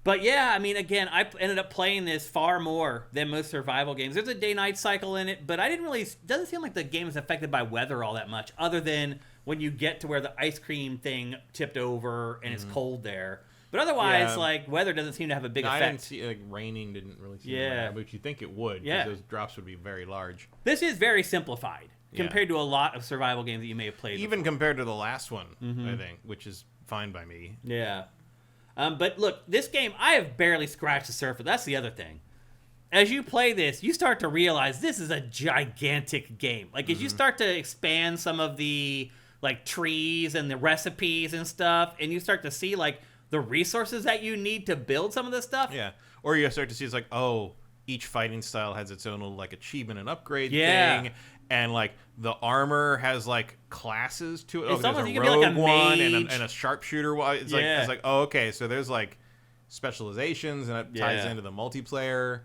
But yeah, I mean, again, I ended up playing this far more than most survival games. There's a day-night cycle in it, but doesn't seem like the game is affected by weather all that much, other than when you get to where the ice cream thing tipped over and it's cold there. But otherwise, like, weather doesn't seem to have a big effect. I didn't see, like, raining didn't really seem to matter, but you think it would, because those drops would be very large. This is very simplified compared to a lot of survival games that you may have played even before. Compared to the last one, I think, which is fine by me. Yeah. But look, this game, I have barely scratched the surface. That's the other thing. As you play this, you start to realize this is a gigantic game. Like, as you start to expand some of the, like, trees and the recipes and stuff, and you start to see, like, the resources that you need to build some of this stuff. Yeah. Or you start to see it's like, oh, each fighting style has its own little, like, achievement and upgrade thing. And, like, the armor has, like, classes to it. It's there's almost, a rogue one and a sharpshooter one. It's like, oh, okay, so there's, like, specializations, and it ties into the multiplayer.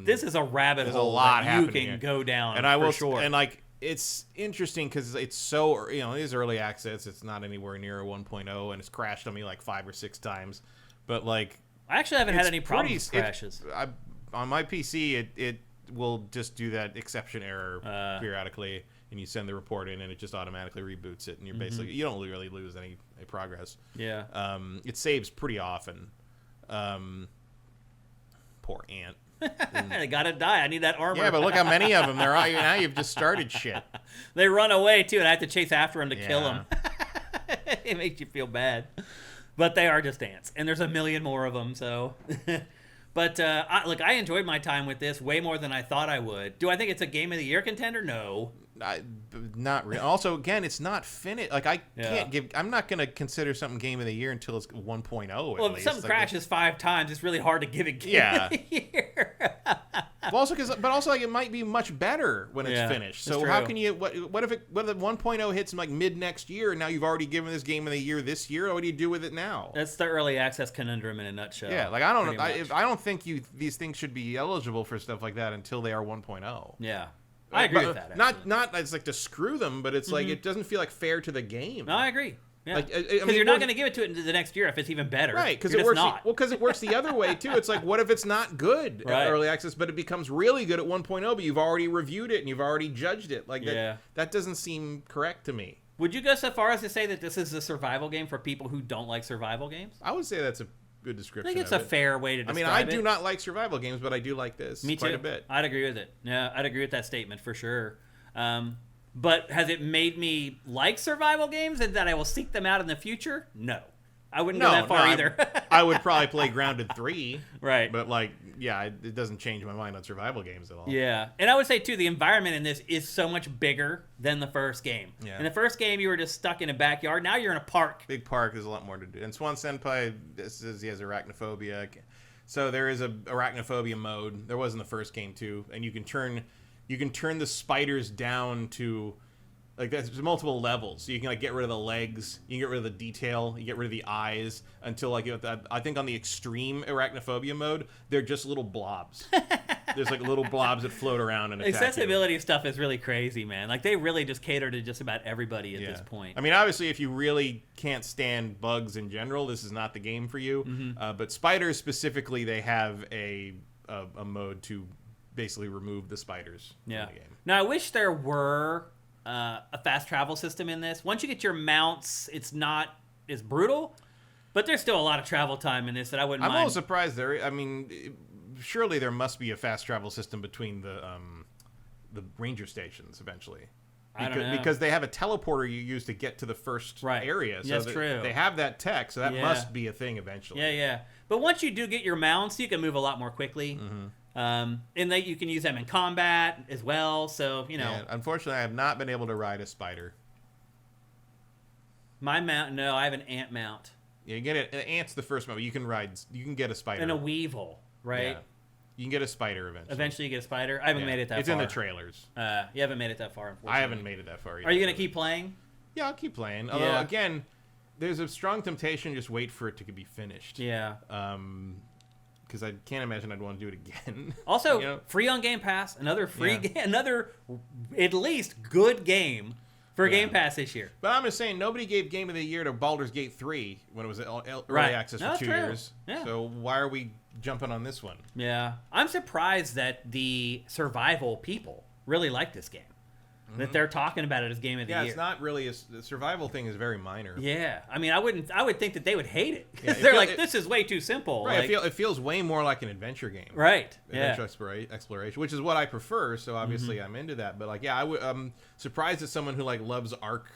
This is a rabbit hole. There's a lot that you happening can go down, and I will, for sure. And, like, it's interesting because it's so, it is early access. It's not anywhere near a 1.0, and it's crashed on me, like, 5 or 6 times. But, like... I actually haven't had any problems with crashes. On my PC, will just do that exception error periodically, and you send the report in, and it just automatically reboots it, and you're basically you don't really lose any progress. Yeah. It saves pretty often. Poor ant. They gotta die. I need that armor. Yeah, but look how many of them there are. Now you've just started shit. They run away too, and I have to chase after them to kill them. It makes you feel bad, but they are just ants, and there's a million more of them. So, but I enjoyed my time with this way more than I thought I would. Do I think it's a Game of the Year contender? No. Not really. Also, again, it's not finished. Like I'm not gonna consider something Game of the Year until it's 1.0. Well, if something crashes 5 times, it's really hard to give it Game of the Year. Well, but also like it might be much better when it's finished. So how can you? What if the 1.0 hits like mid next year, and now you've already given this Game of the Year this year? What do you do with it now? That's the early access conundrum in a nutshell. Yeah, like I don't know. I don't think these things should be eligible for stuff like that until they are 1.0. Yeah. I agree with that. Not it's like to screw them, but it's like it doesn't feel like fair to the game. No, I agree. Yeah, like, because you're not going to give it to it into the next year if it's even better, right? Because it works. Well, because it works the other way too. It's like, what if it's not good at early access, but it becomes really good at 1.0? But you've already reviewed it and you've already judged it. Like that doesn't seem correct to me. Would you go so far as to say that this is a survival game for people who don't like survival games? I would say that's a good description. I think it's a fair way to describe it. I do not like survival games, but I do like this. Me too. Quite a bit. I'd agree with it. Yeah, I'd agree with that statement for sure. But has it made me like survival games and that I will seek them out in the future? No. I wouldn't go that far either. I would probably play Grounded 3. Right. But it doesn't change my mind on survival games at all. Yeah. And I would say, too, the environment in this is so much bigger than the first game. Yeah. In the first game, you were just stuck in a backyard. Now you're in a park. Big park. There's a lot more to do. And Swan Senpai says he has arachnophobia. So there is a arachnophobia mode. There was in the first game, too. And you can turn the spiders down to... Like there's multiple levels. So you can get rid of the legs, you can get rid of the detail, you get rid of the eyes until I think on the extreme arachnophobia mode, they're just little blobs. There's little blobs that float around and attack accessibility stuff is really crazy, man. Like they really just cater to just about everybody at this point. I mean, obviously, if you really can't stand bugs in general, this is not the game for you. Mm-hmm. But spiders specifically, they have a mode to basically remove the spiders from the game. Now I wish there were a fast travel system in this. Once you get your mounts, it's not as brutal, but there's still a lot of travel time in this that I wouldn't mind. I'm a little surprised there. I mean, surely there must be a fast travel system between the ranger stations eventually. I don't know. Because they have a teleporter you use to get to the first area. So that's true. They have that tech, so that must be a thing eventually. Yeah. But once you do get your mounts, you can move a lot more quickly. Mm-hmm. And that you can use them in combat as well. So, Yeah, unfortunately, I have not been able to ride a spider. My mount, no, I have an ant mount. Yeah, you get it. Ant's the first mount. You can get a spider. And a weevil, right? Yeah. You can get a spider eventually. Eventually you get a spider? I haven't made it that far. It's in the trailers. You haven't made it that far, unfortunately. I haven't made it that far either. Are you going to keep playing? Yeah, I'll keep playing. Although, again, there's a strong temptation to just wait for it to be finished. Yeah. Because I can't imagine I'd want to do it again. Also, free on Game Pass. Another free game. Another, at least, good game for Game Pass this year. But I'm just saying, nobody gave Game of the Year to Baldur's Gate 3 when it was early access for 2 years. Yeah. So why are we jumping on this one? Yeah. I'm surprised that the survival people really like this game. That they're talking about it as Game of the Year. Yeah, it's not really the survival thing is very minor. Yeah, I mean, I would think that they would hate it because they're like, this is way too simple. Right, it feels way more like an adventure game. Right. Adventure exploration, which is what I prefer. So obviously, I'm into that. But I'm surprised that someone who loves Ark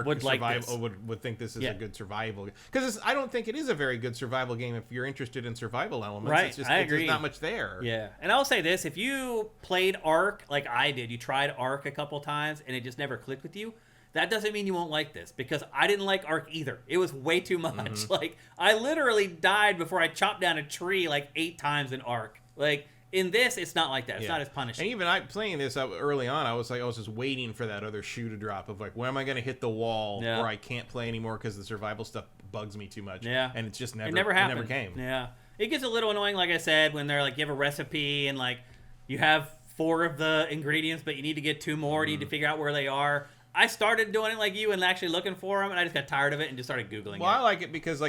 would survival would think this is a good survival, because I don't think it is a very good survival game if you're interested in survival elements. Right, I agree. There's not much there. Yeah, and I'll say this: if you played Ark like I did, you tried Ark a couple times and it just never clicked with you, that doesn't mean you won't like this, because I didn't like Ark either. It was way too much. I literally died before I chopped down a tree 8 times in Ark. In this, it's not like that. It's not as punishing. And even playing this early on, I was just waiting for that other shoe to drop of when am I going to hit the wall where I can't play anymore because the survival stuff bugs me too much. Yeah. And it's just never happened. It never came. Yeah. It gets a little annoying, like I said, when they're you have a recipe and you have 4 of the ingredients, but you need to get 2 more. You need to figure out where they are. I started doing it like you and actually looking for them, and I just got tired of it and just started Googling it. Well, I like it because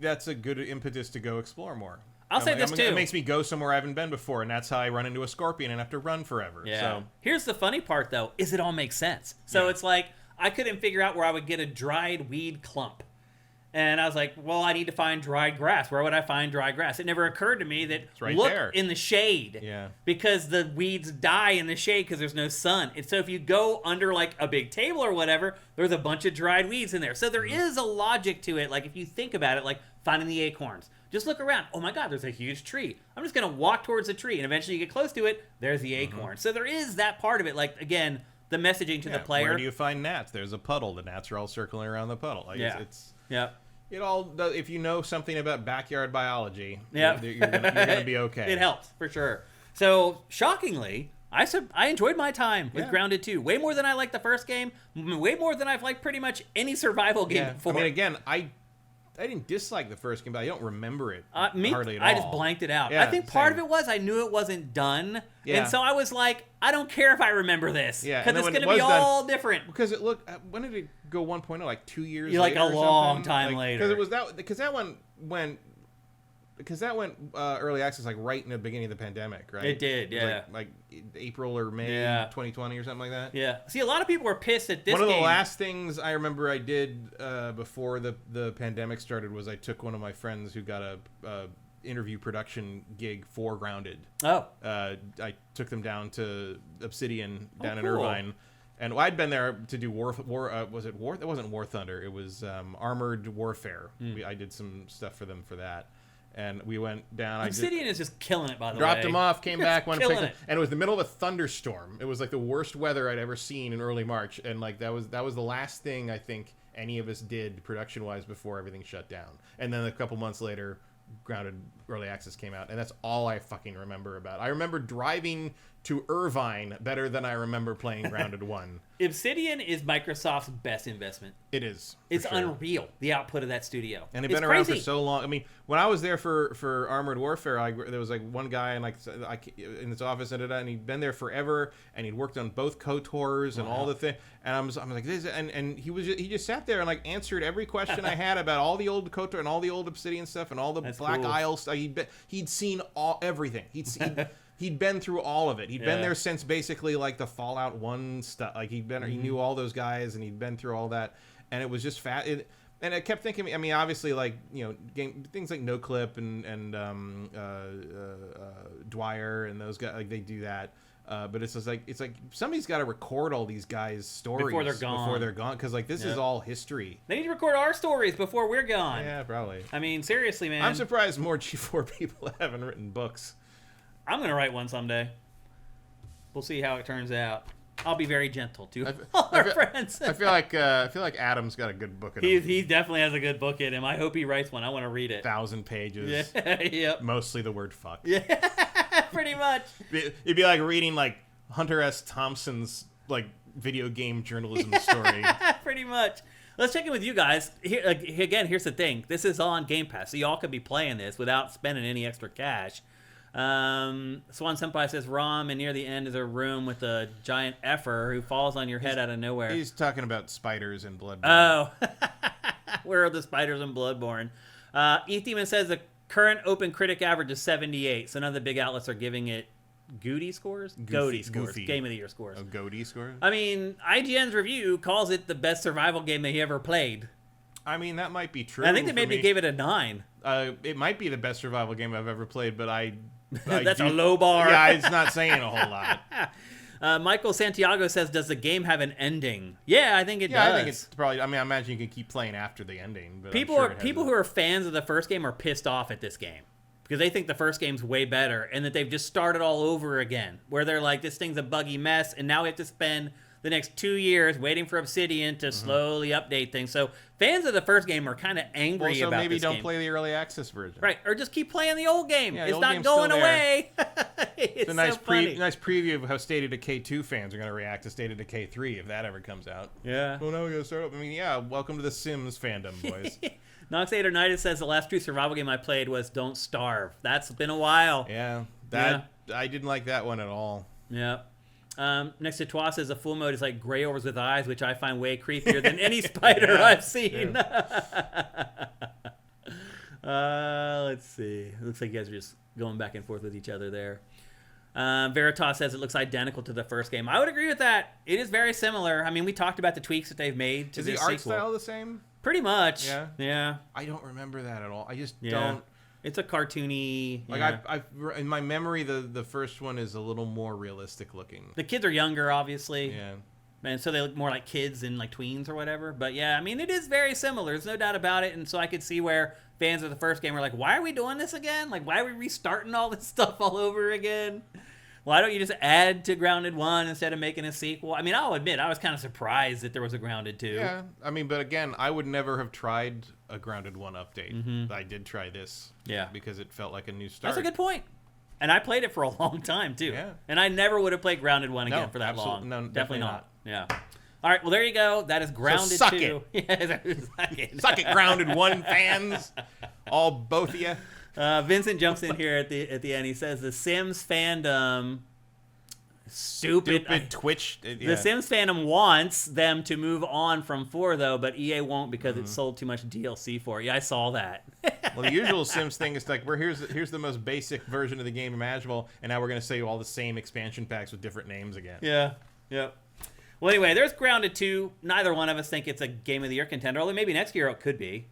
that's a good impetus to go explore more. I'll say this too. It makes me go somewhere I haven't been before, and that's how I run into a scorpion and have to run forever. Yeah. So Here's the funny part, though, is it all makes sense. So Yeah. it's like, I couldn't figure out where I would get a dried weed clump. And I was like, well, I need to find dried grass. Where would I find dry grass? It never occurred to me that right look there. in the shade. Yeah. Because the weeds die in the shade because there's no sun. And so if you go under like a big table or whatever, there's a bunch of dried weeds in there. So there is a logic to it. Like if you think about it, like finding the acorns. Just look around. Oh my God, there's a huge tree. I'm just going to walk towards the tree. And eventually you get close to it, there's the acorn. So there is that part of it. Like, again, the messaging to the player. Where do you find gnats? There's a puddle. The gnats are all circling around the puddle. Like it's it all does, if you know something about backyard biology, you're gonna be okay. It helps for sure. So shockingly, I enjoyed my time with Grounded 2 way more than I liked the first game, way more than I've liked pretty much any survival game before. I mean, again, I didn't dislike the first game, but I don't remember it hardly at all. I just blanked it out. Yeah, I think part same. of it was I knew it wasn't done, Yeah. and so I was like, I don't care if I remember this, Yeah, because and then it's when going it to be was done- all different. Because it looked. When did it go 1.0? Like 2 years. Like later a or long something? time later. Because that one went. Because that went early access like right in the beginning of the pandemic, right? It did, was yeah. like April or May 2020 or something like that. Yeah. See, a lot of people were pissed at this One of the game. last things I remember I did before the pandemic started was I took one of my friends who got a interview production gig for Grounded. Oh. I took them down to Obsidian down in cool. Irvine. And I'd been there to do was it War? It wasn't War Thunder. It was Armored Warfare. I did some stuff for them for that. And we went down. Obsidian is just killing it, by the way. Dropped them off, came back, went and picked killing them, and it was the middle of a thunderstorm. It was like the worst weather I'd ever seen in early March, and like that was the last thing I think any of us did production wise before everything shut down. And then a couple months later, Grounded Early Access came out, and that's all I fucking remember about it. I remember driving to Irvine better than I remember playing Grounded 1. Obsidian is Microsoft's best investment. It is. It's unreal, the output of that studio. And they've been around for so long. I mean, when I was there for Armored Warfare, there was like one guy in his office and he'd been there forever, and he'd worked on both KOTORs and all the things. And I'm like, this, and he just sat there and like answered every question I had about all the old KOTOR and all the old Obsidian stuff and all the Black Isle stuff. He'd seen everything. He'd been through all of it. He'd been there since basically like the Fallout 1 stuff. Like he knew all those guys, and he'd been through all that. And it was just fat. And I kept thinking. I mean, obviously, like things like NoClip and Dwyer and those guys, like they do that. But it's like somebody's got to record all these guys' stories before they're gone. Because like this is all history. They need to record our stories before we're gone. Yeah, probably. I mean, seriously, man. I'm surprised more G4 people haven't written books. I'm gonna write one someday. We'll see how it turns out. I'll be very gentle to all our friends. I feel like Adam's got a good book in him. He definitely has a good book in him. I hope he writes one. I want to read it. 1,000 pages. Yeah. Yep. Mostly the word fuck. Yeah. Pretty much. It'd be like reading like Hunter S. Thompson's like video game journalism story. Pretty much. Let's check in with you guys. Here, again, here's the thing. This is on Game Pass, so y'all could be playing this without spending any extra cash. Swan Senpai says Rom, and near the end is a room with a giant effer who falls on your head out of nowhere. He's talking about spiders and Bloodborne. Oh. Where are the spiders in Bloodborne? Demon says the current open critic average is 78, so none of the big outlets are giving it GOTY scores? GOTY scores. Goofy. Game of the Year scores. Oh, GOTY scores? I mean, IGN's review calls it the best survival game they ever played. I mean, that might be true. I think they maybe gave it a 9. It might be the best survival game I've ever played, but That's a low bar. Yeah, it's not saying a whole lot. Michael Santiago says, does the game have an ending? Yeah, I think it does. Yeah, I think it's probably... I mean, I imagine you can keep playing after the ending. But people who are fans of the first game are pissed off at this game because they think the first game's way better and that they've just started all over again, where they're like, this thing's a buggy mess, and now we have to spend the next 2 years waiting for Obsidian to slowly update things. So fans of the first game are kind of angry about this game. So maybe don't play the early access version. Right, or just keep playing the old game. Yeah, it's old not game's going still away. It's a nice nice preview of how State of Decay 2 fans are going to react to State of Decay 3 if that ever comes out. Yeah. Well, now we got to start up. I mean, yeah, welcome to the Sims fandom, boys. Noxator United says the last true survival game I played was Don't Starve. That's been a while. Yeah, I didn't like that one at all. Yeah. Next to Twa says the full mode is like gray overs with eyes, which I find way creepier than any spider I've seen. Let's see. It looks like you guys are just going back and forth with each other there. Veritas says it looks identical to the first game. I would agree with that. It is very similar. I mean, we talked about the tweaks that they've made to Is the the art sequel. style the same? Pretty much. Yeah. Yeah. I don't remember that at all. I just Yeah. don't. It's a cartoony. Like yeah. I in my memory, the first one is a little more realistic looking. The kids are younger, obviously. Yeah. And so they look more like kids and like tweens or whatever. But yeah, I mean, it is very similar. There's no doubt about it. And so I could see where fans of the first game were like, why are we doing this again? Like, why are we restarting all this stuff all over again? Why don't you just add to Grounded 1 instead of making a sequel? I mean, I'll admit, I was kind of surprised that there was a Grounded 2. Yeah. I mean, but again, I would never have tried a Grounded 1 update. Mm-hmm. I did try this. Yeah. Because it felt like a new start. That's a good point. And I played it for a long time, too. Yeah. And I never would have played Grounded 1 again No, for that long. no, definitely not. Yeah. All right, well, there you go. That is Grounded suck 2. Suck it. Suck it, Grounded 1 fans. Both of you. Vincent jumps in here at the end. He says the Sims fandom... Stupid Twitch. The Sims fandom wants them to move on from 4, though, but EA won't because it sold too much DLC for it. Yeah, I saw that. Well, the usual Sims thing is like, here's the most basic version of the game imaginable, and now we're going to say all the same expansion packs with different names again. Yeah. Yep. Well, anyway, there's Grounded 2. Neither one of us think it's a Game of the Year contender, although maybe next year it could be.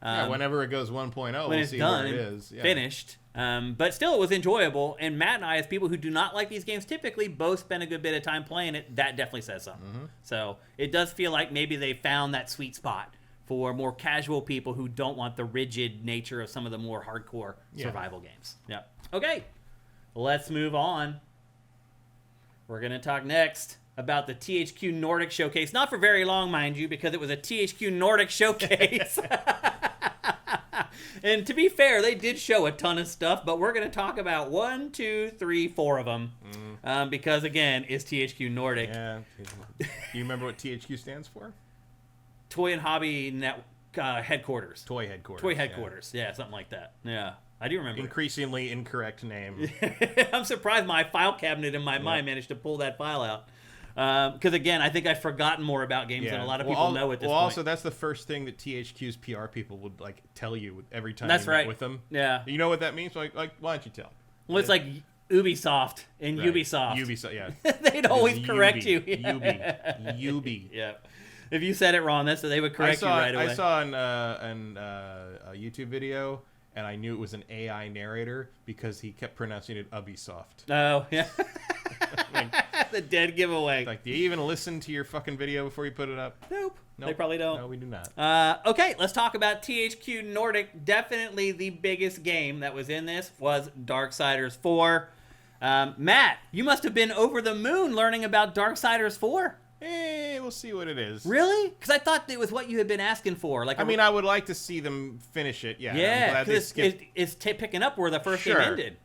Whenever it goes 1.0, when we'll it's see done where it and is. Yeah. finished. But still, it was enjoyable. And Matt and I, as people who do not like these games typically, both spend a good bit of time playing it. That definitely says something. Mm-hmm. So it does feel like maybe they found that sweet spot for more casual people who don't want the rigid nature of some of the more hardcore survival games. Yeah. Okay. Let's move on. We're going to talk next about the THQ Nordic showcase. Not for very long, mind you, because it was a THQ Nordic showcase. And to be fair, they did show a ton of stuff, but we're going to talk about 1, 2, 3, 4 of them. Because, again, it's THQ Nordic. Yeah. Do you remember what THQ stands for? Toy and Hobby Headquarters. Toy Headquarters. Toy Headquarters. Yeah, something like that. Yeah. I do remember. Increasingly incorrect name. I'm surprised my file cabinet in my mind managed to pull that file out. Because, again, I think I've forgotten more about games than a lot of people know at this point. Also, that's the first thing that THQ's PR people would like tell you every time That's you meet right. with them. Yeah. You know what that means? Like why don't you tell? Well, it's like Ubisoft and Right. Ubisoft. Ubisoft, yeah. They'd always correct you. Ubi. Yeah. If you said it wrong, that's what they would correct you right away. I saw a YouTube video, and I knew it was an AI narrator because he kept pronouncing it Ubisoft. Oh, yeah. Like, The dead giveaway. like, do you even listen to your fucking video before you put it up? Nope. They probably don't. No, we do not. Okay, let's talk about THQ Nordic. Definitely the biggest game that was in this was Darksiders 4. Matt, you must have been over the moon learning about Darksiders 4. We'll see what it is. Really? Because I thought it was what you had been asking for. Like, I mean, I would like to see them finish it. Yeah. I'm yeah, glad they because skipped. it's picking up where the first game ended.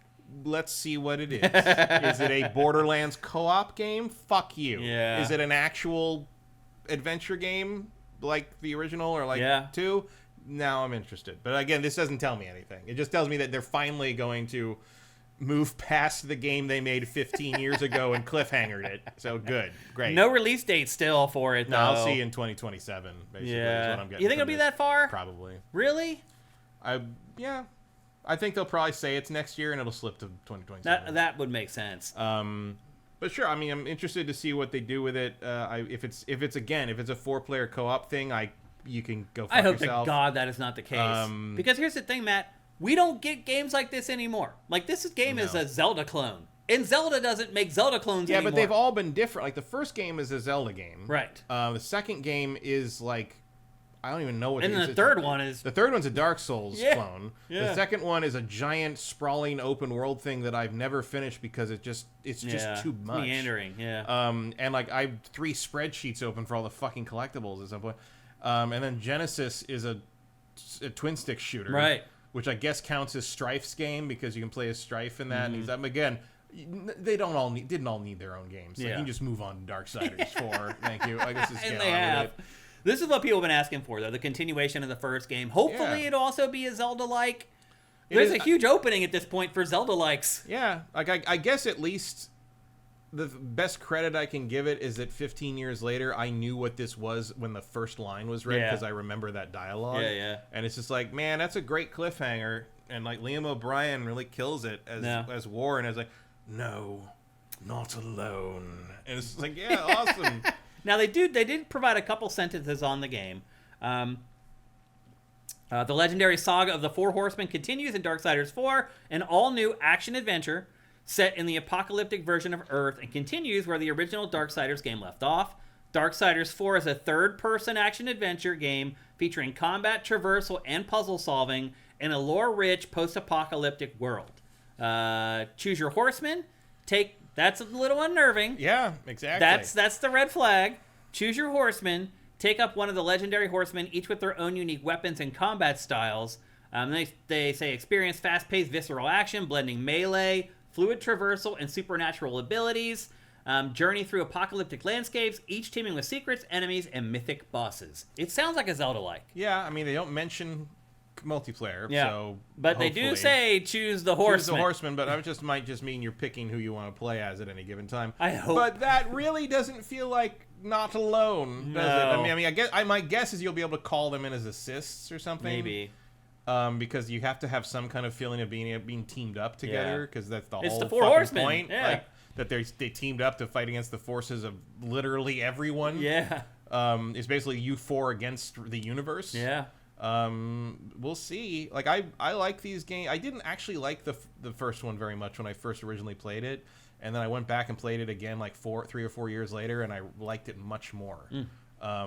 Let's see what it is. Is it a Borderlands co-op game? Fuck you. Yeah. Is it an actual adventure game like the original or like 2? Now I'm interested. But again, this doesn't tell me anything. It just tells me that they're finally going to move past the game they made 15 years ago and cliffhangered it. So good. Great. No release date still for it, though. No, I'll see you in 2027, basically. Yeah. Is what I'm getting You think from it'll be this. that far? Probably. Really? Yeah. I think they'll probably say it's next year and it'll slip to 2027. That would make sense. But sure, I mean, I'm interested to see what they do with it. If it's a 4-player co-op thing, you can go fuck I hope yourself. to God that is not the case. Because here's the thing, Matt. We don't get games like this anymore. Like, this game is a Zelda clone. And Zelda doesn't make Zelda clones anymore. Yeah, but they've all been different. Like, the first game is a Zelda game. Right. The second game is, like, I don't even know what and it is. the third one is... The third one's a Dark Souls clone. Yeah. The second one is a giant, sprawling, open-world thing that I've never finished because it's just too much. Meandering, yeah. And, like, I have 3 spreadsheets open for all the fucking collectibles at some point. And then Genesis is a twin-stick shooter. Right. Which I guess counts as Strife's game because you can play as Strife in that. And again, they didn't all need their own games. Like, you can just move on to Darksiders 4. Thank you. I guess just And get they on have. with it. This is what people have been asking for, though. The continuation of the first game. Hopefully it'll also be a Zelda-like. There's a huge opening at this point for Zelda-likes. Yeah. Like, I guess at least the best credit I can give it is that 15 years later, I knew what this was when the first line was read because I remember that dialogue. Yeah. And it's just like, man, that's a great cliffhanger. And like Liam O'Brien really kills it as Warren. As like, no, not alone. And it's like, yeah, awesome. Now they did provide a couple sentences on the game. The legendary saga of the Four Horsemen continues in Darksiders 4, an all-new action-adventure set in the apocalyptic version of Earth, and continues where the original Darksiders game left off. Darksiders 4 is a third-person action-adventure game featuring combat, traversal, and puzzle solving in a lore-rich post-apocalyptic world. Choose your horseman. That's a little unnerving. Yeah, exactly. That's the red flag. Choose your horseman. Take up one of the legendary horsemen, each with their own unique weapons and combat styles. They say experience fast-paced visceral action, blending melee, fluid traversal, and supernatural abilities. Journey through apocalyptic landscapes, each teeming with secrets, enemies, and mythic bosses. It sounds like a Zelda-like. Yeah, I mean, they don't mention multiplayer, so but they do say choose the horseman. Choose the horseman, but that might just mean you're picking who you want to play as at any given time. I hope. But that really doesn't feel like Not Alone, does it? I mean, my guess is you'll be able to call them in as assists or something. Maybe. Because you have to have some kind of feeling of being teamed up together, because that's the whole the Four fucking Horsemen. point. Yeah. Like, that they teamed up to fight against the forces of literally everyone. Yeah. It's basically you four against the universe. Yeah. We'll see. Like I like these games. I didn't actually like the first one very much when I first originally played it, and then I went back and played it again like 3 or 4 years later, and I liked it much more.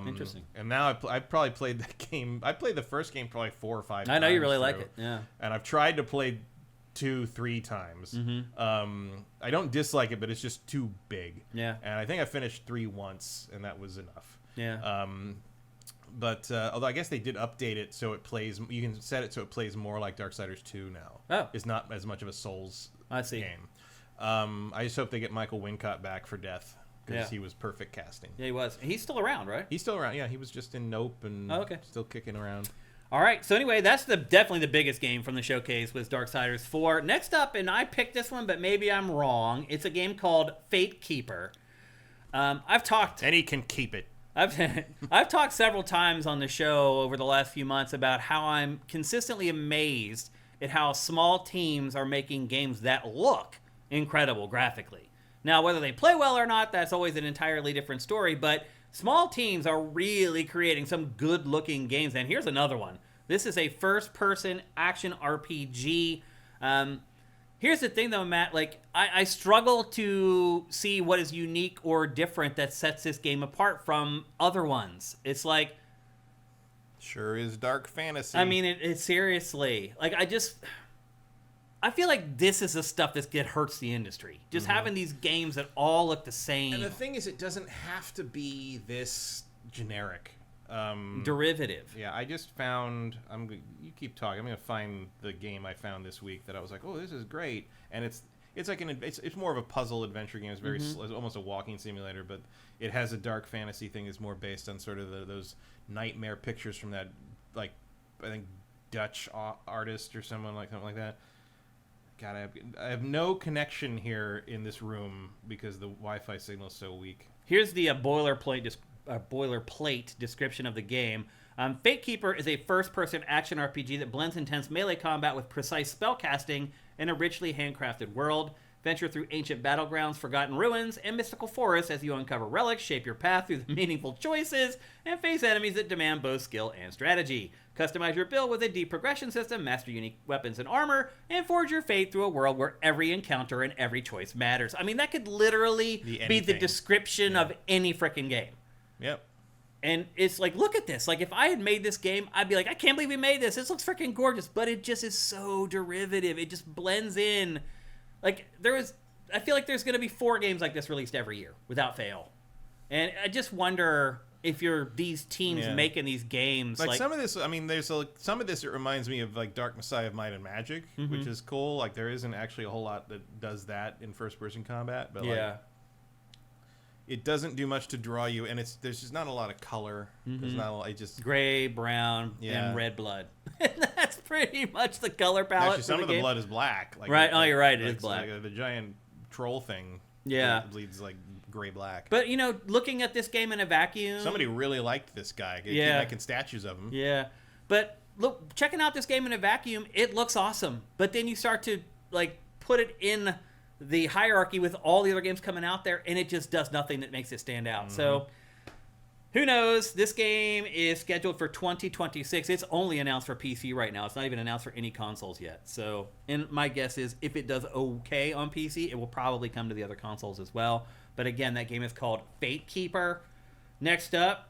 Interesting. And now I probably played that game. I played the first game probably 4 or 5 times. I know you really through, like it. Yeah. And I've tried to play 2-3 times. I don't dislike it, but it's just too big. Yeah. And I think I finished 3 once, and that was enough. Yeah. But although I guess they did update it so it plays, you can set it so it plays more like Darksiders 2 now. Oh. It's not as much of a Souls game. I just hope they get Michael Wincott back for Death, because he was perfect casting. Yeah, he was. He's still around, right? He's still around. Yeah, he was just in Nope and still kicking around. All right. So anyway, that's definitely the biggest game from the showcase was Darksiders 4. Next up, and I picked this one, but maybe I'm wrong. It's a game called Fate Keeper. I've talked... And he can keep it. I've talked several times on the show over the last few months about how I'm consistently amazed at how small teams are making games that look incredible graphically. Now, whether they play well or not, that's always an entirely different story, but small teams are really creating some good-looking games, and here's another one. This is a first-person action RPG. Here's the thing, though, Matt. Like, I struggle to see what is unique or different that sets this game apart from other ones. It's like... Sure is dark fantasy. I mean, it seriously. Like, I feel like this is the stuff that hurts the industry. Just having these games that all look the same. And the thing is, it doesn't have to be this generic. Derivative. Yeah, I just found... You keep talking. I'm going to find the game I found this week that I was like, oh, this is great. And it's like it's more of a puzzle adventure game. It's very it's almost a walking simulator, but it has a dark fantasy thing. It's more based on sort of those nightmare pictures from that, like, I think Dutch artist or something like that. God, I have no connection here in this room because the Wi-Fi signal is so weak. Here's the boilerplate description of the game. Fate Keeper is a first-person action RPG that blends intense melee combat with precise spellcasting in a richly handcrafted world. Venture through ancient battlegrounds, forgotten ruins, and mystical forests as you uncover relics, shape your path through the meaningful choices, and face enemies that demand both skill and strategy. Customize your build with a deep progression system, master unique weapons and armor, and forge your fate through a world where every encounter and every choice matters. I mean, that could literally be the description of any freaking game. Yep. And it's like, look at this. Like, if I had made this game, I'd be like, I can't believe we made this. This looks freaking gorgeous. But it just is so derivative. It just blends in. Like, I feel like there's going to be 4 games like this released every year, without fail. And I just wonder if you're these teams making these games. Like some of this, I mean, some of this, it reminds me of, like, Dark Messiah of Might and Magic, which is cool. Like, there isn't actually a whole lot that does that in first-person combat. But, like, it doesn't do much to draw you, and there's just not a lot of color. There's not a lot, gray, brown, and red blood. That's pretty much the color palette. Actually, some of the blood is black. Like, right? Oh, you're right. It is black. Like the giant troll thing. Yeah. It bleeds like gray-black. But, looking at this game in a vacuum... Somebody really liked this guy. They Yeah. keep making statues of him. Yeah. But, look, checking out this game in a vacuum, it looks awesome. But then you start to, put it in the hierarchy with all the other games coming out there, and it just does nothing that makes it stand out. So, who knows? This game is scheduled for 2026. It's only announced for PC right now. It's not even announced for any consoles yet. So, and my guess is if it does okay on PC, it will probably come to the other consoles as well. But again, that game is called Fate Keeper. Next up,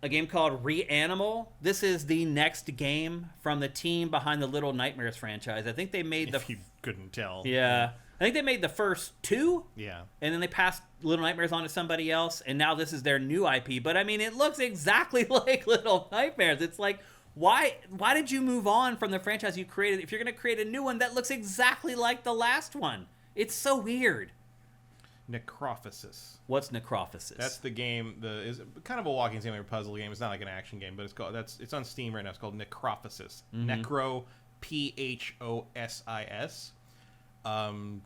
a game called Reanimal. This is the next game from the team behind the Little Nightmares franchise. I think they made If you couldn't tell. Yeah. I think they made the first two. Yeah. And then they passed Little Nightmares on to somebody else, and now this is their new IP. But I mean, it looks exactly like Little Nightmares. It's like, why did you move on from the franchise you created if you're going to create a new one that looks exactly like the last one? It's so weird. Necrophysis. What's Necrophysis? That's the game. Is kind of a walking simulator puzzle game. It's not like an action game, but it's on Steam right now. It's called Necrophysis. Necro, Phosis.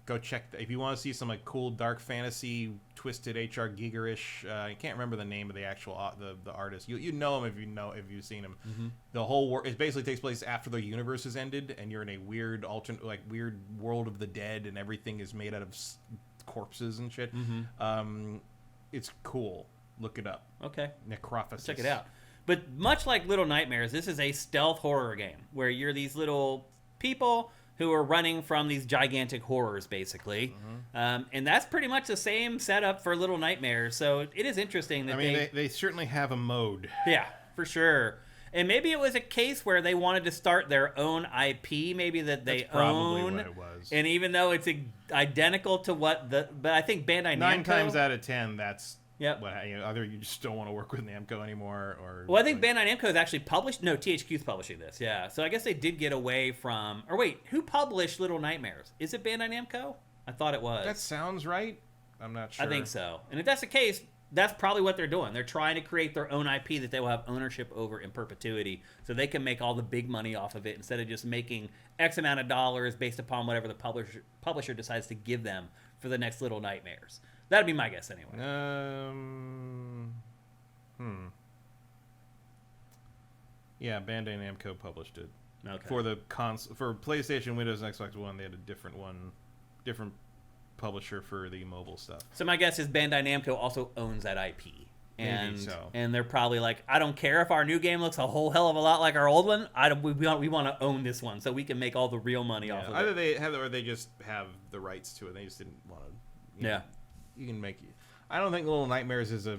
Go check if you want to see some cool dark fantasy, twisted HR Giger-ish. I can't remember the name of the actual the artist. You know him if you've seen him. The whole it basically takes place after the universe has ended, and you're in a weird weird world of the dead, and everything is made out of corpses and shit. It's cool. Look it up. Okay. Necrophysis. Check it out. But much like Little Nightmares, this is a stealth horror game where you're these little people who are running from these gigantic horrors, basically. And that's pretty much the same setup for Little Nightmares. So it is interesting that they certainly have a mode. Yeah, for sure. And maybe it was a case where they wanted to start their own IP, maybe that they That's probably own. what it was. And even though it's identical to what but I think Bandai Namco... 9 times out of 10, that's... Yep. Either you just don't want to work with Namco anymore, or... Well, I think Bandai Namco is actually published... No, THQ's publishing this, yeah. So I guess they did get away from... Or wait, who published Little Nightmares? Is it Bandai Namco? I thought it was. That sounds right. I'm not sure. I think so. And if that's the case, that's probably what they're doing. They're trying to create their own IP that they will have ownership over in perpetuity, so they can make all the big money off of it instead of just making X amount of dollars based upon whatever the publisher decides to give them for the next Little Nightmares. That'd be my guess anyway. Yeah, Bandai Namco published it. Okay. For the for PlayStation, Windows, and Xbox One, they had a different publisher for the mobile stuff. So my guess is Bandai Namco also owns that IP. And, Maybe so. And they're probably like, I don't care if our new game looks a whole hell of a lot like our old one. We want to own this one so we can make all the real money off of Either it. they have it or they just have the rights to it. They just didn't want to. Yeah. You can make it. I don't think Little Nightmares is a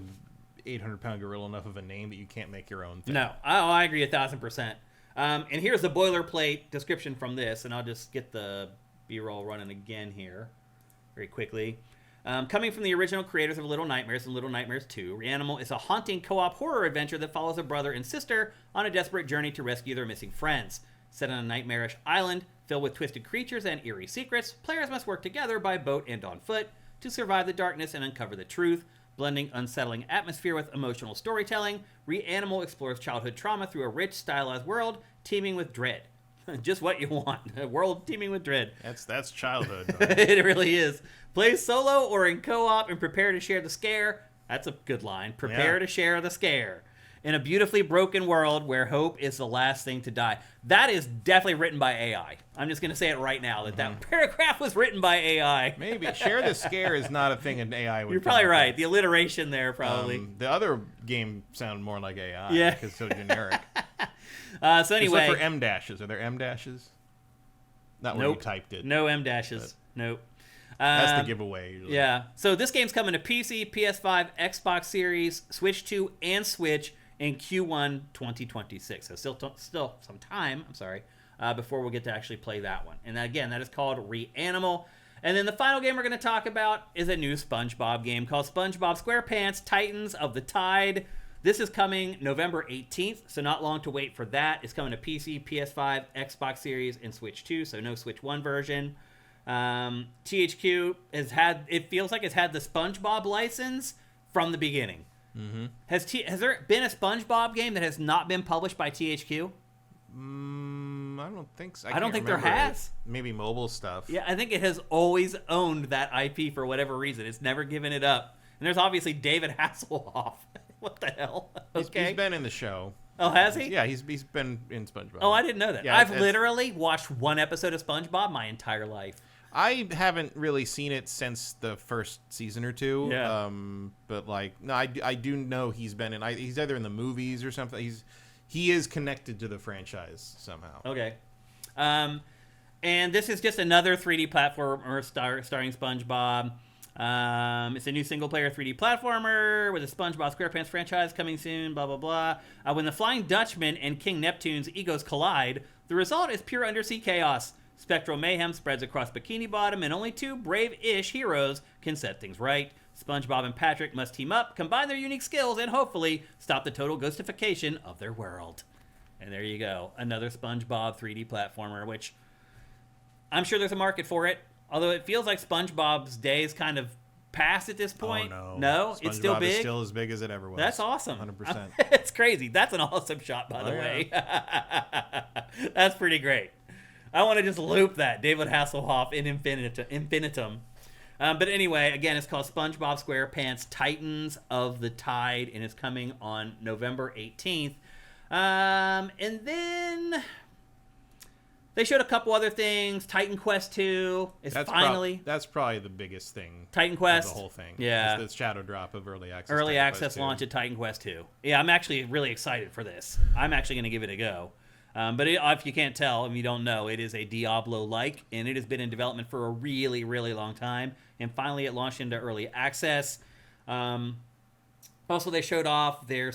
800-pound gorilla enough of a name that you can't make your own thing. No, I agree 1,000%. And here's the boilerplate description from this, and I'll just get the B-roll running again here very quickly. Coming from the original creators of Little Nightmares and Little Nightmares 2, Reanimal is a haunting co-op horror adventure that follows a brother and sister on a desperate journey to rescue their missing friends. Set on a nightmarish island filled with twisted creatures and eerie secrets, players must work together by boat and on foot to survive the darkness and uncover the truth. Blending unsettling atmosphere with emotional storytelling, Reanimal explores childhood trauma through a rich, stylized world teeming with dread. Just what you want. A world teeming with dread. That's childhood. It really is. Play solo or in co-op and prepare to share the scare. That's a good line. Prepare to share the scare. In a beautifully broken world where hope is the last thing to die. That is definitely written by AI. I'm just going to say it right now that paragraph was written by AI. Maybe. Share the scare is not a thing an AI would You're probably come up right. with. The alliteration there probably. The other game sounded more like AI. Yeah. Because it's so generic. So anyway. Except for M dashes. Are there M dashes? Not when you typed it. No M dashes. Nope. That's the giveaway. Usually. Yeah. So this game's coming to PC, PS5, Xbox Series, Switch 2, and Switch in Q1 2026. So still some time, before we'll get to actually play that one. And again, that is called Reanimal. And then the final game we're going to talk about is a new SpongeBob game called SpongeBob SquarePants Titans of the Tide. This is coming November 18th, so not long to wait for that. It's coming to PC, PS5, Xbox Series, and Switch 2, so no Switch 1 version. THQ it feels like it's had the SpongeBob license from the beginning. Mm-hmm. Has there been a SpongeBob game that has not been published by THQ? I don't think so. I don't think there has. Maybe mobile stuff. Yeah, I think it has always owned that IP for whatever reason. It's never given it up. And there's obviously David Hasselhoff. What the hell? Okay. He's been in the show. Oh, has he? Yeah, he's been in SpongeBob. Oh, I didn't know that. Yeah, I've literally watched one episode of SpongeBob my entire life. I haven't really seen it since the first season or two. Yeah. But like, no, I do know he's been in. He's either in the movies or something. He is connected to the franchise somehow. Okay. And this is just another 3D platformer starring SpongeBob. It's a new single-player 3D platformer with a SpongeBob SquarePants franchise coming soon, blah, blah, blah. When the Flying Dutchman and King Neptune's egos collide, the result is pure undersea chaos. Spectral mayhem spreads across Bikini Bottom, and only two brave-ish heroes can set things right. SpongeBob and Patrick must team up, combine their unique skills, and hopefully stop the total ghostification of their world. And there you go. Another SpongeBob 3D platformer, which I'm sure there's a market for it. Although it feels like SpongeBob's days kind of past at this point. Oh, no. No? SpongeBob It's still big? is still as big as it ever was. That's awesome. 100%. It's crazy. That's an awesome shot, by the way. That's pretty great. I want to just loop that. David Hasselhoff in infinitum. But anyway, again, it's called SpongeBob SquarePants Titans of the Tide, and it's coming on November 18th. And then they showed a couple other things. Titan Quest 2 is finally... that's probably the biggest thing. Titan Quest. Of the whole thing. Yeah. It's the shadow drop of early access. Early Titan access Quest 2. launch of Titan Quest 2. Yeah, I'm actually really excited for this. I'm actually going to give it a go. But if you can't tell, if you don't know, it is a Diablo-like, and it has been in development for a really, really long time. And finally, it launched into early access. Also, they showed off their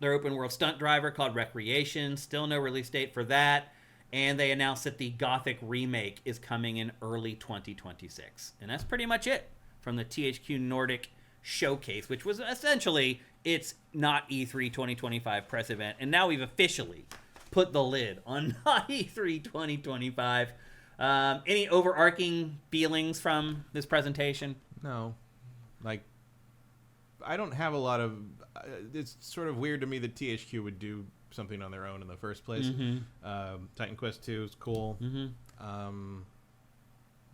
open-world stunt driver called Recreation. Still no release date for that. And they announced that the Gothic remake is coming in early 2026. And that's pretty much it from the THQ Nordic showcase, which was essentially its not E3 2025 press event. And now we've officially put the lid on not E3 2025. Any overarching feelings from this presentation? No. Like, I don't have a lot of... it's sort of weird to me that THQ would do something on their own in the first place. Mm-hmm. Titan Quest 2 is cool. Mm-hmm.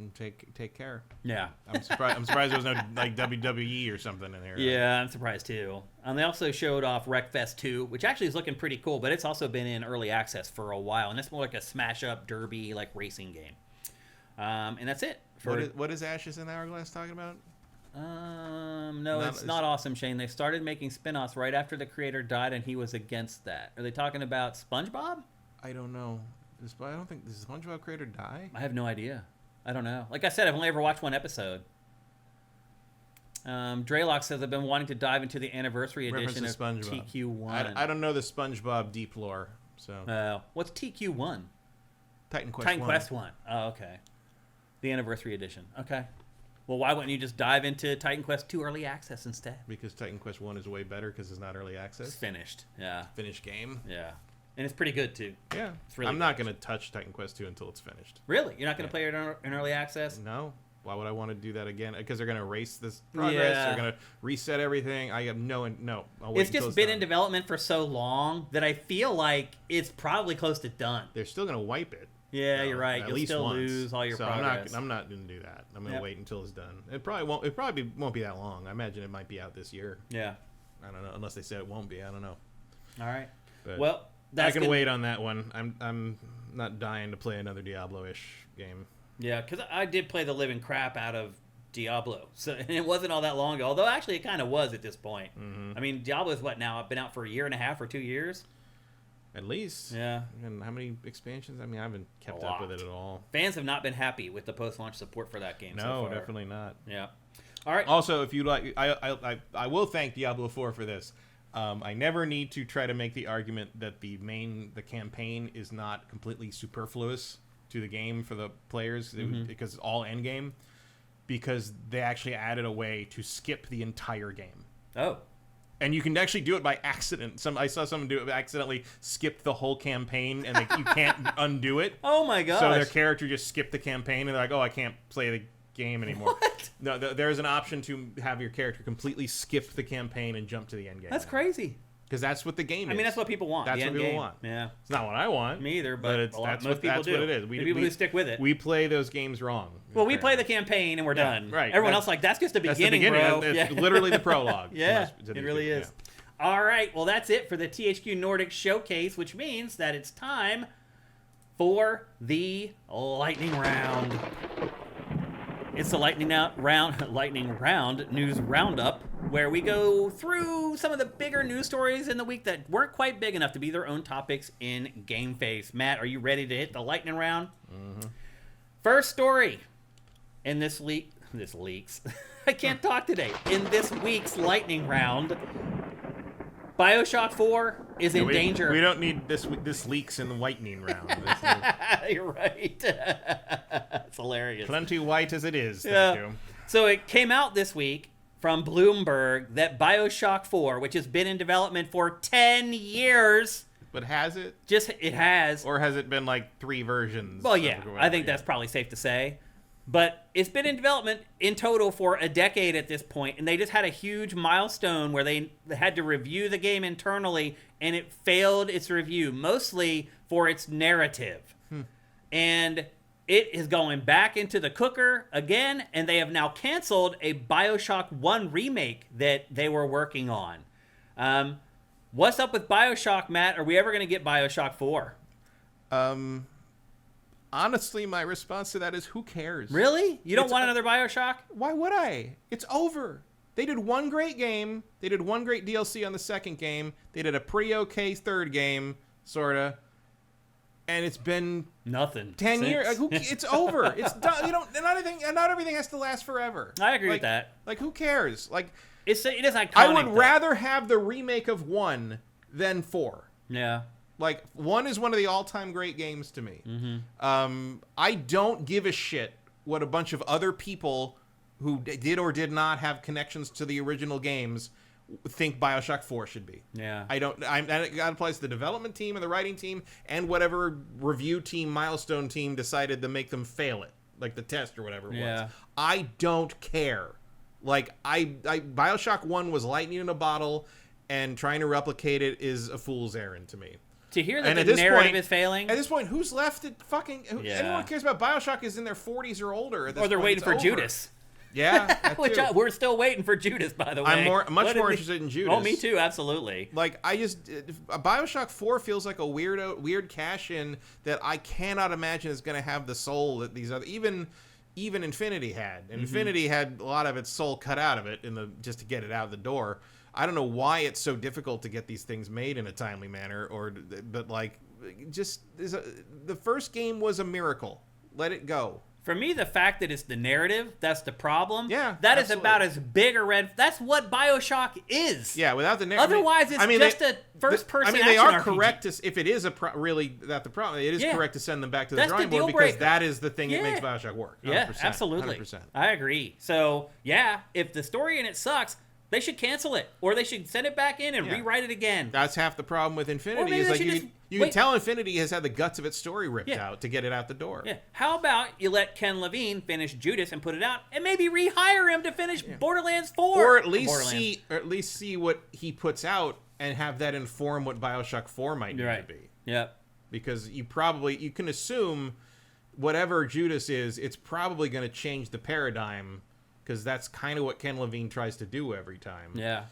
And take care. Yeah. I'm surprised there was no like WWE or something in here. Yeah, I'm surprised too. They also showed off Wreckfest 2, which actually is looking pretty cool, but it's also been in early access for a while, and it's more like a smash-up derby like racing game. And that's it. What is Ashes in the Hourglass talking about? No, it's not awesome, Shane. They started making spin-offs right after the creator died, and he was against that. Are they talking about SpongeBob? I don't know. I don't think... Does the SpongeBob creator die? I have no idea. I don't know. Like I said, I've only ever watched one episode. Draylock says I've been wanting to dive into the anniversary edition of TQ1. I don't know the SpongeBob deep lore. So what's TQ1? Titan Quest 1. Titan Quest 1. Oh, okay. The anniversary edition. Okay. Well, why wouldn't you just dive into Titan Quest 2 early access instead? Because Titan Quest 1 is way better because it's not early access. It's finished. Yeah. Finished game. Yeah. And it's pretty good, too. Yeah. It's really I'm not going to touch Titan Quest 2 until it's finished. Really? You're not going to play it in early access? No. Why would I want to do that again? Because they're going to erase this progress. Yeah. They're going to reset everything. I have no. I'll wait it's just until been done. in development for so long that I feel like it's probably close to done. They're still going to wipe it. Yeah, you're right. At You'll least still once. lose all your progress. I'm not going to do that. I'm going to wait until it's done. It probably won't be that long. I imagine it might be out this year. Yeah. I don't know. Unless they said it won't be. I don't know. All right. But Well, I can wait on that one. I'm not dying to play another Diablo-ish game. Yeah, because I did play the living crap out of Diablo, so and it wasn't all that long ago. Although actually, it kind of was at this point. Mm-hmm. I mean, Diablo's what now? I've been out for a year and a half or 2 years. At least. Yeah. And how many expansions? I mean, I haven't kept A up lot. with it at all. Fans have not been happy with the post-launch support for that game. No, so far. definitely not. Yeah. All right. Also, if you like, I will thank Diablo 4 for this. I never need to try to make the argument that the campaign is not completely superfluous to the game for the players because it's all end game, because they actually added a way to skip the entire game. Oh. And you can actually do it by accident. I saw someone do it accidentally skip the whole campaign, and you can't undo it. Oh my gosh. So their character just skipped the campaign, and they're like, "Oh, I can't play the game anymore." What? No, there's an option to have your character completely skip the campaign and jump to the end game. That's crazy. Because that's what the game is. I mean, that's what people want. That's the what end people game. want. Yeah. It's not what I want. Me either, but most people do. That's what it is. The people who stick with it. We play those games wrong. Well, we play the campaign and we're done. Right. Everyone else that's just the beginning, bro. That's literally the prologue. Yeah, it really is. Yeah. All right, well, that's it for the THQ Nordic Showcase, which means that it's time for the lightning round. It's the lightning round news roundup, where we go through some of the bigger news stories in the week that weren't quite big enough to be their own topics in GameFace. Matt, are you ready to hit the lightning round? Mm-hmm. First story in this leaks. I can't talk today. In this week's lightning round, BioShock 4 is in danger. We don't need this leaks in the whitening round. You're right. It's hilarious. Plenty white as it is. Thank you. So it came out this week from Bloomberg that BioShock 4, which has been in development for 10 years. But has it? It has. Or has it been like 3 versions? Well, yeah. I think that's probably safe to say. But it's been in development in total for a decade at this point, and they just had a huge milestone where they had to review the game internally, and it failed its review, mostly for its narrative. And it is going back into the cooker again, and they have now canceled a BioShock 1 remake that they were working on. What's up with BioShock, Matt? Are we ever going to get BioShock 4? Honestly, my response to that is, who cares? Really? You don't want another BioShock? Why would I? It's over. They did one great game. They did one great DLC on the second game. They did a pretty okay third game, sorta. And it's been nothing. 10 years. Like, it's over. It's done. Not everything has to last forever. I agree with that. Like, who cares? Like, it is iconic. I would rather have the remake of 1 than 4. Yeah. Like, 1 is one of the all-time great games to me. Mm-hmm. I don't give a shit what a bunch of other people who did or did not have connections to the original games think BioShock 4 should be. Yeah. That applies to the development team and the writing team and whatever review team, milestone team decided to make them fail it, like the test or whatever it was. I don't care. Like, BioShock 1 was lightning in a bottle, and trying to replicate it is a fool's errand to me. To hear that the narrative is failing. At this point, who's left at fucking... Anyone who cares about BioShock is in their 40s or older. At this or they're point. waiting for Judas. Yeah, which we're still waiting for Judas, by the way. I'm much more interested in Judas. Oh, me too, absolutely. Like, BioShock 4 feels like a weird cash-in that I cannot imagine is going to have the soul that these other... Even Infinity had. And Infinity had a lot of its soul cut out of it just to get it out the door. I don't know why it's so difficult to get these things made in a timely manner, but like, the first game was a miracle. Let it go. For me, the fact that it's the narrative, that's the problem. Yeah, that absolutely. is about as big a red... That's what BioShock is. Yeah, without the narrative... Otherwise, it's just a first-person action they are RPG. Correct if it is really that the problem. It is correct to send them back to the drawing board because breaker. That is the thing that makes BioShock work. 100%, yeah, absolutely. 100%. I agree. So, yeah, if the story in it sucks... They should cancel it, or they should send it back in and rewrite it again. That's half the problem with Infinity. Is like you can tell Infinity has had the guts of its story ripped out to get it out the door. Yeah. How about you let Ken Levine finish Judas and put it out, and maybe rehire him to finish Borderlands 4, or at least see what he puts out and have that inform what BioShock 4 might need to be. Yep. Because you can assume whatever Judas is, it's probably going to change the paradigm. Because that's kind of what Ken Levine tries to do every time. Yeah.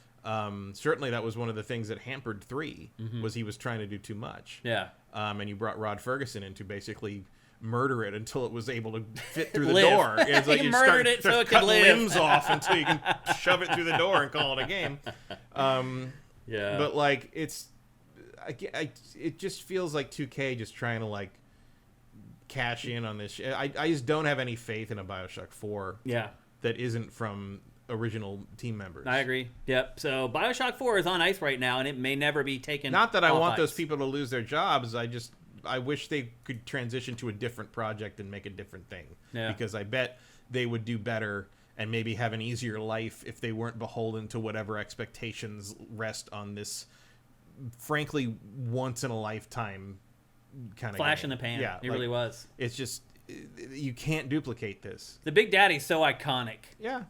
Certainly that was one of the things that hampered 3, was he was trying to do too much. Yeah. And you brought Rod Ferguson in to basically murder it until it was able to fit through the door. It's like you murdered it so it could live. Limbs off until you can shove it through the door and call it a game. Yeah. But like it just feels like 2K just trying to like cash in on this shit. I just don't have any faith in a BioShock 4. Yeah. That isn't from original team members. I agree. Yep. So BioShock 4 is on ice right now, and it may never be taken. Not that I want ice. those people to lose their jobs. I wish they could transition to a different project and make a different thing. Yeah. Because I bet they would do better and maybe have an easier life if they weren't beholden to whatever expectations rest on this, frankly, once in a lifetime kind of flash game. in the pan. Yeah, it really was. It's just. You can't duplicate this. The Big Daddy's so iconic. Yeah.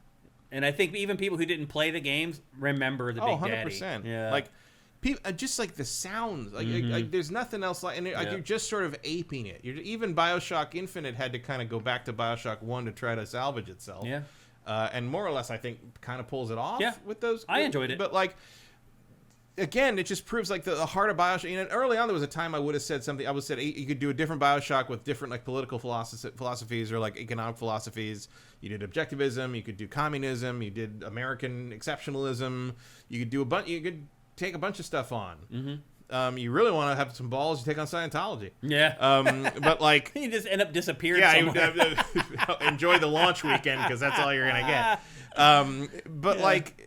And I think even people who didn't play the games remember the Big 100%. Daddy. Yeah. Like, just like the sounds, like there's nothing else like, and you're just sort of aping it. Even BioShock Infinite had to kind of go back to BioShock 1 to try to salvage itself. Yeah. And more or less, I think, kind of pulls it off with those. I enjoyed it. But, like, again, it just proves, like, the heart of BioShock. You know, early on, there was a time I would have said something. I would have said you could do a different BioShock with different, like, political philosophies or, like, economic philosophies. You did objectivism. You could do communism. You did American exceptionalism. You could do you could take a bunch of stuff on. Mm-hmm. You really want to have some balls, you take on Scientology. Yeah. But, like... you just end up disappearing somewhere. Enjoy the launch weekend, because that's all you're going to get. But, like,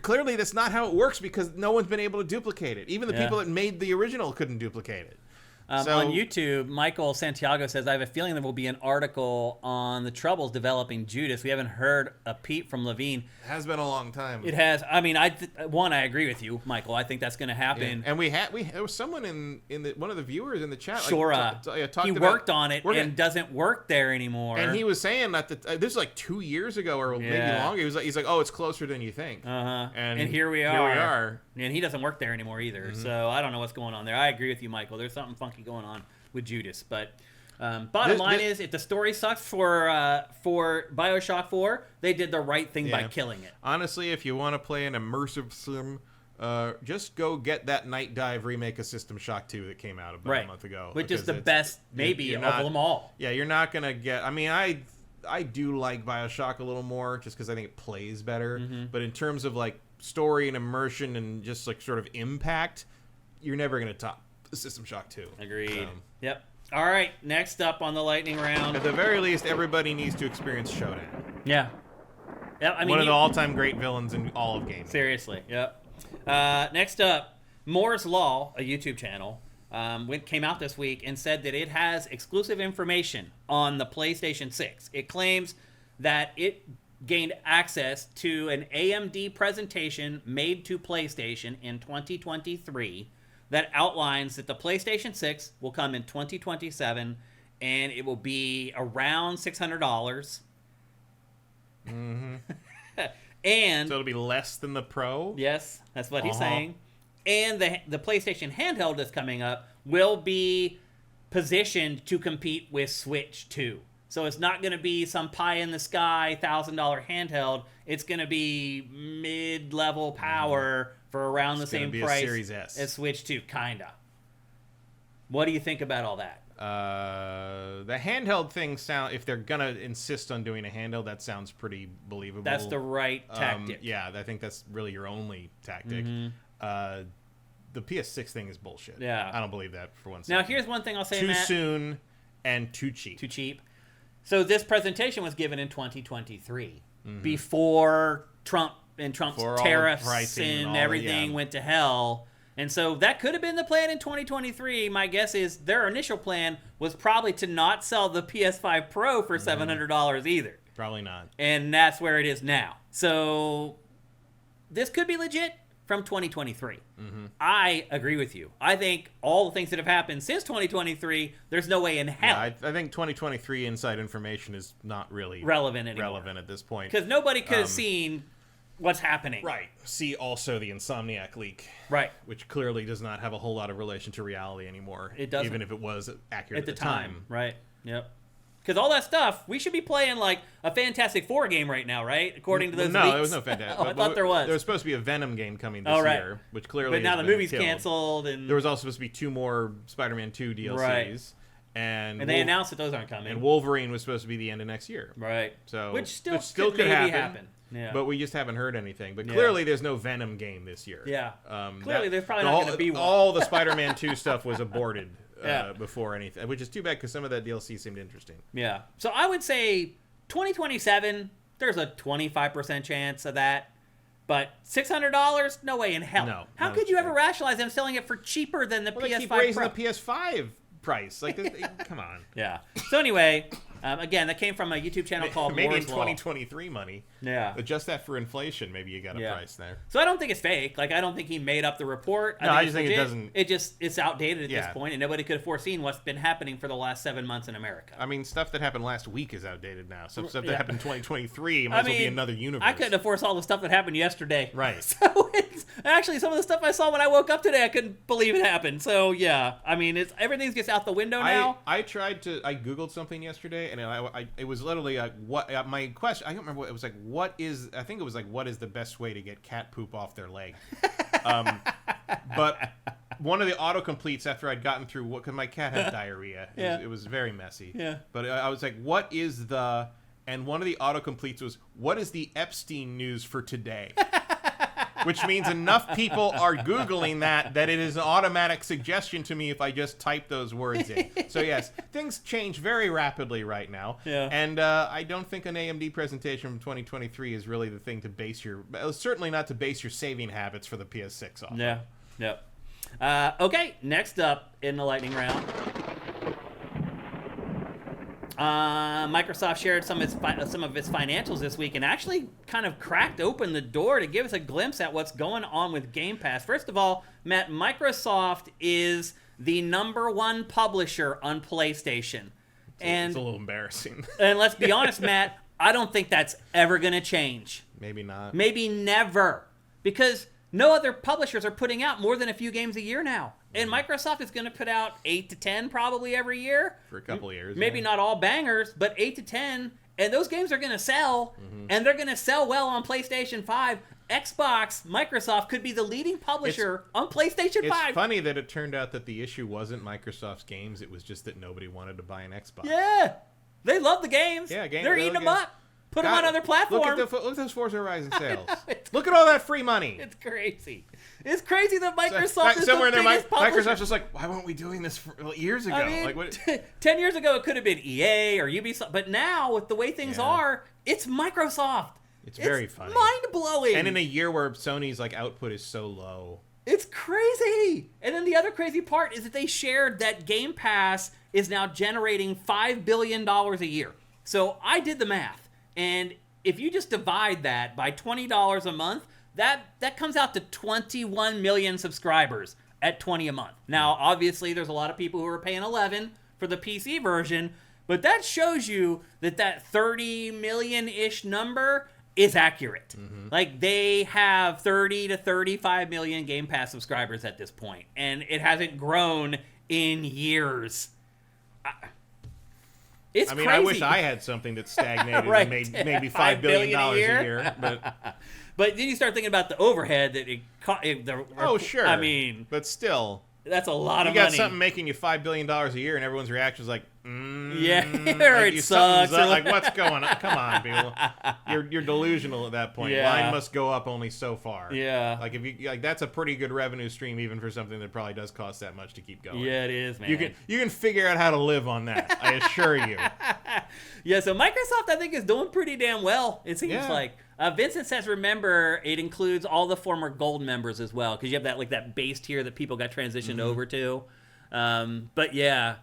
clearly that's not how it works, because no one's been able to duplicate it. Even the people that made the original couldn't duplicate it. On YouTube, Michael Santiago says, I have a feeling there will be an article on the troubles developing Judas. We haven't heard a peep from Levine. It has been a long time. It has. I mean, I agree with you, Michael. I think that's going to happen. Yeah. And there was someone in one of the viewers in the chat. Shora. He worked on it and doesn't work there anymore. And he was saying that this was like 2 years ago or maybe longer. He's like, oh, it's closer than you think. And here we are. And he doesn't work there anymore either. Mm-hmm. So I don't know what's going on there. I agree with you, Michael. There's something funky going on with Judas. But bottom line is, if the story sucks for BioShock 4, they did the right thing by killing it. Honestly, if you want to play an immersive sim, just go get that Night Dive remake of System Shock 2 that came out about a month ago. Which is the best, maybe, of them all. Yeah, you're not going to get... I mean, I do like BioShock a little more, just because I think it plays better. Mm-hmm. But in terms of, like, story and immersion and just, like, sort of impact, you're never going to top System Shock 2. Agreed. Yep. All right, next up on the lightning round. At the very least, everybody needs to experience Showdown. Yeah. I mean, one of the all-time great villains in all of gaming. Seriously, yep. Next up, Moore's Law, a YouTube channel, came out this week and said that it has exclusive information on the PlayStation 6. It claims that it gained access to an AMD presentation made to PlayStation in 2023 that outlines that the PlayStation 6 will come in 2027 and it will be around $600. Mm-hmm. And so it'll be less than the Pro? Yes, that's what he's saying. And the PlayStation handheld that's coming up will be positioned to compete with Switch 2. So it's not going to be some pie-in-the-sky $1,000 handheld. It's going to be mid-level power for around the same price Series S. as Switch 2, kinda. What do you think about all that? The handheld thing if they're going to insist on doing a handheld, that sounds pretty believable. That's the right tactic. Yeah, I think that's really your only tactic. Mm-hmm. The PS6 thing is bullshit. Yeah. I don't believe that for one second. Now, here's one thing I'll say, Matt. Too soon and too cheap. Too cheap. So this presentation was given in 2023, before Trump's tariffs and everything went to hell. And so that could have been the plan in 2023. My guess is their initial plan was probably to not sell the PS5 Pro for $700 either. Probably not. And that's where it is now. So this could be legit from 2023. Mm-hmm. I agree with you. I think all the things that have happened since 2023, there's no way in hell. Yeah, I think 2023 inside information is not really relevant anymore. Relevant at this point. Because nobody could have seen what's happening. Right. See also the Insomniac leak. Right. Which clearly does not have a whole lot of relation to reality anymore. It doesn't. Even if it was accurate at the time. Right. Yep. Because all that stuff, we should be playing like a Fantastic Four game right now, right? According to those leaks. No, there was no Fantastic Four. I thought there was. There was supposed to be a Venom game coming this year, which clearly But now the movie's killed. canceled. And there was also supposed to be 2 more Spider-Man 2 DLCs. Right. And they announced that those aren't coming. And Wolverine was supposed to be the end of next year. Right. So Which still could maybe happen. Yeah. But we just haven't heard anything. But clearly there's no Venom game this year. Yeah. Clearly there's probably not going to be one. All the Spider-Man 2 stuff was aborted before anything, which is too bad because some of that DLC seemed interesting. Yeah. So I would say 2027, there's a 25% chance of that. But $600? No way in hell. No. How could you ever rationalize them selling it for cheaper than the PS5 they keep raising Pro? the PS5 price. Like, come on. Yeah. So anyway, again, that came from a YouTube channel called maybe Moore's in Law. 2023 money. Yeah. Adjust that for inflation. Maybe you got a price there. So I don't think it's fake. Like, I don't think he made up the report. I just think it doesn't. It's outdated at this point, and nobody could have foreseen what's been happening for the last 7 months in America. I mean, stuff that happened last week is outdated now. Stuff that happened in 2023 might as well be another universe. I couldn't have foreseen all the stuff that happened yesterday. Right. So Actually, some of the stuff I saw when I woke up today, I couldn't believe it happened. So yeah, I mean, everything's just out the window now. I Googled something yesterday, and it was literally like, what my question. I don't remember what it was like. What is the best way to get cat poop off their leg? But one of the autocompletes after I'd gotten through because my cat had diarrhea. It was very messy. Yeah. But I was like, what is the... And one of the autocompletes was, what is the Epstein news for today? Which means enough people are Googling that it is an automatic suggestion to me if I just type those words in. So yes, things change very rapidly right now. Yeah. And I don't think an AMD presentation from 2023 is really the thing to base certainly not to base your saving habits for the PS6 off. Yeah. Yep. Okay, next up in the lightning round. Microsoft shared some of its financials this week and actually kind of cracked open the door to give us a glimpse at what's going on with Game Pass. First of all, Matt, Microsoft is the #1 publisher on PlayStation. It's a little embarrassing. And let's be honest, Matt, I don't think that's ever going to change. Maybe not. Maybe never. Because no other publishers are putting out more than a few games a year now. And Microsoft is going to put out 8 to 10 probably every year. For a couple of years. Maybe not all bangers, but 8 to 10. And those games are going to sell. And they're going to sell well on PlayStation 5. Xbox, Microsoft could be the leading publisher on PlayStation 5. It's funny that it turned out that the issue wasn't Microsoft's games. It was just that nobody wanted to buy an Xbox. Yeah. They love the games. Yeah, They're eating them up. Put them on other platforms. Look at those Forza Horizon sales. Look at all that free money. It's crazy. It's crazy that Microsoft is somewhere the in there. biggest publisher. Microsoft's just like, why weren't we doing this years ago? I mean, like, what? 10 years ago, it could have been EA or Ubisoft. But now, with the way things are, it's Microsoft. It's very funny. Mind-blowing. And in a year where Sony's output is so low. It's crazy. And then the other crazy part is that they shared that Game Pass is now generating $5 billion a year. So I did the math. And if you just divide that by $20 a month, that comes out to 21 million subscribers at $20 a month. Now, obviously, there's a lot of people who are paying $11 for the PC version, but that shows you that 30 million-ish number is accurate. Like, they have 30 to 35 million Game Pass subscribers at this point, and it hasn't grown in years. It's crazy. I wish I had something that stagnated right. and made maybe $5 billion a year. But then you start thinking about the overhead that sure. I mean, but still, that's a lot of money. You got something making you $5 billion a year, and everyone's reaction is like, it sucks. Like, what's going on? Come on, people. You're delusional at that point. Yeah. Line must go up only so far. Yeah. Like, if you that's a pretty good revenue stream, even for something that probably does cost that much to keep going. Yeah, it is, man. You can figure out how to live on that. I assure you. Yeah. So Microsoft, I think, is doing pretty damn well. It seems like. Vincent says, remember, it includes all the former gold members as well, because you have that base tier that people got transitioned over to. But yeah.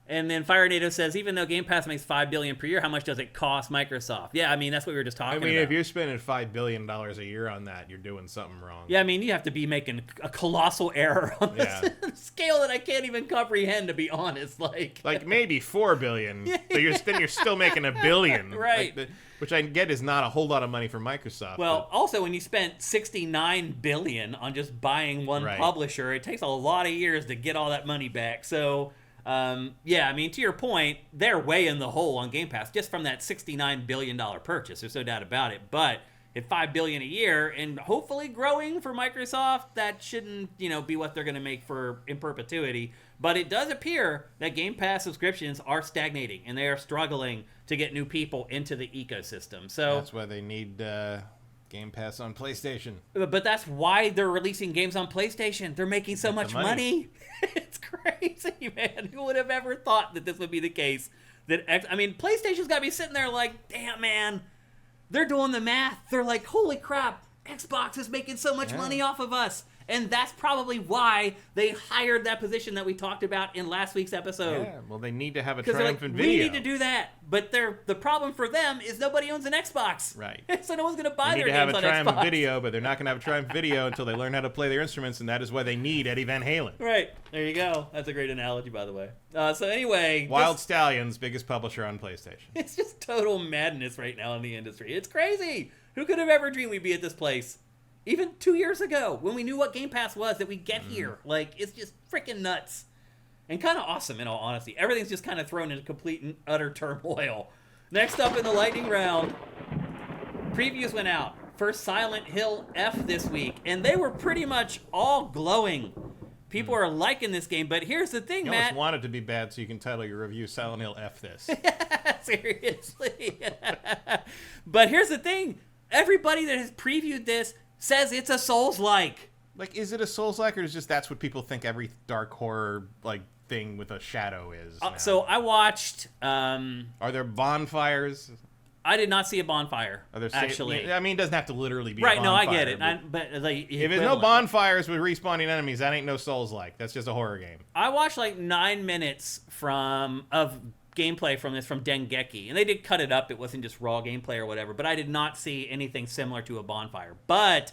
And then Fire Native says, even though Game Pass makes $5 billion per year, how much does it cost Microsoft? Yeah, I mean, that's what we were just talking about. If you're spending $5 billion a year on that, you're doing something wrong. Yeah, I mean, you have to be making a colossal error on this scale that I can't even comprehend, to be honest. Like maybe $4 billion, but you're still making $1 billion, right? Which I get is not a whole lot of money for Microsoft. Well, also when you spent $69 billion on just buying one publisher, it takes a lot of years to get all that money back. So. I mean, to your point, they're way in the hole on Game Pass just from that $69 billion purchase. There's no doubt about it. But at $5 billion a year and hopefully growing for Microsoft, that shouldn't, be what they're going to make in perpetuity. But it does appear that Game Pass subscriptions are stagnating and they are struggling to get new people into the ecosystem. So that's why they need Game Pass on PlayStation. But that's why they're releasing games on PlayStation. They're making so much money. It's crazy, man. Who would have ever thought that this would be the case? PlayStation's got to be sitting there like, damn, man. They're doing the math. They're like, holy crap, Xbox is making so much money off of us. And that's probably why they hired that position that we talked about in last week's episode. Yeah, well, they need to have a triumphant video. We need to do that. But the problem for them is nobody owns an Xbox. Right. So no one's going to buy their games on Xbox. They need to have a triumphant video, but they're not going to have a triumphant video until they learn how to play their instruments, and that is why they need Eddie Van Halen. Right. There you go. That's a great analogy, by the way. So anyway. Wild Stallions, biggest publisher on PlayStation. It's just total madness right now in the industry. It's crazy. Who could have ever dreamed we'd be at this place? even 2 years ago when we knew what Game Pass was, that we get here. Like, it's just freaking nuts and kind of awesome, in all honesty. Everything's just kind of thrown into complete and utter turmoil. Next up in the lightning round, previews went out for Silent Hill F this week, and they were pretty much all glowing. People are liking this game, but here's the thing, You Matt. almost want it to be bad so you can title your review Silent Hill F this. Seriously. But here's the thing. Everybody that has previewed this says it's a Souls-like. Like, is it a Souls-like, or is just that's what people think every dark horror like thing with a shadow is? Now? So I watched... Are there bonfires? I did not see a bonfire, Are there actually. I mean, it doesn't have to literally be Right, a bonfire. no, I get it. But like, if there's no bonfires with respawning enemies, that ain't no Souls-like. That's just a horror game. I watched like 9 minutes of gameplay from Dengeki, and they did cut it up. It wasn't just raw gameplay or whatever, but I did not see anything similar to a bonfire. But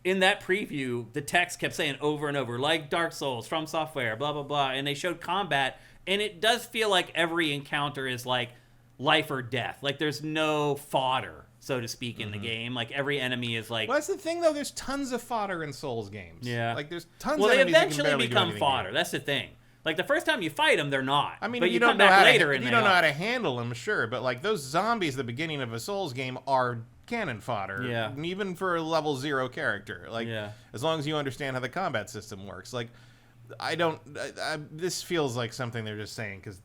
in that preview, the text kept saying over and over, like Dark Souls, From Software, blah, blah, blah, and they showed combat, and it does feel like every encounter is like life or death. Like, there's no fodder, so to speak, in the game. Like, every enemy is like... Well, that's the thing, though. There's tons of fodder in Souls games. Yeah. Like, there's tons Well, of they enemies that can eventually barely do become anything fodder. with. That's the thing. Like, the first time you fight them, they're not. I mean, but if you come don't know back how later to, and you they don't know are. how to handle them, sure. But, like, those zombies at the beginning of a Souls game are cannon fodder. Yeah. Even for a level 0 character. Like, Yeah. as long as you understand how the combat system works. Like, this feels like something they're just saying because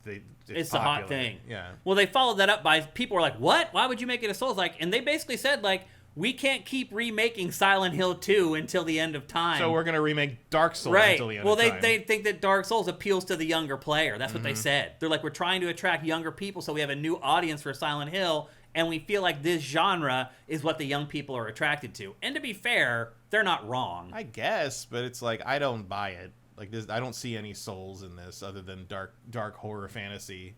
It's a hot popular. thing. Yeah. Well, they followed that up by people were like, "What? Why would you make it a Souls-like?" And they basically said, like, we can't keep remaking Silent Hill 2 until the end of time. So we're going to remake Dark Souls right. until the end Well, of time. they think that Dark Souls appeals to the younger player. That's what they said. They're like, we're trying to attract younger people, so we have a new audience for Silent Hill, and we feel like this genre is what the young people are attracted to. And to be fair, they're not wrong. I guess, but it's like, I don't buy it. Like, this, I don't see any souls in this other than dark horror fantasy.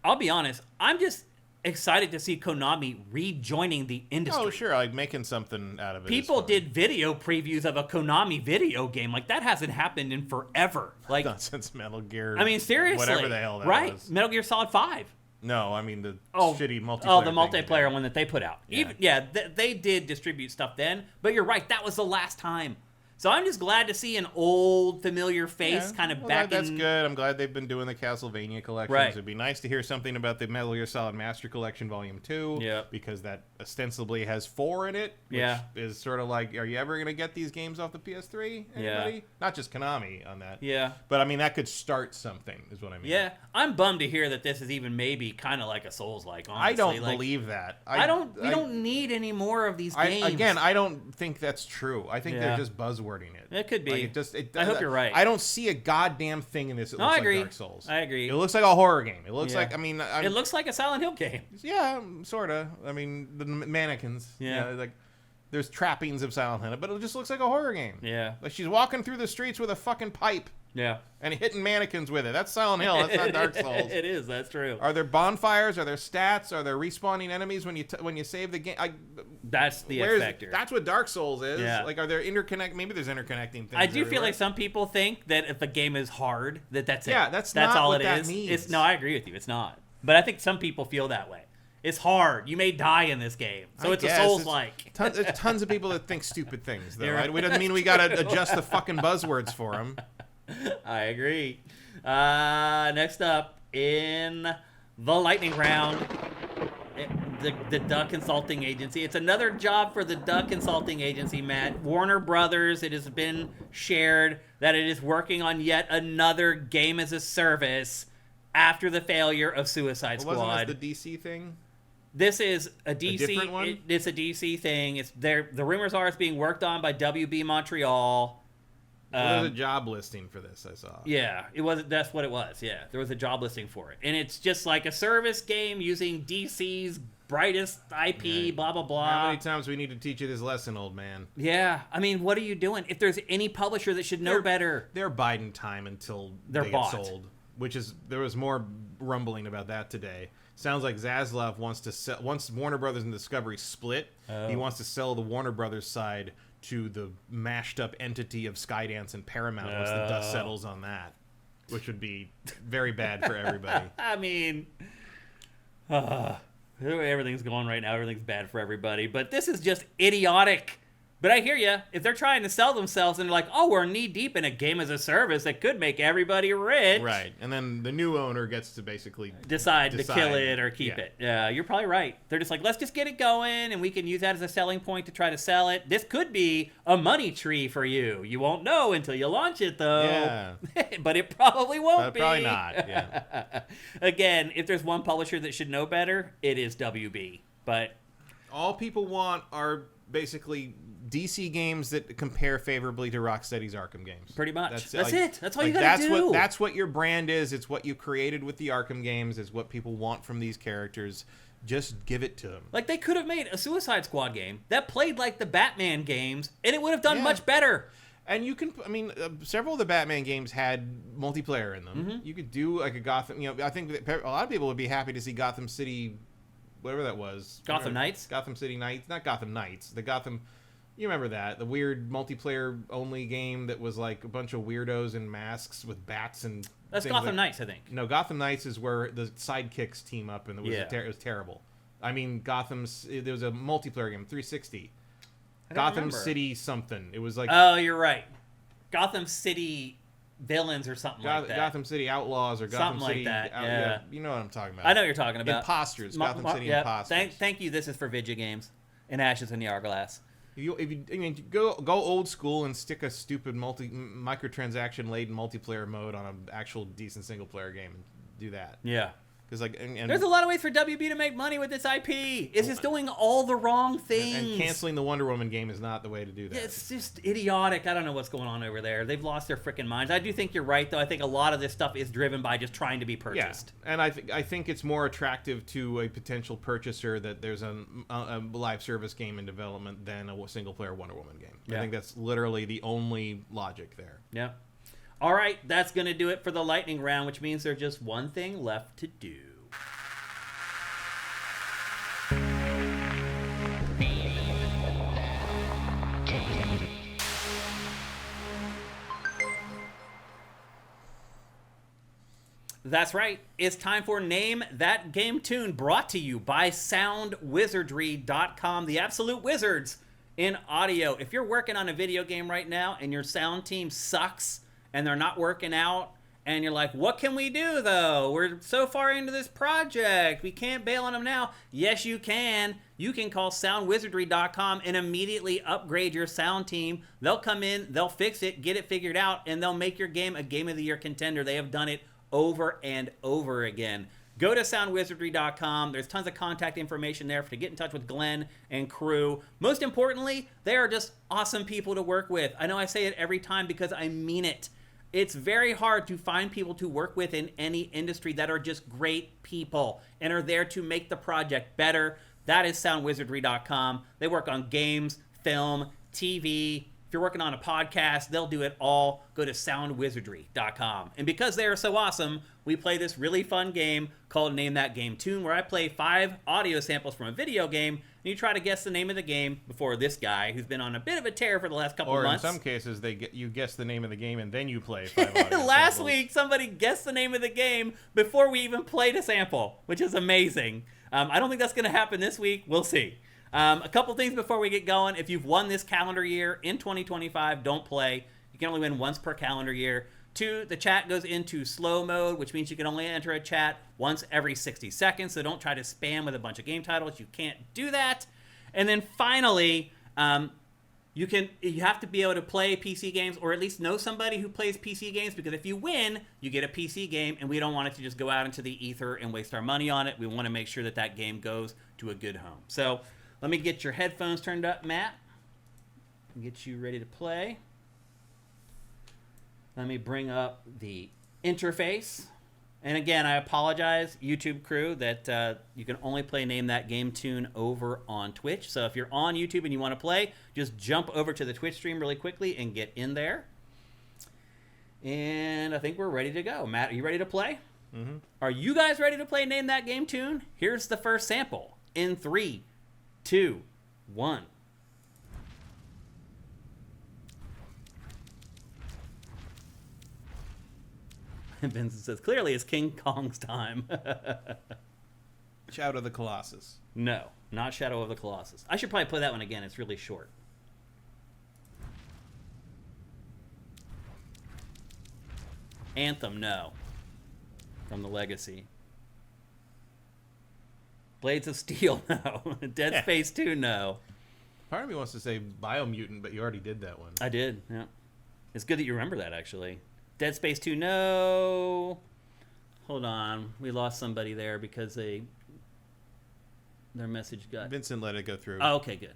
I'll be honest, I'm just excited to see Konami rejoining the industry. Oh, sure, like making something out of it. People did video previews of a Konami video game. Like, that hasn't happened in forever. Like, not since Metal Gear. I mean, seriously. Whatever the hell that right. was. Metal Gear Solid 5. No, I mean the Oh, shitty multiplayer. Oh, the thing multiplayer they did. one that they put out. Yeah. They did distribute stuff then, but you're right, that was the last time. So I'm just glad to see an old, familiar face kind of back That's in. good. I'm glad they've been doing the Castlevania collections. Right. It'd be nice to hear something about the Metal Gear Solid Master Collection Volume 2. Yeah. Because that ostensibly has 4 in it. Which Yeah. is sort of like, are you ever going to get these games off the PS3? Yeah. Anybody? Not just Konami on that. Yeah. But I mean, that could start something, is what I mean. Yeah. I'm bummed to hear that this is even maybe kind of like a Souls-like, honestly. I don't Like, believe that. We don't need any more of these games. I don't think that's true. I think Yeah. they're just buzzwording it. It could be. Like, I hope you're right. I don't see a goddamn thing in this that No, looks I like agree. Dark Souls. I agree. It looks like a horror game. It looks Yeah. like, It looks like a Silent Hill game. yeah, sort of. I mean, the mannequins. Yeah. Like, there's trappings of Silent Hill, but it just looks like a horror game. Yeah. Like, she's walking through the streets with a fucking pipe Yeah. and hitting mannequins with it. That's Silent Hill. That's not Dark Souls. It is. That's true. Are there bonfires? Are there stats? Are there respawning enemies when you save the game? That's the X factor. That's what Dark Souls is. Yeah. Like, are there maybe there's interconnecting things. I do feel everywhere. like some people think that if a game is hard, that's it. Yeah, that's that's not all what it that is. means. No, I agree with you. It's not. But I think some people feel that way. It's hard. You may die in this game, so I it's guess. a Souls-like. There's tons of people that think stupid things, though. You're Right? It doesn't mean we gotta adjust the fucking buzzwords for them. I agree. Next up in the lightning round, the Duck Consulting Agency. It's another job for the Duck Consulting Agency, Matt. Warner Brothers, it has been shared that it is working on yet another game as a service after the failure of Suicide Squad. Wasn't this the DC thing? This is a DC. different one? It's a DC thing. It's there. The rumors are it's being worked on by WB Montreal. There's a job listing for this, I saw. Yeah, it was. That's what it was. Yeah, there was a job listing for it, and it's just like a service game using DC's brightest IP. Right. Blah blah blah. How many times we need to teach you this lesson, old man? Yeah, I mean, what are you doing? If there's any publisher that should know better, They're biding time until They're they bought. get sold. There was more rumbling about that today. Sounds like Zaslav wants to sell. Once Warner Brothers and Discovery split, he wants to sell the Warner Brothers side to the mashed up entity of Skydance and Paramount once the dust settles on that, which would be very bad for everybody. I mean, everything's going right now. Everything's bad for everybody. But this is just idiotic. But I hear you. If they're trying to sell themselves and they're like, oh, we're knee deep in a game as a service that could make everybody rich. Right. And then the new owner gets to basically decide to kill it or keep yeah. it. Yeah, you're probably right. They're just like, let's just get it going and we can use that as a selling point to try to sell it. This could be a money tree for you. You won't know until you launch it, though. Yeah. But it probably won't be. Probably not, yeah. Again, if there's one publisher that should know better, it is WB. But all people want are basically DC games that compare favorably to Rocksteady's Arkham games. Pretty much. That's like, it. That's all you like, gotta do. That's what your brand is. It's what you created with the Arkham games. It's what people want from these characters. Just give it to them. Like, they could have made a Suicide Squad game that played like the Batman games, and it would have done much better. And you can, I mean, several of the Batman games had multiplayer in them. Mm-hmm. You could do like a Gotham, I think that a lot of people would be happy to see Gotham City, whatever that was. Gotham Knights? Gotham City Knights. Not Gotham Knights. The Gotham, you remember that? The weird multiplayer only game that was like a bunch of weirdos in masks with bats and That's things Gotham Knights, I think. No, Gotham Knights is where the sidekicks team up and it was, it was terrible. I mean, there was a multiplayer game, 360. Gotham remember. City something. It was like... Oh, you're right. Gotham City Villains or something like that. Gotham City Outlaws or Gotham Something City... like that, yeah. You know what I'm talking about. I know what you're talking about. Imposters. Gotham City Imposters. Thank you. This is for Vidya Games and Ashes in the Hourglass. Go old school and stick a stupid microtransaction laden multiplayer mode on an actual decent single player game and do that. Yeah. Because and there's a lot of ways for WB to make money with this IP. It's just doing all the wrong things. And canceling the Wonder Woman game is not the way to do that. It's just idiotic. I don't know what's going on over there. They've lost their freaking minds. I do think you're right, though. I think a lot of this stuff is driven by just trying to be purchased. Yeah. And I think it's more attractive to a potential purchaser that there's a live service game in development than a single-player Wonder Woman game. Yeah. I think that's literally the only logic there. Yeah. All right, that's going to do it for the lightning round, which means there's just one thing left to do. That's right. It's time for Name That Game Tune, brought to you by Soundwizardry.com, the absolute wizards in audio. If you're working on a video game right now and your sound team sucks and they're not working out, and you're like, what can we do, though? We're so far into this project. We can't bail on them now. Yes, you can. You can call Soundwizardry.com and immediately upgrade your sound team. They'll come in, they'll fix it, get it figured out, and they'll make your game a Game of the Year contender. They have done it over and over again. Go to Soundwizardry.com. There's tons of contact information there to get in touch with Glenn and crew. Most importantly, they are just awesome people to work with. I know I say it every time because I mean it. It's very hard to find people to work with in any industry that are just great people and are there to make the project better. That is Soundwizardry.com. They work on games, film, TV. If you're working on a podcast, they'll do it all. Go to Soundwizardry.com. And because they are so awesome, we play this really fun game called Name That Game Tune, where I play 5 audio samples from a video game, and you try to guess the name of the game before this guy, who's been on a bit of a tear for the last couple months. Or in some cases, you guess the name of the game, and then you play 5 audio Last samples. week, somebody guessed the name of the game before we even played a sample, which is amazing. I don't think that's going to happen this week. We'll see. A couple things before we get going. If you've won this calendar year in 2025, don't play. You can only win once per calendar year. 2, the chat goes into slow mode, which means you can only enter a chat once every 60 seconds. So don't try to spam with a bunch of game titles. You can't do that. And then finally, you have to be able to play PC games, or at least know somebody who plays PC games, because if you win, you get a PC game, and we don't want it to just go out into the ether and waste our money on it. We want to make sure that that game goes to a good home. So let me get your headphones turned up, Matt, and get you ready to play. Let me bring up the interface. And again, I apologize, YouTube crew, that you can only play Name That Game Tune over on Twitch. So if you're on YouTube and you want to play, just jump over to the Twitch stream really quickly and get in there. And I think we're ready to go. Matt, are you ready to play? Mm-hmm. Are you guys ready to play Name That Game Tune? Here's the first sample in 3, 2, 1. Vincent says, clearly it's King Kong's time. Shadow of the Colossus. No, not Shadow of the Colossus. I should probably play that one again. It's really short. Anthem, no. From the Legacy. Blades of Steel, no. Dead Space 2, no. Part of me wants to say Biomutant, but you already did that one. I did, yeah. It's good that you remember that, actually. Dead Space 2, no. Hold on. We lost somebody there because their message got... Vincent let it go through. Oh, okay, good.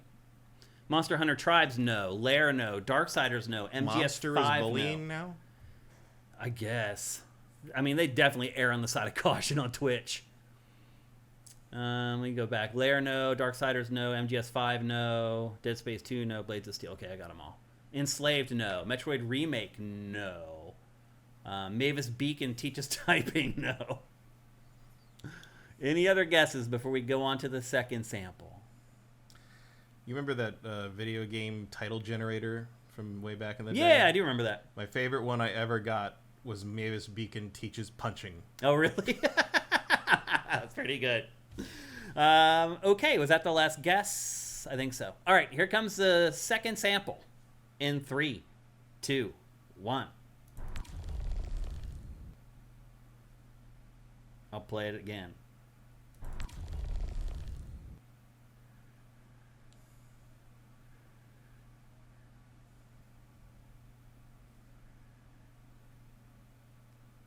Monster Hunter Tribes, no. Lair, no. Darksiders, no. MGS5, Monster is bullying no. now? I guess. I mean, they definitely err on the side of caution on Twitch. Let me go back. Lair, no. Darksiders, no. MGS5, no. Dead Space 2, no. Blades of Steel. Okay, I got them all. Enslaved, no. Metroid Remake, no. Mavis Beacon teaches typing, no. Any other guesses before we go on to the second sample? You remember that video game title generator from way back in the day? Yeah, I do remember that. My favorite one I ever got was Mavis Beacon teaches punching. Oh, really? That's pretty good. Okay, was that the last guess? I think so. All right, here comes the second sample in 3, 2, 1. I'll play it again.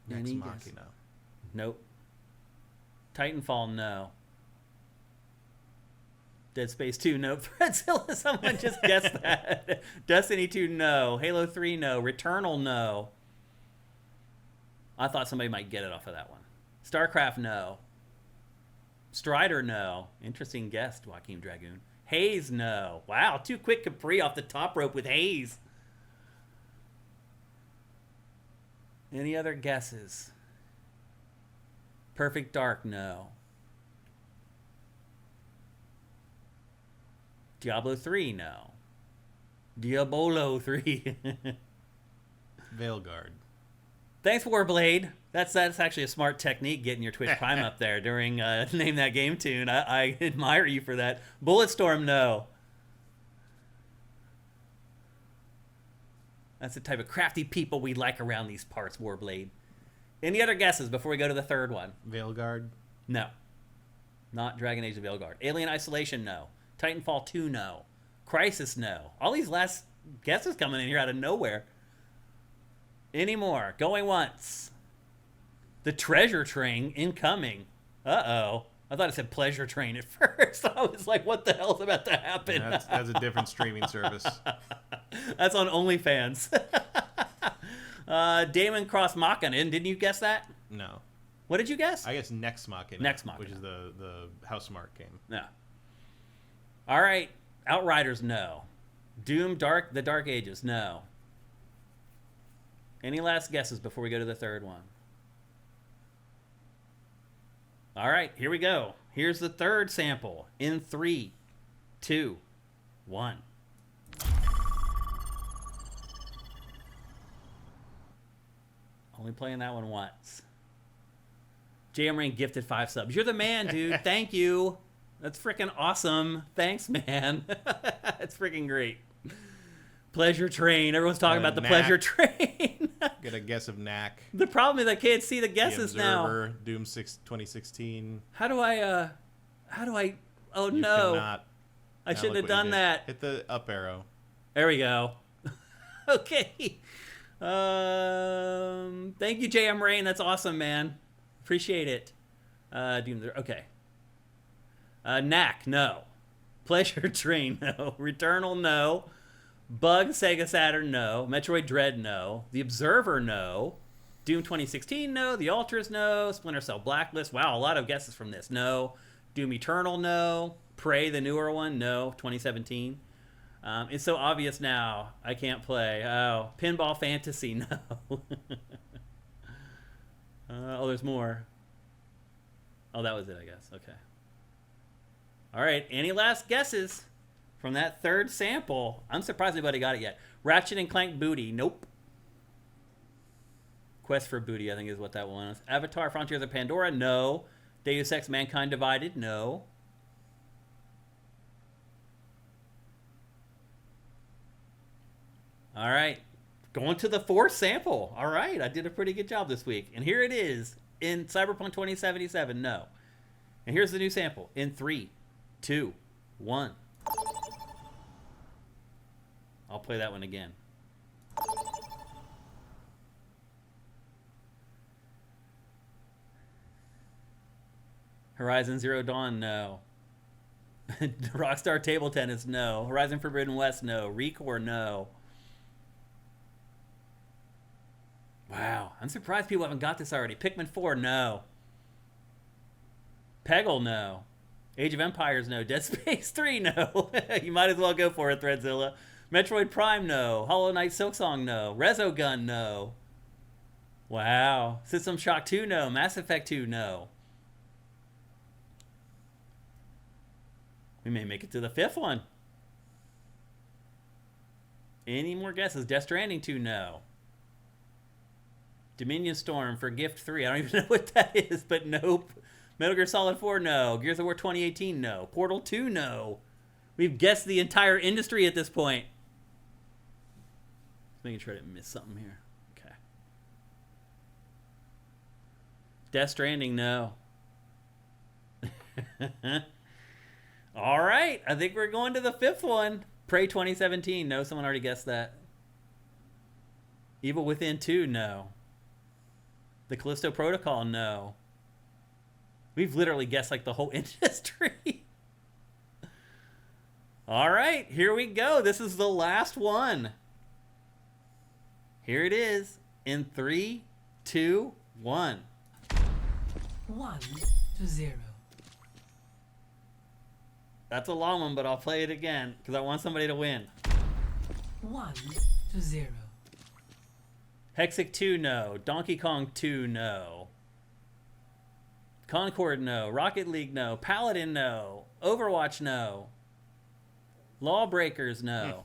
Next Any Machina. guess? Nope. Titanfall, no. Dead Space 2, no. Threadzilla, someone just guessed that. Destiny 2, no. Halo 3, no. Returnal, no. I thought somebody might get it off of that one. StarCraft, no. Strider, no. Interesting guess, Joaquin Dragoon. Haze, no. Wow, too quick Capri off the top rope with Haze. Any other guesses? Perfect Dark, no. Diablo 3, no. Diabolo 3. Veilguard. Thanks, Warblade. That's actually a smart technique, getting your Twitch Prime up there during Name That Game Tune. I admire you for that. Bulletstorm, no. That's the type of crafty people we like around these parts, Warblade. Any other guesses before we go to the third one? Veilguard. No. Not Dragon Age of Veilguard. Alien Isolation, no. Titanfall 2, no. Crisis, no. All these last guesses coming in here out of nowhere. Any more? Going once. The Treasure Train incoming. Uh-oh. I thought it said Pleasure Train at first. I was like, what the hell's about to happen? Yeah, that's a different streaming service. That's on OnlyFans. Damon Cross Machina. Didn't you guess that? No. What did you guess? I guess Next Machina. Next Machina. Which is the Housemarque game. No. All right. Outriders, no. Doom, The Dark Ages, no. Any last guesses before we go to the third one? All right, here we go. Here's the third sample in 3, 2, 1. Only playing that one once. JM Rain gifted 5 subs. You're the man, dude. Thank you. That's freaking awesome. Thanks, man. It's freaking great. Pleasure Train. Everyone's talking about the Knack. Pleasure Train. Get a guess of Knack. The problem is I can't see the guesses the now. Observer, Doom 2016. How do I, oh You no. cannot. I Now shouldn't look have what you done did. that. Hit the up arrow. There we go. Okay. Thank you, JM Rain. That's awesome, man. Appreciate it. Okay. Knack, no. Pleasure Train, no. Returnal, no. Bug, Sega Saturn, no. Metroid Dread, no. The Observer, no. Doom 2016, no. The Ultras, no. Splinter Cell Blacklist. Wow, a lot of guesses from this. No. Doom Eternal, no. Prey, the newer one, no. 2017. It's so obvious now. I can't play. Oh, Pinball Fantasy, no. Oh, there's more. Oh, that was it, I guess. Okay. All right. Any last guesses from that third sample? I'm surprised anybody got it yet. Ratchet and Clank Booty. Nope. Quest for Booty, I think is what that one is. Avatar Frontiers of Pandora. No. Deus Ex Mankind Divided. No. All right. Going to the fourth sample. All right, I did a pretty good job this week. And here it is in Cyberpunk 2077. No. And here's the new sample in 3, 2, 1. I'll play that one again. Horizon Zero Dawn, no. Rockstar Table Tennis, no. Horizon Forbidden West, no. Recore, no. Wow, I'm surprised people haven't got this already. Pikmin 4, no. Peggle, no. Age of Empires, no. Dead Space 3, no. You might as well go for it, Threadzilla. Metroid Prime, no. Hollow Knight Silksong, no. Resogun, no. Wow. System Shock 2, no. Mass Effect 2, no. We may make it to the fifth one. Any more guesses? Death Stranding 2, no. Dominion Storm for Gift 3. I don't even know what that is, but nope. Metal Gear Solid 4, no. Gears of War 2018, no. Portal 2, no. We've guessed the entire industry at this point. Just making sure I didn't miss something here. Okay. Death Stranding, no. All right. I think we're going to the fifth one. Prey 2017, no. Someone already guessed that. Evil Within 2, no. The Callisto Protocol, no. We've literally guessed like the whole industry. All right, here we go. This is the last one. Here it is in 3, 2, 1. 1 to 0. That's a long one, but I'll play it again because I want somebody to win. 1 to 0. Hexic 2, no. Donkey Kong 2, no. Concord, no. Rocket League, no. Paladin, no. Overwatch, no. Lawbreakers, no.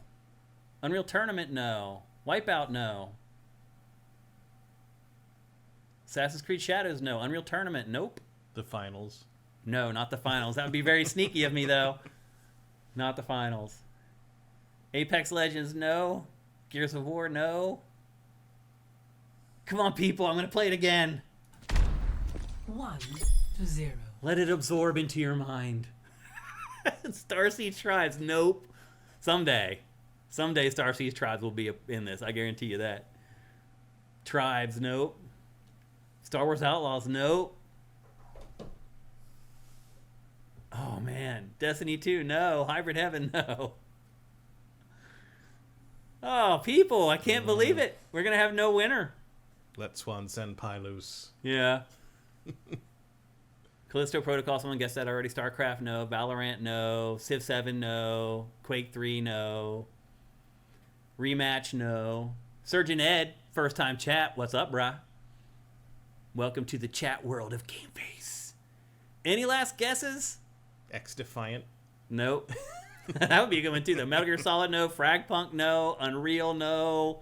Unreal Tournament, no. Wipeout, no. Assassin's Creed Shadows, no. Unreal Tournament, nope. The finals. No, not the finals. That would be very sneaky of me, though. Not the finals. Apex Legends, no. Gears of War, no. Come on, people. I'm going to play it again. 1 to 0. Let it absorb into your mind. Starsiege Tribes, nope. Someday Starsiege Tribes will be in this. I guarantee you that. Tribes, nope. Star Wars Outlaws, nope. Oh, man. Destiny 2, no. Hybrid Heaven, no. Oh, people, I can't believe it. We're going to have no winner. Let Swan Senpai loose. Yeah. Callisto Protocol, someone guessed that already. StarCraft, no. Valorant, no. Civ 7, no. Quake 3, no. Rematch, no. Surgeon Ed, first time chat. What's up, brah? Welcome to the chat world of GameFace. Any last guesses? X-Defiant. Nope. That would be a good one, too, though. Metal Gear Solid, no. Fragpunk, no. Unreal, no.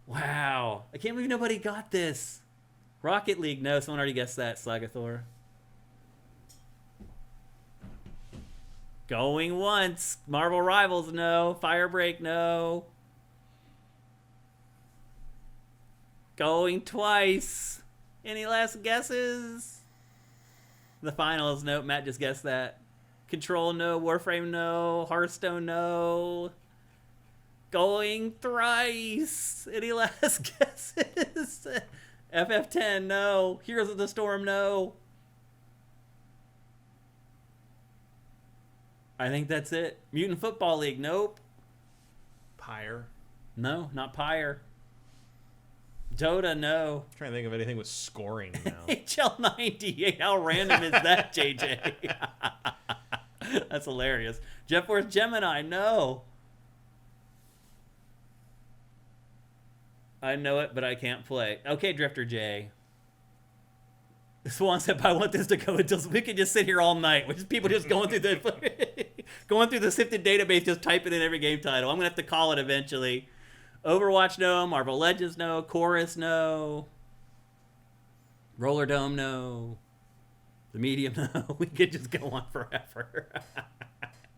Wow. I can't believe nobody got this. Rocket League, no. Someone already guessed that. Slagathor. Going once. Marvel Rivals, no. Firebreak, no. Going twice. Any last guesses? The finals, nope. Matt just guessed that. Control, no. Warframe, no. Hearthstone, no. Going thrice. Any last guesses? FF10, no. Heroes of the Storm, no. I think that's it. Mutant Football League, nope. Pyre. No, not Pyre. Dota, no. I'm trying to think of anything with scoring now. HL90. How random is that, JJ? That's hilarious. Jet Force Gemini, no. I know it, but I can't play. Okay, Drifter J. Swan said, I want this to go until we could just sit here all night. With people just going through the SIFTD database, just typing in every game title. I'm gonna have to call it eventually. Overwatch, no. Marvel Legends, no. Chorus, no. Roller Dome, no. The Medium, no. We could just go on forever.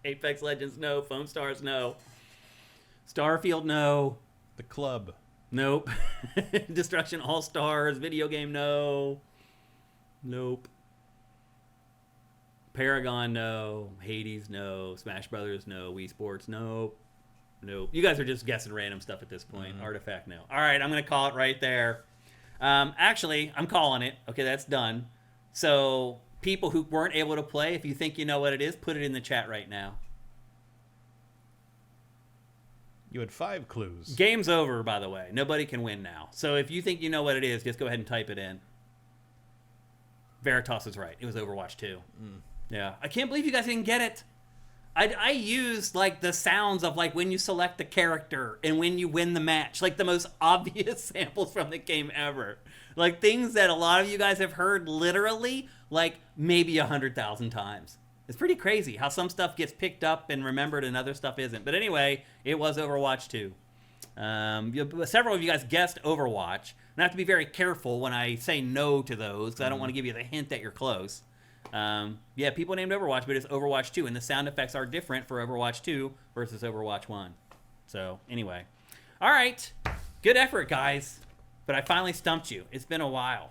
Apex Legends, no. Foam Stars, no. Starfield, no. The Club. Nope. Destruction All-Stars, video game, no. Nope. Paragon, no. Hades, no. Smash Brothers, no. Wii Sports, no. Nope. You guys are just guessing random stuff at this point. Artifact, no. All right, I'm going to call it right there. Actually, I'm calling it. Okay, that's done. So, people who weren't able to play, if you think you know what it is, put it in the chat right now. You had 5 clues. Game's over, by the way. Nobody can win now. So if you think you know what it is, just go ahead and type it in. Veritas is right. It was Overwatch 2. Yeah. I can't believe you guys didn't get it. I used, like, the sounds of, like, when you select the character and when you win the match. Like, the most obvious samples from the game ever. Like, things that a lot of you guys have heard literally, like, maybe 100,000 times. It's pretty crazy how some stuff gets picked up and remembered and other stuff isn't. But anyway, it was Overwatch 2. Several of you guys guessed Overwatch. And I have to be very careful when I say no to those because I don't want to give you the hint that you're close. Yeah, people named Overwatch, but it's Overwatch 2. And the sound effects are different for Overwatch 2 versus Overwatch 1. So, anyway. All right. Good effort, guys. But I finally stumped you. It's been a while.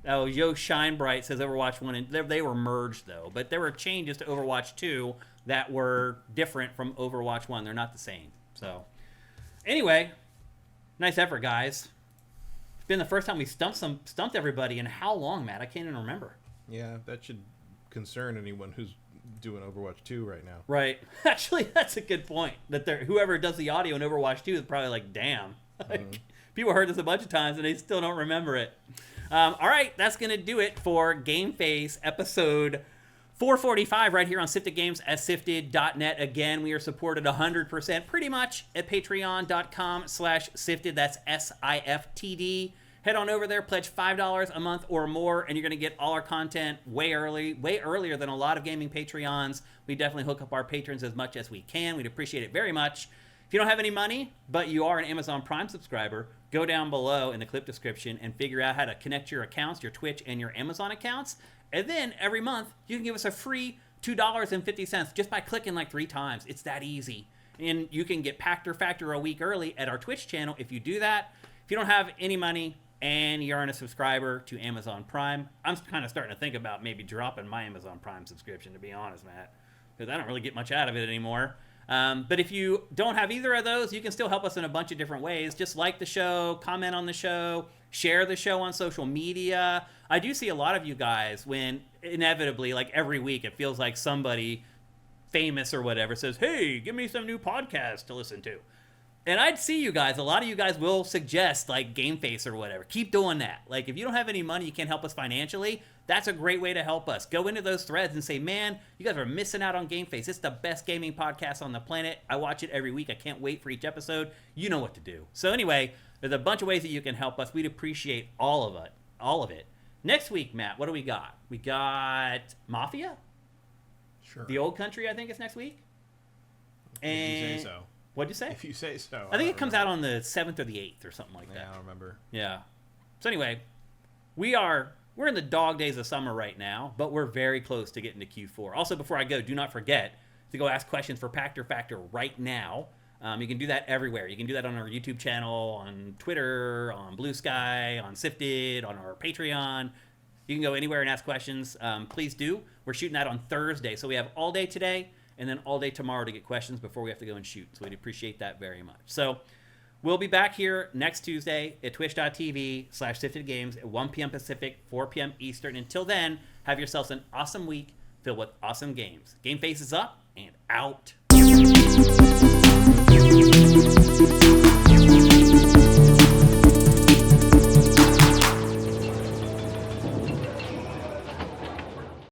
Oh, Yo Shine Bright says Overwatch 1, and they were merged, though. But there were changes to Overwatch 2 that were different from Overwatch 1. They're not the same. So, anyway, nice effort, guys. It's been the first time we stumped everybody in how long, Matt? I can't even remember. Yeah, that should concern anyone who's doing Overwatch 2 right now. Right. Actually, that's a good point. That whoever does the audio in Overwatch 2 is probably like, damn. People heard this a bunch of times, and they still don't remember it. All right, that's going to do it for GameFace episode 445 right here on Sifted Games at Sifted.net. Again, we are supported 100% pretty much at patreon.com/Sifted. That's SIFTD. Head on over there, pledge $5 a month or more, and you're going to get all our content way earlier than a lot of gaming Patreons. We definitely hook up our patrons as much as we can. We'd appreciate it very much. If you don't have any money, but you are an Amazon Prime subscriber, go down below in the clip description and figure out how to connect your accounts, your Twitch and your Amazon accounts. And then every month, you can give us a free $2.50 just by clicking like 3 times. It's that easy. And you can get Packed or Factor a week early at our Twitch channel if you do that. If you don't have any money and you aren't a subscriber to Amazon Prime, I'm kind of starting to think about maybe dropping my Amazon Prime subscription, to be honest, Matt, because I don't really get much out of it anymore. But if you don't have either of those, you can still help us in a bunch of different ways. Just like the show, comment on the show, share the show on social media. I do see a lot of you guys when inevitably, like every week, it feels like somebody famous or whatever says, hey, give me some new podcasts to listen to. And I'd see you guys. A lot of you guys will suggest like GameFace or whatever. Keep doing that. Like if you don't have any money, you can't help us financially. That's a great way to help us. Go into those threads and say, man, you guys are missing out on GameFace. It's the best gaming podcast on the planet. I watch it every week. I can't wait for each episode. You know what to do. So anyway, there's a bunch of ways that you can help us. We'd appreciate all of it. Next week, Matt, what do we got? We got Mafia? Sure. The Old Country, I think, is next week. And if you say so. What'd you say? If you say so. I think it comes out on the 7th or the 8th or something like that. Yeah, I don't remember. Yeah. So anyway, we're in the dog days of summer right now, but we're very close to getting to Q4. Also, before I go, do not forget to go ask questions for Packed or Factor right now. You can do that everywhere. You can do that on our YouTube channel, on Twitter, on Blue Sky, on Sifted, on our Patreon. You can go anywhere and ask questions. Please do. We're shooting that on Thursday, so we have all day today and then all day tomorrow to get questions before we have to go and shoot. So we'd appreciate that very much. So we'll be back here next Tuesday at twitch.tv/SiftedGames at 1 p.m. Pacific, 4 p.m. Eastern. Until then, have yourselves an awesome week filled with awesome games. GameFace is up and out.